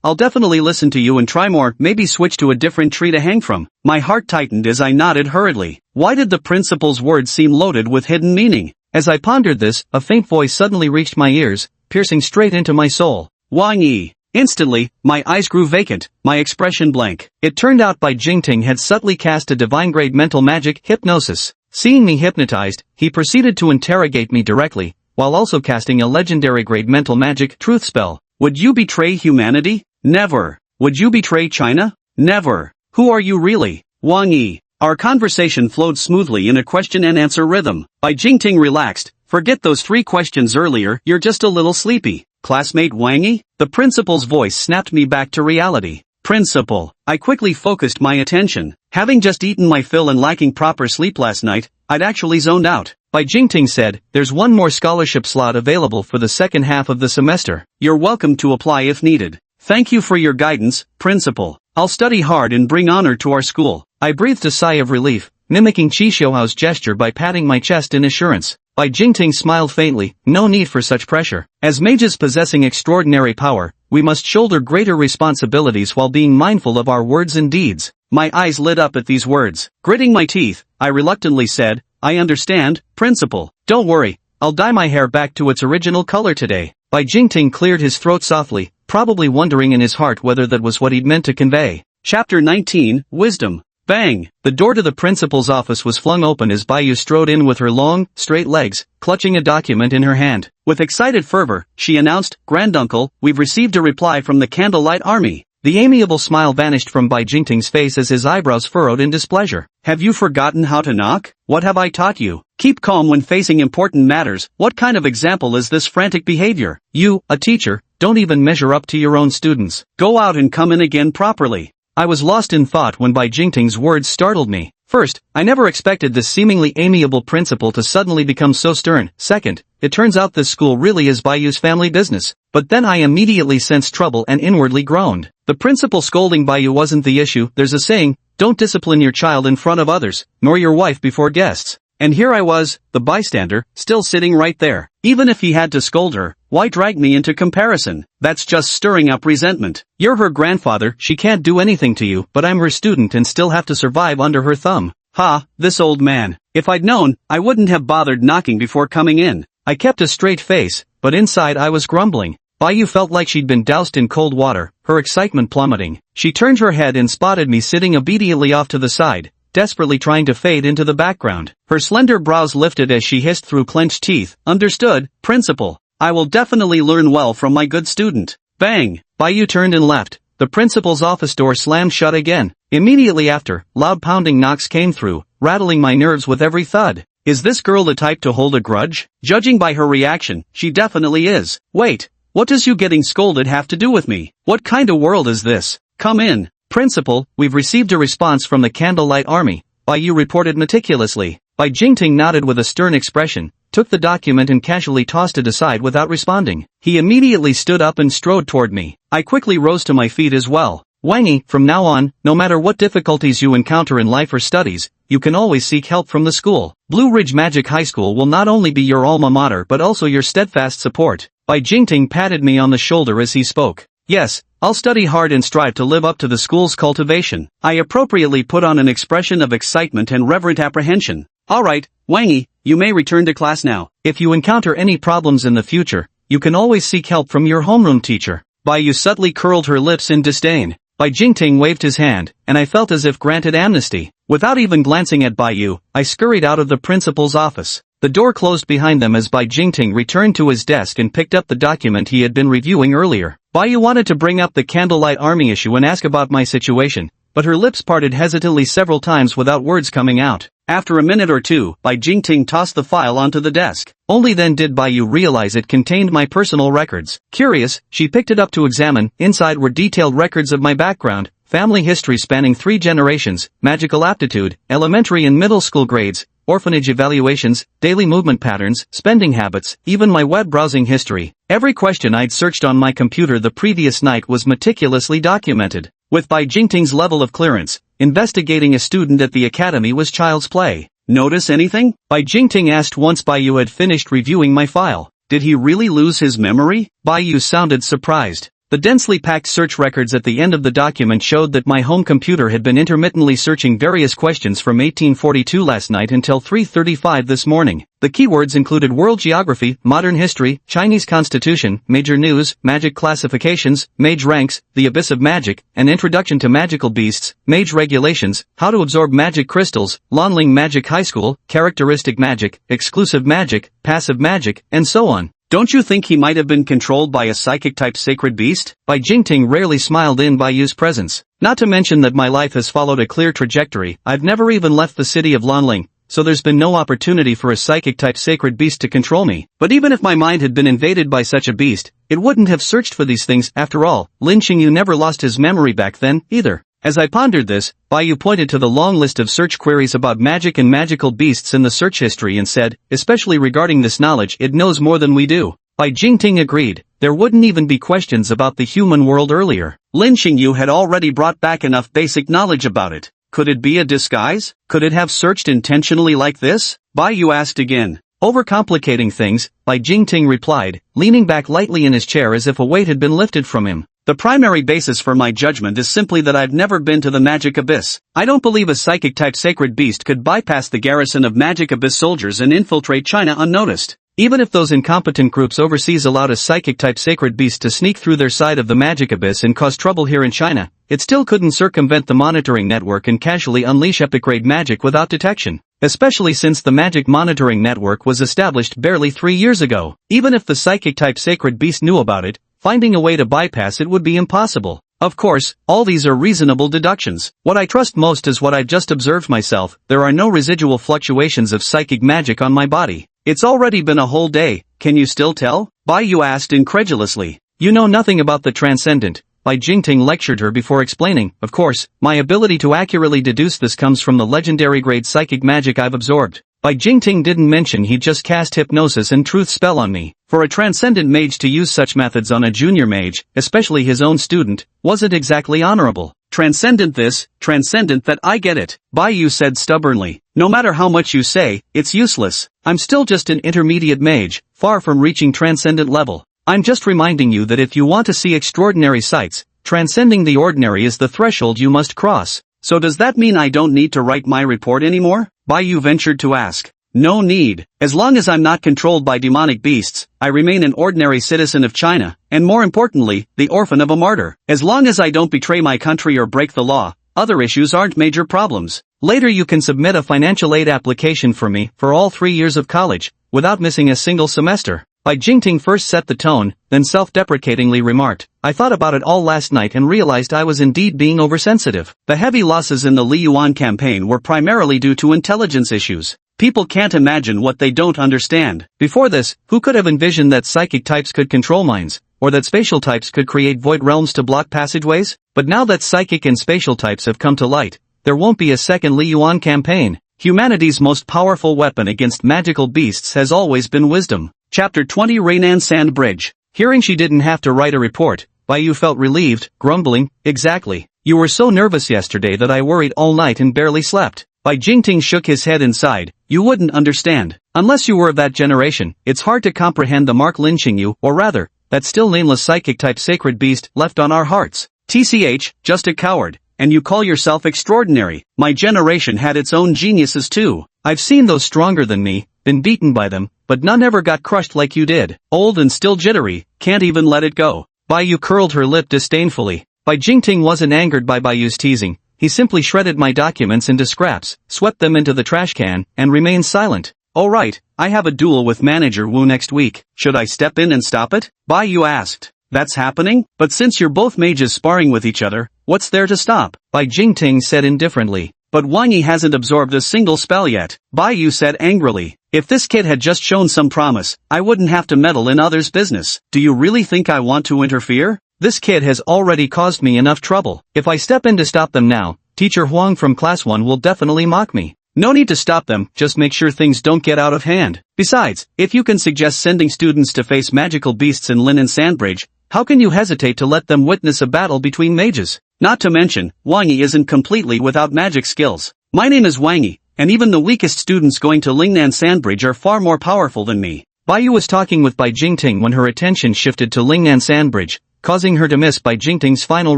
I'll definitely listen to you and try more, maybe switch to a different tree to hang from. My heart tightened as I nodded hurriedly. Why did the principal's words seem loaded with hidden meaning? As I pondered this, a faint voice suddenly reached my ears, piercing straight into my soul. Wang Yi. Instantly, my eyes grew vacant, my expression blank. It turned out Bai Jingting had subtly cast a divine-grade mental magic hypnosis. Seeing me hypnotized, he proceeded to interrogate me directly, while also casting a legendary-grade mental magic truth spell. Would you betray humanity? Never. Would you betray China? Never. Who are you really? Wang Yi. Our conversation flowed smoothly in a question-and-answer rhythm. Bai Jingting relaxed. Forget those 3 questions earlier, you're just a little sleepy. Classmate Wang Yi? The principal's voice snapped me back to reality. Principal. I quickly focused my attention. Having just eaten my fill and lacking proper sleep last night, I'd actually zoned out. Bai Jingting said, there's one more scholarship slot available for the second half of the semester. You're welcome to apply if needed. Thank you for your guidance, Principal. I'll study hard and bring honor to our school. I breathed a sigh of relief, mimicking Xiaohao's gesture by patting my chest in assurance. Bai Jingting smiled faintly, no need for such pressure. As mages possessing extraordinary power, we must shoulder greater responsibilities while being mindful of our words and deeds. My eyes lit up at these words. Gritting my teeth, I reluctantly said, I understand, Principal. Don't worry, I'll dye my hair back to its original color today. Bai Jingting cleared his throat softly, probably wondering in his heart whether that was what he'd meant to convey. Chapter 19, Wisdom. Bang! The door to the principal's office was flung open as Baiyu strode in with her long, straight legs, clutching a document in her hand. With excited fervor, she announced, Granduncle, we've received a reply from the Candlelight Army. The amiable smile vanished from Bai Jingting's face as his eyebrows furrowed in displeasure. Have you forgotten how to knock? What have I taught you? Keep calm when facing important matters. What kind of example is this frantic behavior? You, a teacher, don't even measure up to your own students. Go out and come in again properly. I was lost in thought when Bai Jingting's words startled me. First, I never expected this seemingly amiable principal to suddenly become so stern. Second, it turns out this school really is Baiyu's family business. But then I immediately sensed trouble and inwardly groaned. The principal scolding Baiyu wasn't the issue. There's a saying, don't discipline your child in front of others, nor your wife before guests. And here I was, the bystander, still sitting right there. Even if he had to scold her, why drag me into comparison? That's just stirring up resentment. You're her grandfather, she can't do anything to you, but I'm her student and still have to survive under her thumb. Ha, this old man. If I'd known, I wouldn't have bothered knocking before coming in. I kept a straight face, but inside I was grumbling. Baiyu felt like she'd been doused in cold water, her excitement plummeting. She turned her head and spotted me sitting obediently off to the side, desperately trying to fade into the background. Her slender brows lifted as she hissed through clenched teeth, "Understood, principal. I will definitely learn well from my good student." Bang! Baiyu turned and left. The principal's office door slammed shut again. Immediately after, loud pounding knocks came through, rattling my nerves with every thud. Is this girl the type to hold a grudge? Judging by her reaction, she definitely is. Wait. What does you getting scolded have to do with me? What kind of world is this? Come in. Principal, we've received a response from the Candlelight Army, Baiyu reported meticulously. Bai Jingting nodded with a stern expression, took the document and casually tossed it aside without responding. He immediately stood up and strode toward me. I quickly rose to my feet as well. Wangy, from now on, no matter what difficulties you encounter in life or studies, you can always seek help from the school. Blue Ridge Magic High School will not only be your alma mater but also your steadfast support. Bai Jingting patted me on the shoulder as he spoke. Yes, I'll study hard and strive to live up to the school's cultivation. I appropriately put on an expression of excitement and reverent apprehension. Alright, Wangy, you may return to class now. If you encounter any problems in the future, you can always seek help from your homeroom teacher. Baiyu subtly curled her lips in disdain. Bai Jingting waved his hand, and I felt as if granted amnesty. Without even glancing at Baiyu, I scurried out of the principal's office. The door closed behind them as Bai Jingting returned to his desk and picked up the document he had been reviewing earlier. Baiyu wanted to bring up the Candlelight Army issue and ask about my situation, but her lips parted hesitantly several times without words coming out. After a minute or two, Bai Jingting tossed the file onto the desk. Only then did Baiyu realize it contained my personal records. Curious, she picked it up to examine. Inside were detailed records of my background, family history spanning 3 generations, magical aptitude, elementary and middle school grades, orphanage evaluations, daily movement patterns, spending habits, even my web browsing history. Every question I'd searched on my computer the previous night was meticulously documented. With Bai Jingting's level of clearance, investigating a student at the academy was child's play. Notice anything? Bai Jingting asked once Baiyu had finished reviewing my file. Did he really lose his memory? Baiyu sounded surprised. The densely packed search records at the end of the document showed that my home computer had been intermittently searching various questions from 1842 last night until 3:35 this morning. The keywords included world geography, modern history, Chinese constitution, major news, magic classifications, mage ranks, the abyss of magic, an introduction to magical beasts, mage regulations, how to absorb magic crystals, Lanling Magic High School, characteristic magic, exclusive magic, passive magic, and so on. Don't you think he might have been controlled by a psychic-type sacred beast? Bai Jingting rarely smiled in Baiyu's presence. Not to mention that my life has followed a clear trajectory. I've never even left the city of Lanling, so there's been no opportunity for a psychic-type sacred beast to control me. But even if my mind had been invaded by such a beast, it wouldn't have searched for these things. After all, Lin Qingyu never lost his memory back then, either. As I pondered this, Baiyu pointed to the long list of search queries about magic and magical beasts in the search history and said, especially regarding this knowledge, it knows more than we do. Bai Jingting agreed. There wouldn't even be questions about the human world earlier. Lin Qingyu had already brought back enough basic knowledge about it. Could it be a disguise? Could it have searched intentionally like this? Baiyu asked again. Overcomplicating things, Bai Jingting replied, leaning back lightly in his chair as if a weight had been lifted from him. The primary basis for my judgment is simply that I've never been to the Magic Abyss. I don't believe a psychic-type sacred beast could bypass the garrison of Magic Abyss soldiers and infiltrate China unnoticed. Even if those incompetent groups overseas allowed a psychic-type sacred beast to sneak through their side of the Magic Abyss and cause trouble here in China, it still couldn't circumvent the monitoring network and casually unleash epic-grade magic without detection. Especially since the magic monitoring network was established barely 3 years ago. Even if the psychic-type sacred beast knew about it, finding a way to bypass it would be impossible. Of course, all these are reasonable deductions. What I trust most is what I've just observed myself. There are no residual fluctuations of psychic magic on my body. It's already been a whole day, can you still tell? Baiyu asked incredulously. You know nothing about the transcendent. Bai Jingting lectured her before explaining, of course, my ability to accurately deduce this comes from the legendary grade psychic magic I've absorbed. Bai Jingting didn't mention he'd just cast hypnosis and truth spell on me. For a transcendent mage to use such methods on a junior mage, especially his own student, wasn't exactly honorable. Transcendent this, transcendent that, I get it. Bai Yu said stubbornly. No matter how much you say, it's useless. I'm still just an intermediate mage, far from reaching transcendent level. I'm just reminding you that if you want to see extraordinary sights, transcending the ordinary is the threshold you must cross. So does that mean I don't need to write my report anymore? Bai Yu ventured to ask. No need. As long as I'm not controlled by demonic beasts, I remain an ordinary citizen of China, and more importantly, the orphan of a martyr. As long as I don't betray my country or break the law, other issues aren't major problems. Later you can submit a financial aid application for me for all 3 years of college, without missing a single semester. Bai Jingting first set the tone, then self-deprecatingly remarked, I thought about it all last night and realized I was indeed being oversensitive. The heavy losses in the Li Yuan campaign were primarily due to intelligence issues. People can't imagine what they don't understand. Before this, who could have envisioned that psychic types could control minds, or that spatial types could create void realms to block passageways? But now that psychic and spatial types have come to light, there won't be a second Li Yuan campaign. Humanity's most powerful weapon against magical beasts has always been wisdom. Chapter 20 Rainan Sand Bridge. Hearing she didn't have to write a report, Bai Yu felt relieved, grumbling, exactly. You were so nervous yesterday that I worried all night and barely slept. Bai Jingting shook his head and sighed. You wouldn't understand. Unless you were of that generation, it's hard to comprehend the mark lynching you, or rather, that still nameless psychic-type sacred beast left on our hearts. TCH, just a coward, and you call yourself extraordinary. My generation had its own geniuses too. I've seen those stronger than me, been beaten by them, but none ever got crushed like you did. Old and still jittery, can't even let it go. Bai Yu curled her lip disdainfully. Bai Jingting wasn't angered by Bai Yu's teasing. He simply shredded my documents into scraps, swept them into the trash can, and remained silent. Oh right, I have a duel with Manager Wu next week. Should I step in and stop it? Bai Yu asked. That's happening? But since you're both mages sparring with each other, what's there to stop? Bai Jingting said indifferently. But Wang Yi hasn't absorbed a single spell yet. Bai Yu said angrily. If this kid had just shown some promise, I wouldn't have to meddle in others' business. Do you really think I want to interfere? This kid has already caused me enough trouble. If I step in to stop them now, Teacher Huang from Class 1 will definitely mock me. No need to stop them, just make sure things don't get out of hand. Besides, if you can suggest sending students to face magical beasts in Linen Sandbridge, how can you hesitate to let them witness a battle between mages? Not to mention, Wang Yi isn't completely without magic skills. My name is Wang Yi, and even the weakest students going to Lingnan Sandbridge are far more powerful than me. Bai Yu was talking with Bai Jingting when her attention shifted to Lingnan Sandbridge, causing her to miss Bai Jingting's final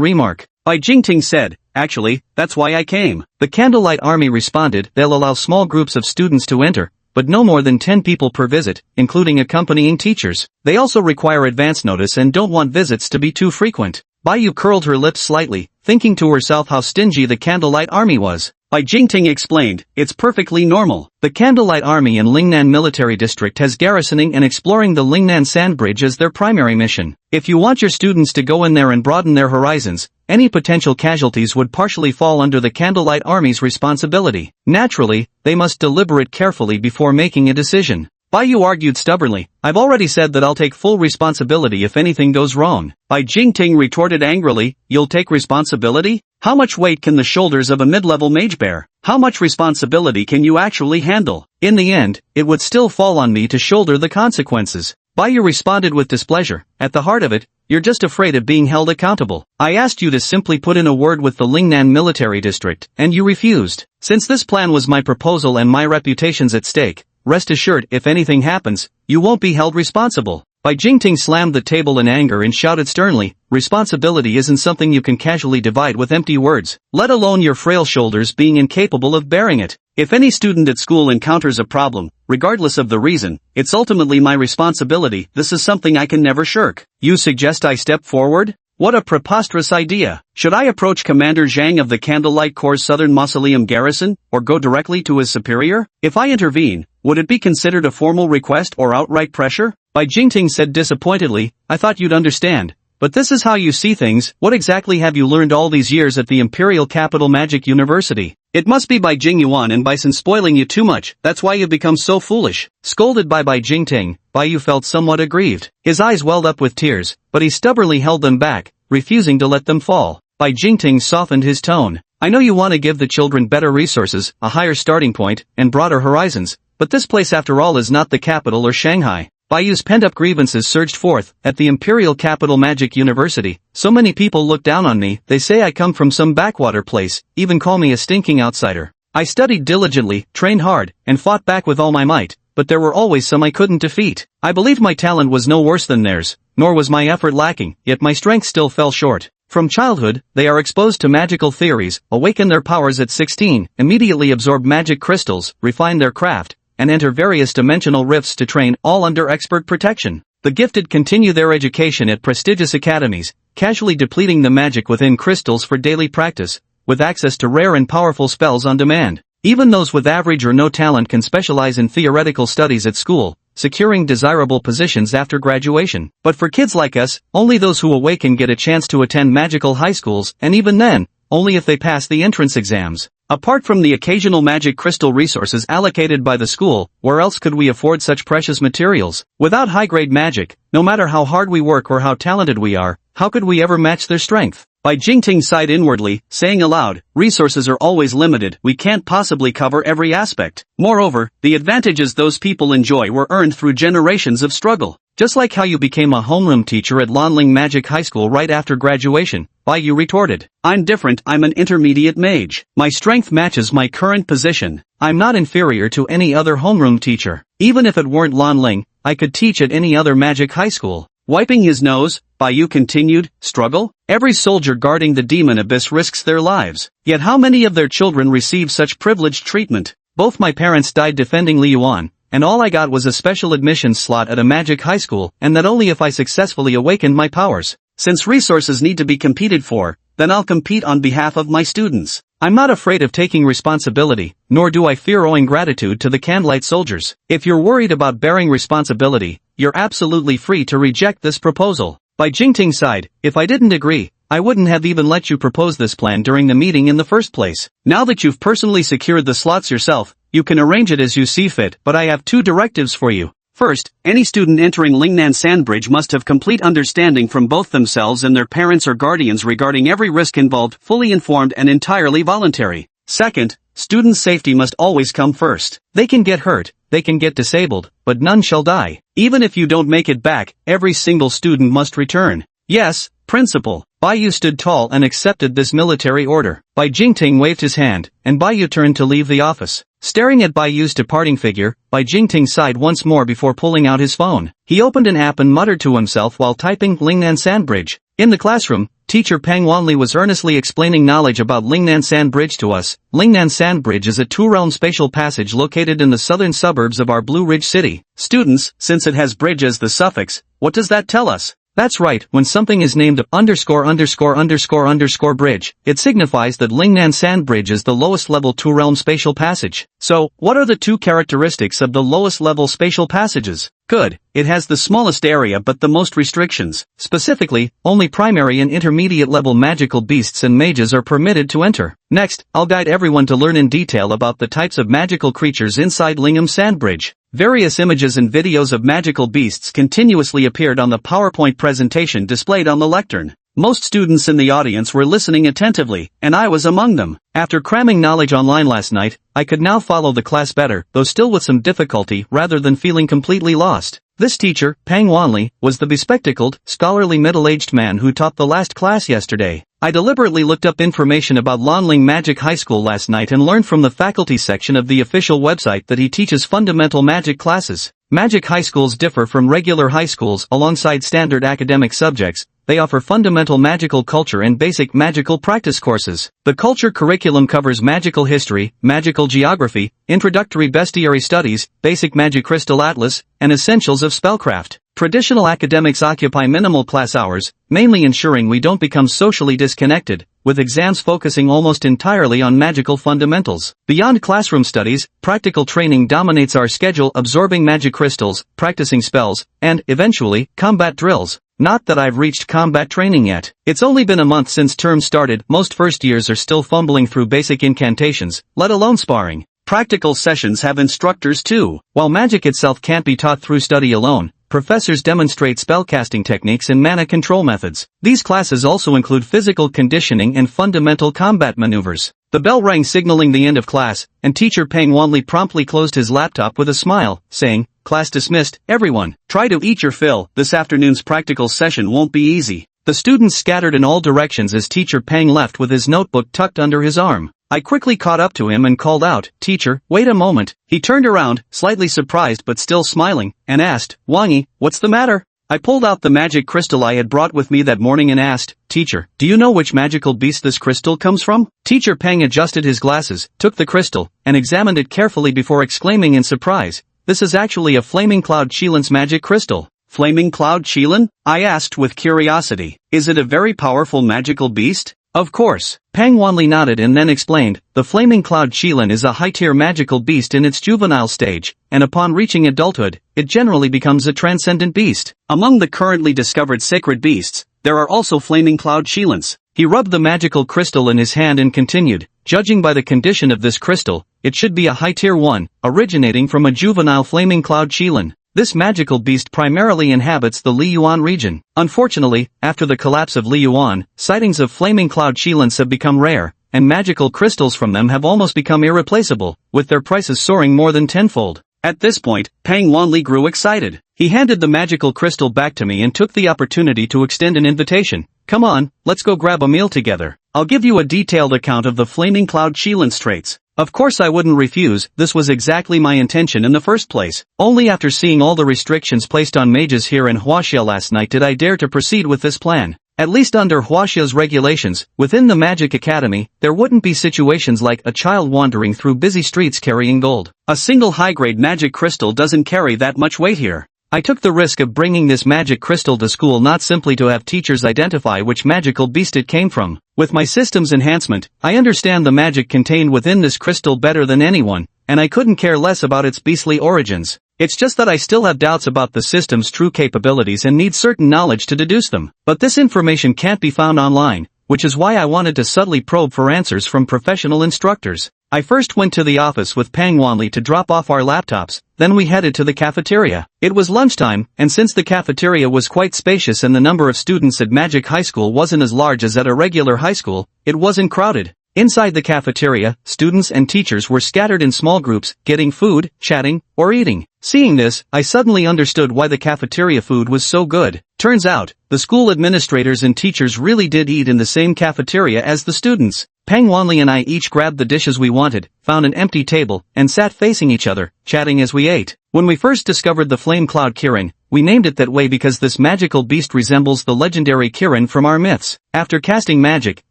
remark. Bai Jingting said, actually, that's why I came. The Candlelight Army responded, they'll allow small groups of students to enter, but no more than 10 people per visit, including accompanying teachers. They also require advance notice and don't want visits to be too frequent. Bai Yu curled her lips slightly, thinking to herself how stingy the Candlelight Army was. Bai Jingting explained, it's perfectly normal. The Candlelight Army in Lingnan Military District has garrisoning and exploring the Lingnan Sand Bridge as their primary mission. If you want your students to go in there and broaden their horizons, any potential casualties would partially fall under the Candlelight Army's responsibility. Naturally, they must deliberate carefully before making a decision. Bai Yu argued stubbornly, I've already said that I'll take full responsibility if anything goes wrong. Bai Jingting retorted angrily, you'll take responsibility? How much weight can the shoulders of a mid-level mage bear? How much responsibility can you actually handle? In the end, it would still fall on me to shoulder the consequences. Bai Yu responded with displeasure, at the heart of it, you're just afraid of being held accountable. I asked you to simply put in a word with the Lingnan Military District, and you refused. Since this plan was my proposal and my reputation's at stake, rest assured if anything happens, you won't be held responsible. Bai Jingting slammed the table in anger and shouted sternly, responsibility isn't something you can casually divide with empty words, let alone your frail shoulders being incapable of bearing it. If any student at school encounters a problem, regardless of the reason, it's ultimately my responsibility. This is something I can never shirk. You suggest I step forward? What a preposterous idea. Should I approach Commander Zhang of the Candlelight Corps' Southern Mausoleum Garrison, or go directly to his superior? If I intervene, would it be considered a formal request or outright pressure? Bai Jingting said disappointedly, I thought you'd understand. But this is how you see things. What exactly have you learned all these years at the Imperial Capital Magic University? It must be by Jing Yuan and Bison spoiling you too much, that's why you've become so foolish. Scolded by Bai Jingting, Bai Yu felt somewhat aggrieved. His eyes welled up with tears, but he stubbornly held them back, refusing to let them fall. Bai Jingting softened his tone. I know you want to give the children better resources, a higher starting point, and broader horizons, but this place after all is not the capital or Shanghai. Bayu's pent-up grievances surged forth. At the Imperial Capital Magic University, so many people look down on me, they say I come from some backwater place, even call me a stinking outsider. I studied diligently, trained hard, and fought back with all my might, but there were always some I couldn't defeat. I believed my talent was no worse than theirs, nor was my effort lacking, yet my strength still fell short. From childhood, they are exposed to magical theories, awaken their powers at 16, immediately absorb magic crystals, refine their craft, and enter various dimensional rifts to train, all under expert protection. The gifted continue their education at prestigious academies, casually depleting the magic within crystals for daily practice, with access to rare and powerful spells on demand. Even those with average or no talent can specialize in theoretical studies at school, securing desirable positions after graduation. But for kids like us, only those who awaken get a chance to attend magical high schools, and even then, only if they pass the entrance exams. Apart from the occasional magic crystal resources allocated by the school, where else could we afford such precious materials? Without high-grade magic, no matter how hard we work or how talented we are, how could we ever match their strength? Bai Jingting sighed inwardly, saying aloud, resources are always limited, we can't possibly cover every aspect. Moreover, the advantages those people enjoy were earned through generations of struggle. Just like how you became a homeroom teacher at Lanling Magic High School right after graduation, Bai Yu retorted. I'm different, I'm an intermediate mage. My strength matches my current position. I'm not inferior to any other homeroom teacher. Even if it weren't Lanling, I could teach at any other magic high school. Wiping his nose, Bai Yu continued, struggle? Every soldier guarding the demon abyss risks their lives. Yet how many of their children receive such privileged treatment? Both my parents died defending Liyuan, and all I got was a special admissions slot at a magic high school, and that only if I successfully awakened my powers. Since resources need to be competed for, then I'll compete on behalf of my students. I'm not afraid of taking responsibility, nor do I fear owing gratitude to the Candlelight soldiers. If you're worried about bearing responsibility, you're absolutely free to reject this proposal. Bai Jingting sighed, if I didn't agree, I wouldn't have even let you propose this plan during the meeting in the first place. Now that you've personally secured the slots yourself, you can arrange it as you see fit, but I have two directives for you. First, any student entering Lingnan Sandbridge must have complete understanding from both themselves and their parents or guardians regarding every risk involved, fully informed and entirely voluntary. Second, students' safety must always come first. They can get hurt, they can get disabled, but none shall die. Even if you don't make it back, every single student must return. Yes, Principal. Bai Yu stood tall and accepted this military order. Bai Jingting waved his hand, and Bai Yu turned to leave the office. Staring at Bai Yu's departing figure, Bai Jingting sighed once more before pulling out his phone. He opened an app and muttered to himself while typing Lingnan Sandbridge. In the classroom, teacher Pang Wanli was earnestly explaining knowledge about Lingnan Sandbridge to us. Lingnan Sandbridge is a two-realm spatial passage located in the southern suburbs of our Blue Ridge city. Students, since it has bridge as the suffix, what does that tell us? That's right, when something is named ______ bridge, it signifies that Lingnan Sandbridge is the lowest level two-realm spatial passage. So, what are the two characteristics of the lowest level spatial passages? Good, it has the smallest area but the most restrictions. Specifically, only primary and intermediate level magical beasts and mages are permitted to enter. Next, I'll guide everyone to learn in detail about the types of magical creatures inside Lingnan Sandbridge. Various images and videos of magical beasts continuously appeared on the PowerPoint presentation displayed on the lectern. Most students in the audience were listening attentively, and I was among them. After cramming knowledge online last night, I could now follow the class better, though still with some difficulty rather than feeling completely lost. This teacher, Pang Wanli, was the bespectacled, scholarly middle-aged man who taught the last class yesterday. I deliberately looked up information about Lanling Magic High School last night and learned from the faculty section of the official website that he teaches fundamental magic classes. Magic high schools differ from regular high schools alongside standard academic subjects. They offer fundamental magical culture and basic magical practice courses. The culture curriculum covers magical history, magical geography, introductory bestiary studies, basic magic crystal atlas, and essentials of spellcraft. Traditional academics occupy minimal class hours, mainly ensuring we don't become socially disconnected, with exams focusing almost entirely on magical fundamentals. Beyond classroom studies, practical training dominates our schedule, absorbing magic crystals, practicing spells, and, eventually, combat drills. Not that I've reached combat training yet. It's only been a month since term started. Most first years are still fumbling through basic incantations, let alone sparring. Practical sessions have instructors too. While magic itself can't be taught through study alone, professors demonstrate spellcasting techniques and mana control methods. These classes also include physical conditioning and fundamental combat maneuvers. The bell rang signaling the end of class, and teacher Pang Wanli promptly closed his laptop with a smile, saying, class dismissed, everyone, try to eat your fill, this afternoon's practical session won't be easy. The students scattered in all directions as teacher Pang left with his notebook tucked under his arm. I quickly caught up to him and called out, "Teacher, wait a moment." He turned around, slightly surprised but still smiling, and asked, "Wangi, what's the matter?" I pulled out the magic crystal I had brought with me that morning and asked, "Teacher, do you know which magical beast this crystal comes from?" Teacher Pang adjusted his glasses, took the crystal, and examined it carefully before exclaiming in surprise, "This is actually a Flaming Cloud Chilen's magic crystal." "Flaming Cloud Chilen?" I asked with curiosity. "Is it a very powerful magical beast?" "Of course." Pang Wanli nodded and then explained, "The Flaming Cloud Chilen is a high-tier magical beast in its juvenile stage, and upon reaching adulthood, it generally becomes a transcendent beast. Among the currently discovered sacred beasts, there are also Flaming Cloud Chilens." He rubbed the magical crystal in his hand and continued, "Judging by the condition of this crystal, it should be a high-tier one, originating from a juvenile Flaming Cloud Chilen. This magical beast primarily inhabits the Liyuan region. Unfortunately, after the collapse of Liyuan, sightings of Flaming Cloud Chilens have become rare, and magical crystals from them have almost become irreplaceable, with their prices soaring more than tenfold." At this point, Pang Wanli grew excited. He handed the magical crystal back to me and took the opportunity to extend an invitation. "Come on, let's go grab a meal together. I'll give you a detailed account of the Flaming Cloud Chilen's traits." Of course I wouldn't refuse, this was exactly my intention in the first place. Only after seeing all the restrictions placed on mages here in Huaxia last night did I dare to proceed with this plan. At least under Huaxia's regulations, within the Magic Academy, there wouldn't be situations like a child wandering through busy streets carrying gold. A single high-grade magic crystal doesn't carry that much weight here. I took the risk of bringing this magic crystal to school not simply to have teachers identify which magical beast it came from. With my system's enhancement, I understand the magic contained within this crystal better than anyone, and I couldn't care less about its beastly origins. It's just that I still have doubts about the system's true capabilities and need certain knowledge to deduce them. But this information can't be found online, which is why I wanted to subtly probe for answers from professional instructors. I first went to the office with Pang Wanli to drop off our laptops, then we headed to the cafeteria. It was lunchtime, and since the cafeteria was quite spacious and the number of students at Magic High School wasn't as large as at a regular high school, it wasn't crowded. Inside the cafeteria, students and teachers were scattered in small groups, getting food, chatting, or eating. Seeing this, I suddenly understood why the cafeteria food was so good. Turns out, the school administrators and teachers really did eat in the same cafeteria as the students. Pang Wanli and I each grabbed the dishes we wanted, found an empty table, and sat facing each other, chatting as we ate. When we first discovered the Flame Cloud Kirin, we named it that way because this magical beast resembles the legendary Kirin from our myths. After casting magic,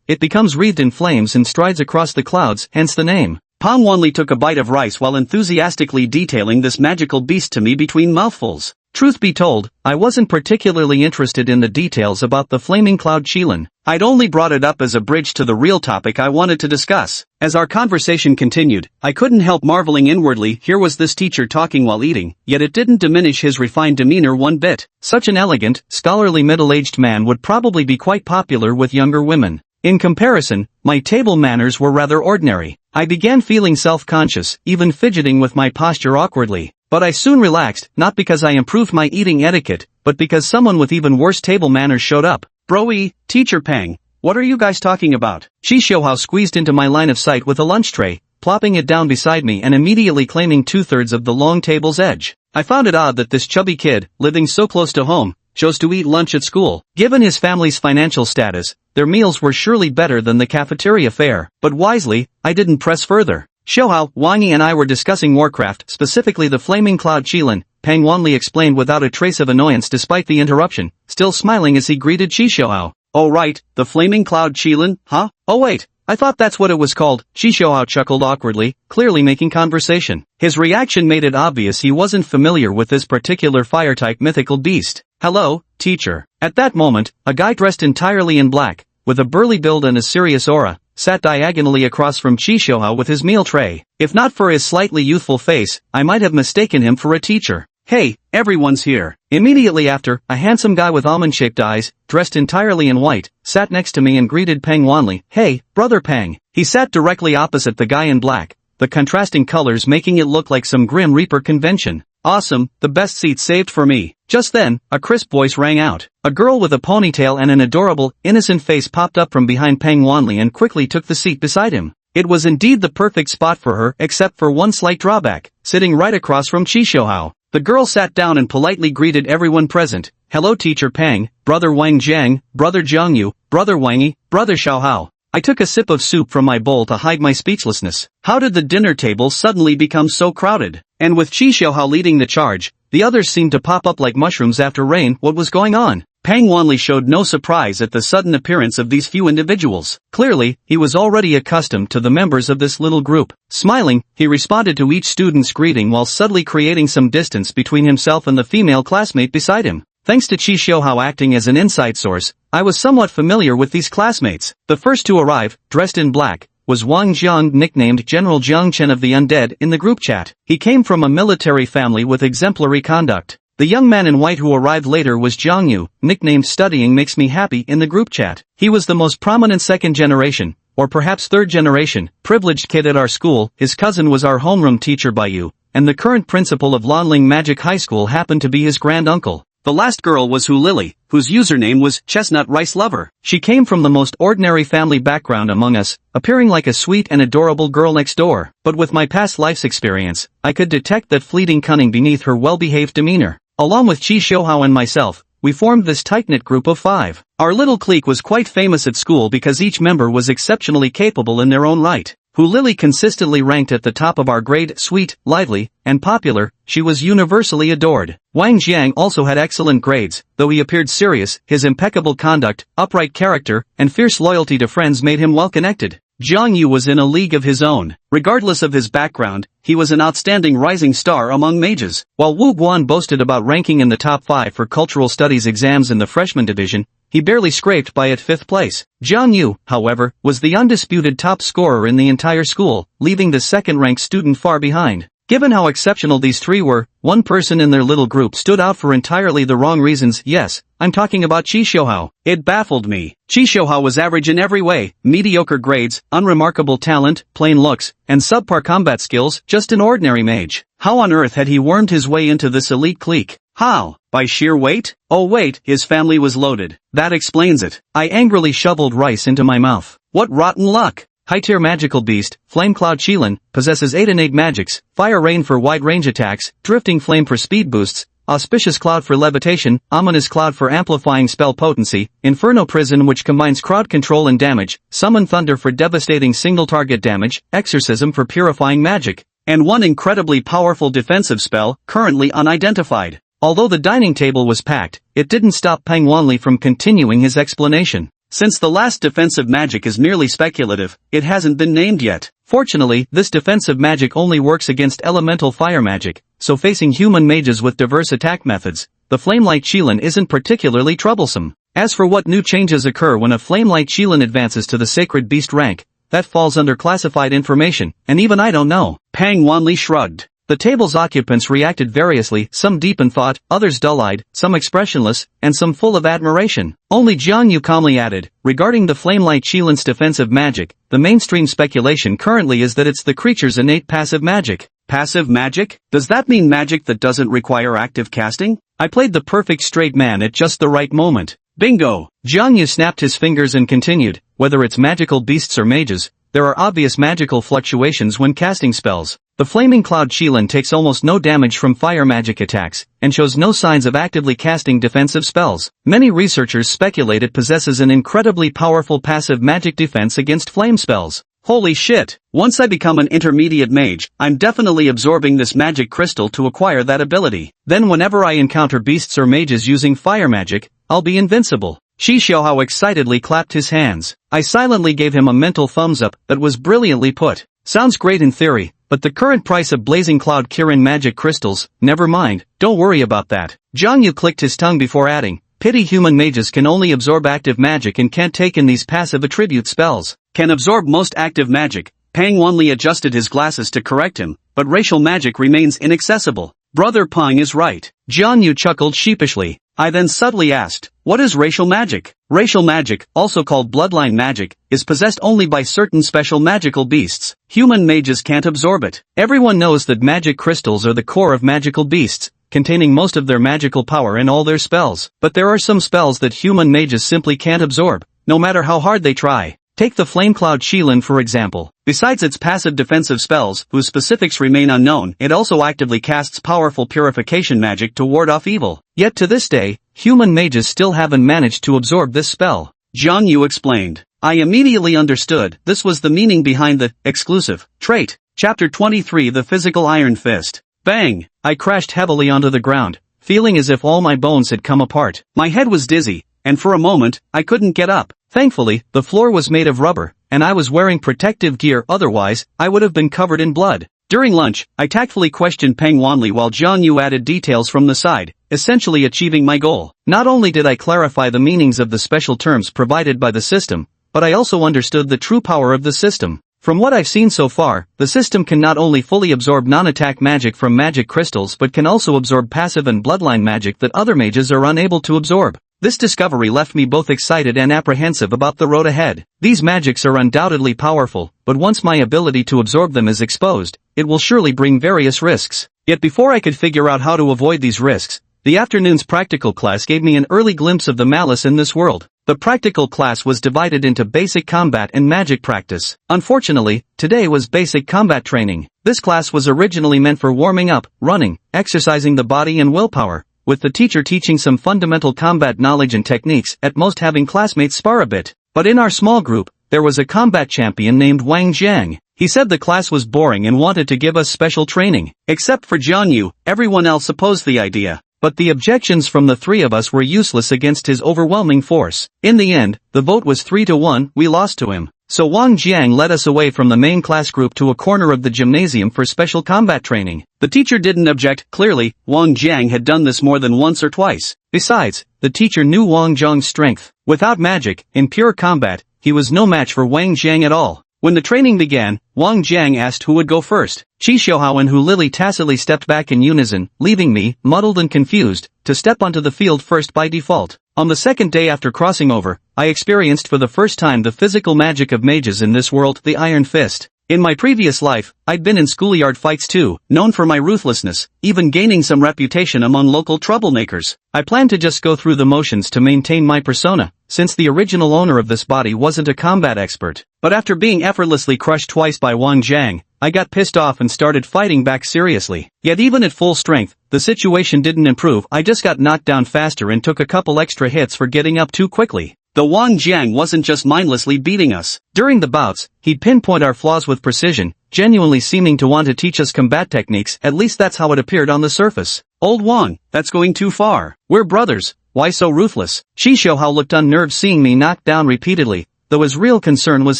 it becomes wreathed in flames and strides across the clouds, hence the name. Pang Wanli took a bite of rice while enthusiastically detailing this magical beast to me between mouthfuls. Truth be told, I wasn't particularly interested in the details about the Flaming Cloud Chilen. I'd only brought it up as a bridge to the real topic I wanted to discuss. As our conversation continued, I couldn't help marveling inwardly. Here was this teacher talking while eating, yet it didn't diminish his refined demeanor one bit. Such an elegant, scholarly middle-aged man would probably be quite popular with younger women. In comparison, my table manners were rather ordinary. I began feeling self-conscious, even fidgeting with my posture awkwardly. But I soon relaxed, not because I improved my eating etiquette, but because someone with even worse table manners showed up. "Bro-y, Teacher Pang, what are you guys talking about?" Shi Xiaohao squeezed into my line of sight with a lunch tray, plopping it down beside me and immediately claiming 2/3 of the long table's edge. I found it odd that this chubby kid, living so close to home, chose to eat lunch at school. Given his family's financial status, their meals were surely better than the cafeteria fare. But wisely, I didn't press further. "Xiaohao, Wangi and I were discussing Warcraft, specifically the Flaming Cloud Chilen," Pang Wanli explained without a trace of annoyance despite the interruption, still smiling as he greeted Shi Xiaohao. "Oh right, the Flaming Cloud Chilen, huh? Oh wait, I thought that's what it was called." Shi Xiaohao chuckled awkwardly, clearly making conversation. His reaction made it obvious he wasn't familiar with this particular fire-type mythical beast. "Hello, teacher." At that moment, a guy dressed entirely in black, with a burly build and a serious aura, sat diagonally across from Shi Xiaohao with his meal tray. If not for his slightly youthful face, I might have mistaken him for a teacher. "Hey, everyone's here." Immediately after, a handsome guy with almond-shaped eyes, dressed entirely in white, sat next to me and greeted Pang Wanli. "Hey, brother Pang." He sat directly opposite the guy in black, the contrasting colors making it look like some Grim Reaper convention. "Awesome, the best seat saved for me." Just then, a crisp voice rang out. A girl with a ponytail and an adorable, innocent face popped up from behind Pang Wanli and quickly took the seat beside him. It was indeed the perfect spot for her except for one slight drawback, sitting right across from Shi Xiaohao. The girl sat down and politely greeted everyone present. Hello Teacher Pang, Brother Wang Jiang, Brother Jiangyu, Brother Wangi, Brother Xiaohao. I took a sip of soup from my bowl to hide my speechlessness. How did the dinner table suddenly become so crowded? And with Qi Xiaohao leading the charge, the others seemed to pop up like mushrooms after rain. What was going on? Pang Wanli showed no surprise at the sudden appearance of these few individuals. Clearly, he was already accustomed to the members of this little group. Smiling, he responded to each student's greeting while subtly creating some distance between himself and the female classmate beside him. Thanks to Qi Xiaohao acting as an inside source, I was somewhat familiar with these classmates. The first to arrive, dressed in black, was Wang Jiang, nicknamed General Jiang Chen of the Undead, in the group chat. He came from a military family with exemplary conduct. The young man in white who arrived later was Jiang Yu, nicknamed Studying Makes Me Happy in the group chat. He was the most prominent second generation, or perhaps third generation, privileged kid at our school. His cousin was our homeroom teacher Bai, and the current principal of Lanling Magic High School happened to be his granduncle. The last girl was Hu Lily, whose username was Chestnut Rice Lover. She came from the most ordinary family background among us, appearing like a sweet and adorable girl next door. But with my past life's experience, I could detect that fleeting cunning beneath her well-behaved demeanor. Along with Qi Xiaohao and myself, we formed this tight-knit group of 5. Our little clique was quite famous at school because each member was exceptionally capable in their own right. Hu Lily consistently ranked at the top of our grade, sweet, lively, and popular. She was universally adored. Wang Jiang also had excellent grades, though he appeared serious. His impeccable conduct, upright character, and fierce loyalty to friends made him well-connected. Jiang Yu was in a league of his own. Regardless of his background, he was an outstanding rising star among mages. While Wu Guan boasted about ranking in the top 5 for cultural studies exams in the freshman division, he barely scraped by at 5th place. Jiang Yu, however, was the undisputed top scorer in the entire school, leaving the second-ranked student far behind. Given how exceptional these 3 were, one person in their little group stood out for entirely the wrong reasons. Yes, I'm talking about Qi Xiaohao. It baffled me. Qi Xiaohao was average in every way: mediocre grades, unremarkable talent, plain looks, and subpar combat skills, just an ordinary mage. How on earth had he wormed his way into this elite clique? How? By sheer weight? Oh wait, his family was loaded. That explains it. I angrily shoveled rice into my mouth. What rotten luck! High-tier magical beast, Flame Cloud Qilin, possesses 8 innate magics: Fire Rain for wide-range attacks, Drifting Flame for speed boosts, Auspicious Cloud for levitation, Ominous Cloud for amplifying spell potency, Inferno Prison which combines crowd control and damage, Summon Thunder for devastating single-target damage, Exorcism for purifying magic, and one incredibly powerful defensive spell, currently unidentified. Although the dining table was packed, it didn't stop Pang Wanli from continuing his explanation. Since the last defensive magic is merely speculative, it hasn't been named yet. Fortunately, this defensive magic only works against elemental fire magic, so facing human mages with diverse attack methods, the Flamelight Qilin isn't particularly troublesome. As for what new changes occur when a Flamelight Qilin advances to the Sacred Beast rank, that falls under classified information, and even I don't know. Pang Wanli shrugged. The table's occupants reacted variously, some deep in thought, others dull-eyed, some expressionless, and some full of admiration. Only Jiang Yu calmly added, regarding the Flamelight Qilin's defensive magic, the mainstream speculation currently is that it's the creature's innate passive magic. Passive magic? Does that mean magic that doesn't require active casting? I played the perfect straight man at just the right moment. Bingo! Jiang Yu snapped his fingers and continued, whether it's magical beasts or mages, there are obvious magical fluctuations when casting spells. The Flaming Cloud Qilin takes almost no damage from fire magic attacks, and shows no signs of actively casting defensive spells. Many researchers speculate it possesses an incredibly powerful passive magic defense against flame spells. Holy shit! Once I become an intermediate mage, I'm definitely absorbing this magic crystal to acquire that ability. Then whenever I encounter beasts or mages using fire magic, I'll be invincible. Qi Xiaohao excitedly clapped his hands. I silently gave him a mental thumbs up that was brilliantly put. Sounds great in theory, but the current price of Blazing Cloud Kirin magic crystals, never mind, don't worry about that. Jiang Yu clicked his tongue before adding, pity human mages can only absorb active magic and can't take in these passive attribute spells. Can absorb most active magic. Pang Wanli adjusted his glasses to correct him, but racial magic remains inaccessible. Brother Pang is right. Jiang Yu chuckled sheepishly. I then subtly asked, what is racial magic? Racial magic, also called bloodline magic, is possessed only by certain special magical beasts. Human mages can't absorb it. Everyone knows that magic crystals are the core of magical beasts, containing most of their magical power and all their spells. But there are some spells that human mages simply can't absorb, no matter how hard they try. Take the Flame Cloud Qilin for example. Besides its passive defensive spells, whose specifics remain unknown, it also actively casts powerful purification magic to ward off evil. Yet to this day, human mages still haven't managed to absorb this spell. Jiang Yu explained. I immediately understood this was the meaning behind the exclusive trait. Chapter 23 The Physical Iron Fist. Bang! I crashed heavily onto the ground, feeling as if all my bones had come apart. My head was dizzy, and for a moment, I couldn't get up. Thankfully, the floor was made of rubber, and I was wearing protective gear, otherwise, I would have been covered in blood. During lunch, I tactfully questioned Peng Wanli while Jiang Yu added details from the side, essentially achieving my goal. Not only did I clarify the meanings of the special terms provided by the system, but I also understood the true power of the system. From what I've seen so far, the system can not only fully absorb non-attack magic from magic crystals but can also absorb passive and bloodline magic that other mages are unable to absorb. This discovery left me both excited and apprehensive about the road ahead. These magics are undoubtedly powerful, but once my ability to absorb them is exposed, it will surely bring various risks. Yet before I could figure out how to avoid these risks, the afternoon's practical class gave me an early glimpse of the malice in this world. The practical class was divided into basic combat and magic practice. Unfortunately, today was basic combat training. This class was originally meant for warming up, running, exercising the body and willpower, with the teacher teaching some fundamental combat knowledge and techniques, at most having classmates spar a bit. But in our small group, there was a combat champion named Wang Jiang. He said the class was boring and wanted to give us special training. Except for Jiang Yu, everyone else opposed the idea. But the objections from the three of us were useless against his overwhelming force. In the end, the vote was 3-1, we lost to him. So Wang Jiang led us away from the main class group to a corner of the gymnasium for special combat training. The teacher didn't object. Clearly, Wang Jiang had done this more than once or twice. Besides, the teacher knew Wang Jiang's strength. Without magic, in pure combat, he was no match for Wang Jiang at all. When the training began, Wang Jiang asked who would go first. Qi Xiaohao and Hu Lili tacitly stepped back in unison, leaving me, muddled and confused, to step onto the field first by default. On the second day after crossing over, I experienced for the first time the physical magic of mages in this world, the Iron Fist. In my previous life, I'd been in schoolyard fights too, known for my ruthlessness, even gaining some reputation among local troublemakers. I planned to just go through the motions to maintain my persona, since the original owner of this body wasn't a combat expert. But after being effortlessly crushed twice by Wang Jiang, I got pissed off and started fighting back seriously. Yet even at full strength, the situation didn't improve. I just got knocked down faster and took a couple extra hits for getting up too quickly. The Wang Jiang wasn't just mindlessly beating us. During the bouts, he'd pinpoint our flaws with precision, genuinely seeming to want to teach us combat techniques. At least that's how it appeared on the surface. Old Wang, that's going too far. We're brothers. Why so ruthless? Qi Xiaohao looked unnerved seeing me knocked down repeatedly, though his real concern was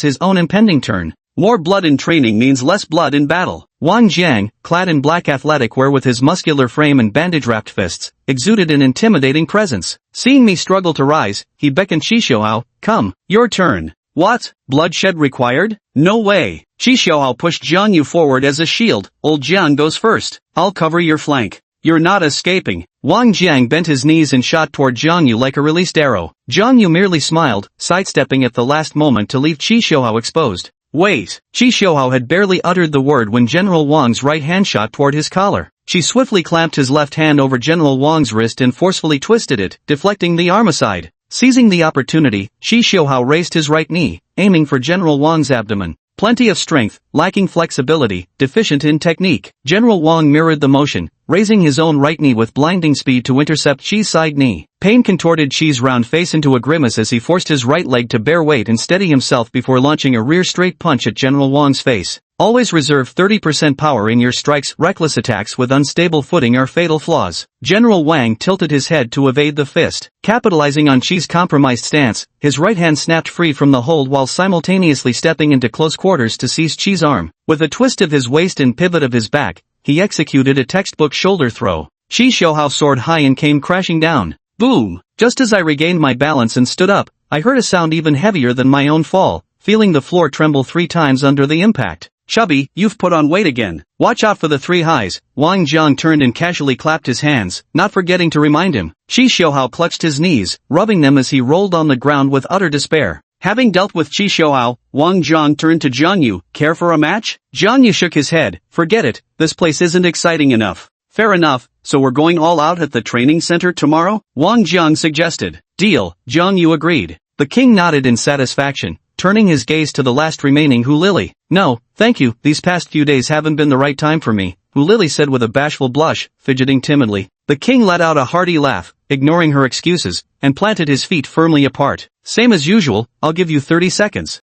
his own impending turn. More blood in training means less blood in battle. Wang Jiang, clad in black athletic wear with his muscular frame and bandage-wrapped fists, exuded an intimidating presence. Seeing me struggle to rise, he beckoned Qi Xiaohao, "Come, your turn." What? Bloodshed required? No way. Qi Xiaohao pushed Jiang Yu forward as a shield. Old Jiang goes first. I'll cover your flank. You're not escaping. Wang Jiang bent his knees and shot toward Jiang Yu like a released arrow. Jiang Yu merely smiled, sidestepping at the last moment to leave Qi Xiaohao exposed. Wait! Qi Xiaohao had barely uttered the word when General Wang's right hand shot toward his collar. She swiftly clamped his left hand over General Wang's wrist and forcefully twisted it, deflecting the arm aside. Seizing the opportunity, Qi Xiaohao raised his right knee, aiming for General Wang's abdomen. Plenty of strength, lacking flexibility, deficient in technique. General Wang mirrored the motion, raising his own right knee with blinding speed to intercept Qi's side knee. Pain contorted Qi's round face into a grimace as he forced his right leg to bear weight and steady himself before launching a rear straight punch at General Wang's face. Always reserve 30% power in your strikes. Reckless attacks with unstable footing are fatal flaws. General Wang tilted his head to evade the fist. Capitalizing on Qi's compromised stance, his right hand snapped free from the hold while simultaneously stepping into close quarters to seize Qi's arm. With a twist of his waist and pivot of his back, he executed a textbook shoulder throw. Qi Xiaohao soared high and came crashing down. Boom! Just as I regained my balance and stood up, I heard a sound even heavier than my own fall, feeling the floor tremble 3 times under the impact. Chubby, you've put on weight again. Watch out for the 3 highs. Wang Jiang turned and casually clapped his hands, not forgetting to remind him. Qi Xiaohao clutched his knees, rubbing them as he rolled on the ground with utter despair. Having dealt with Qi Xiaohao, Wang Jiang turned to Jiang Yu. Care for a match? Jiang Yu shook his head. Forget it, this place isn't exciting enough. Fair enough, so we're going all out at the training center tomorrow? Wang Jiang suggested. Deal, Jiang Yu agreed. The king nodded in satisfaction, turning his gaze to the last remaining Hulili. No, thank you, these past few days haven't been the right time for me, Hulili said with a bashful blush, fidgeting timidly. The king let out a hearty laugh, ignoring her excuses, and planted his feet firmly apart. Same as usual, I'll give you 30 seconds.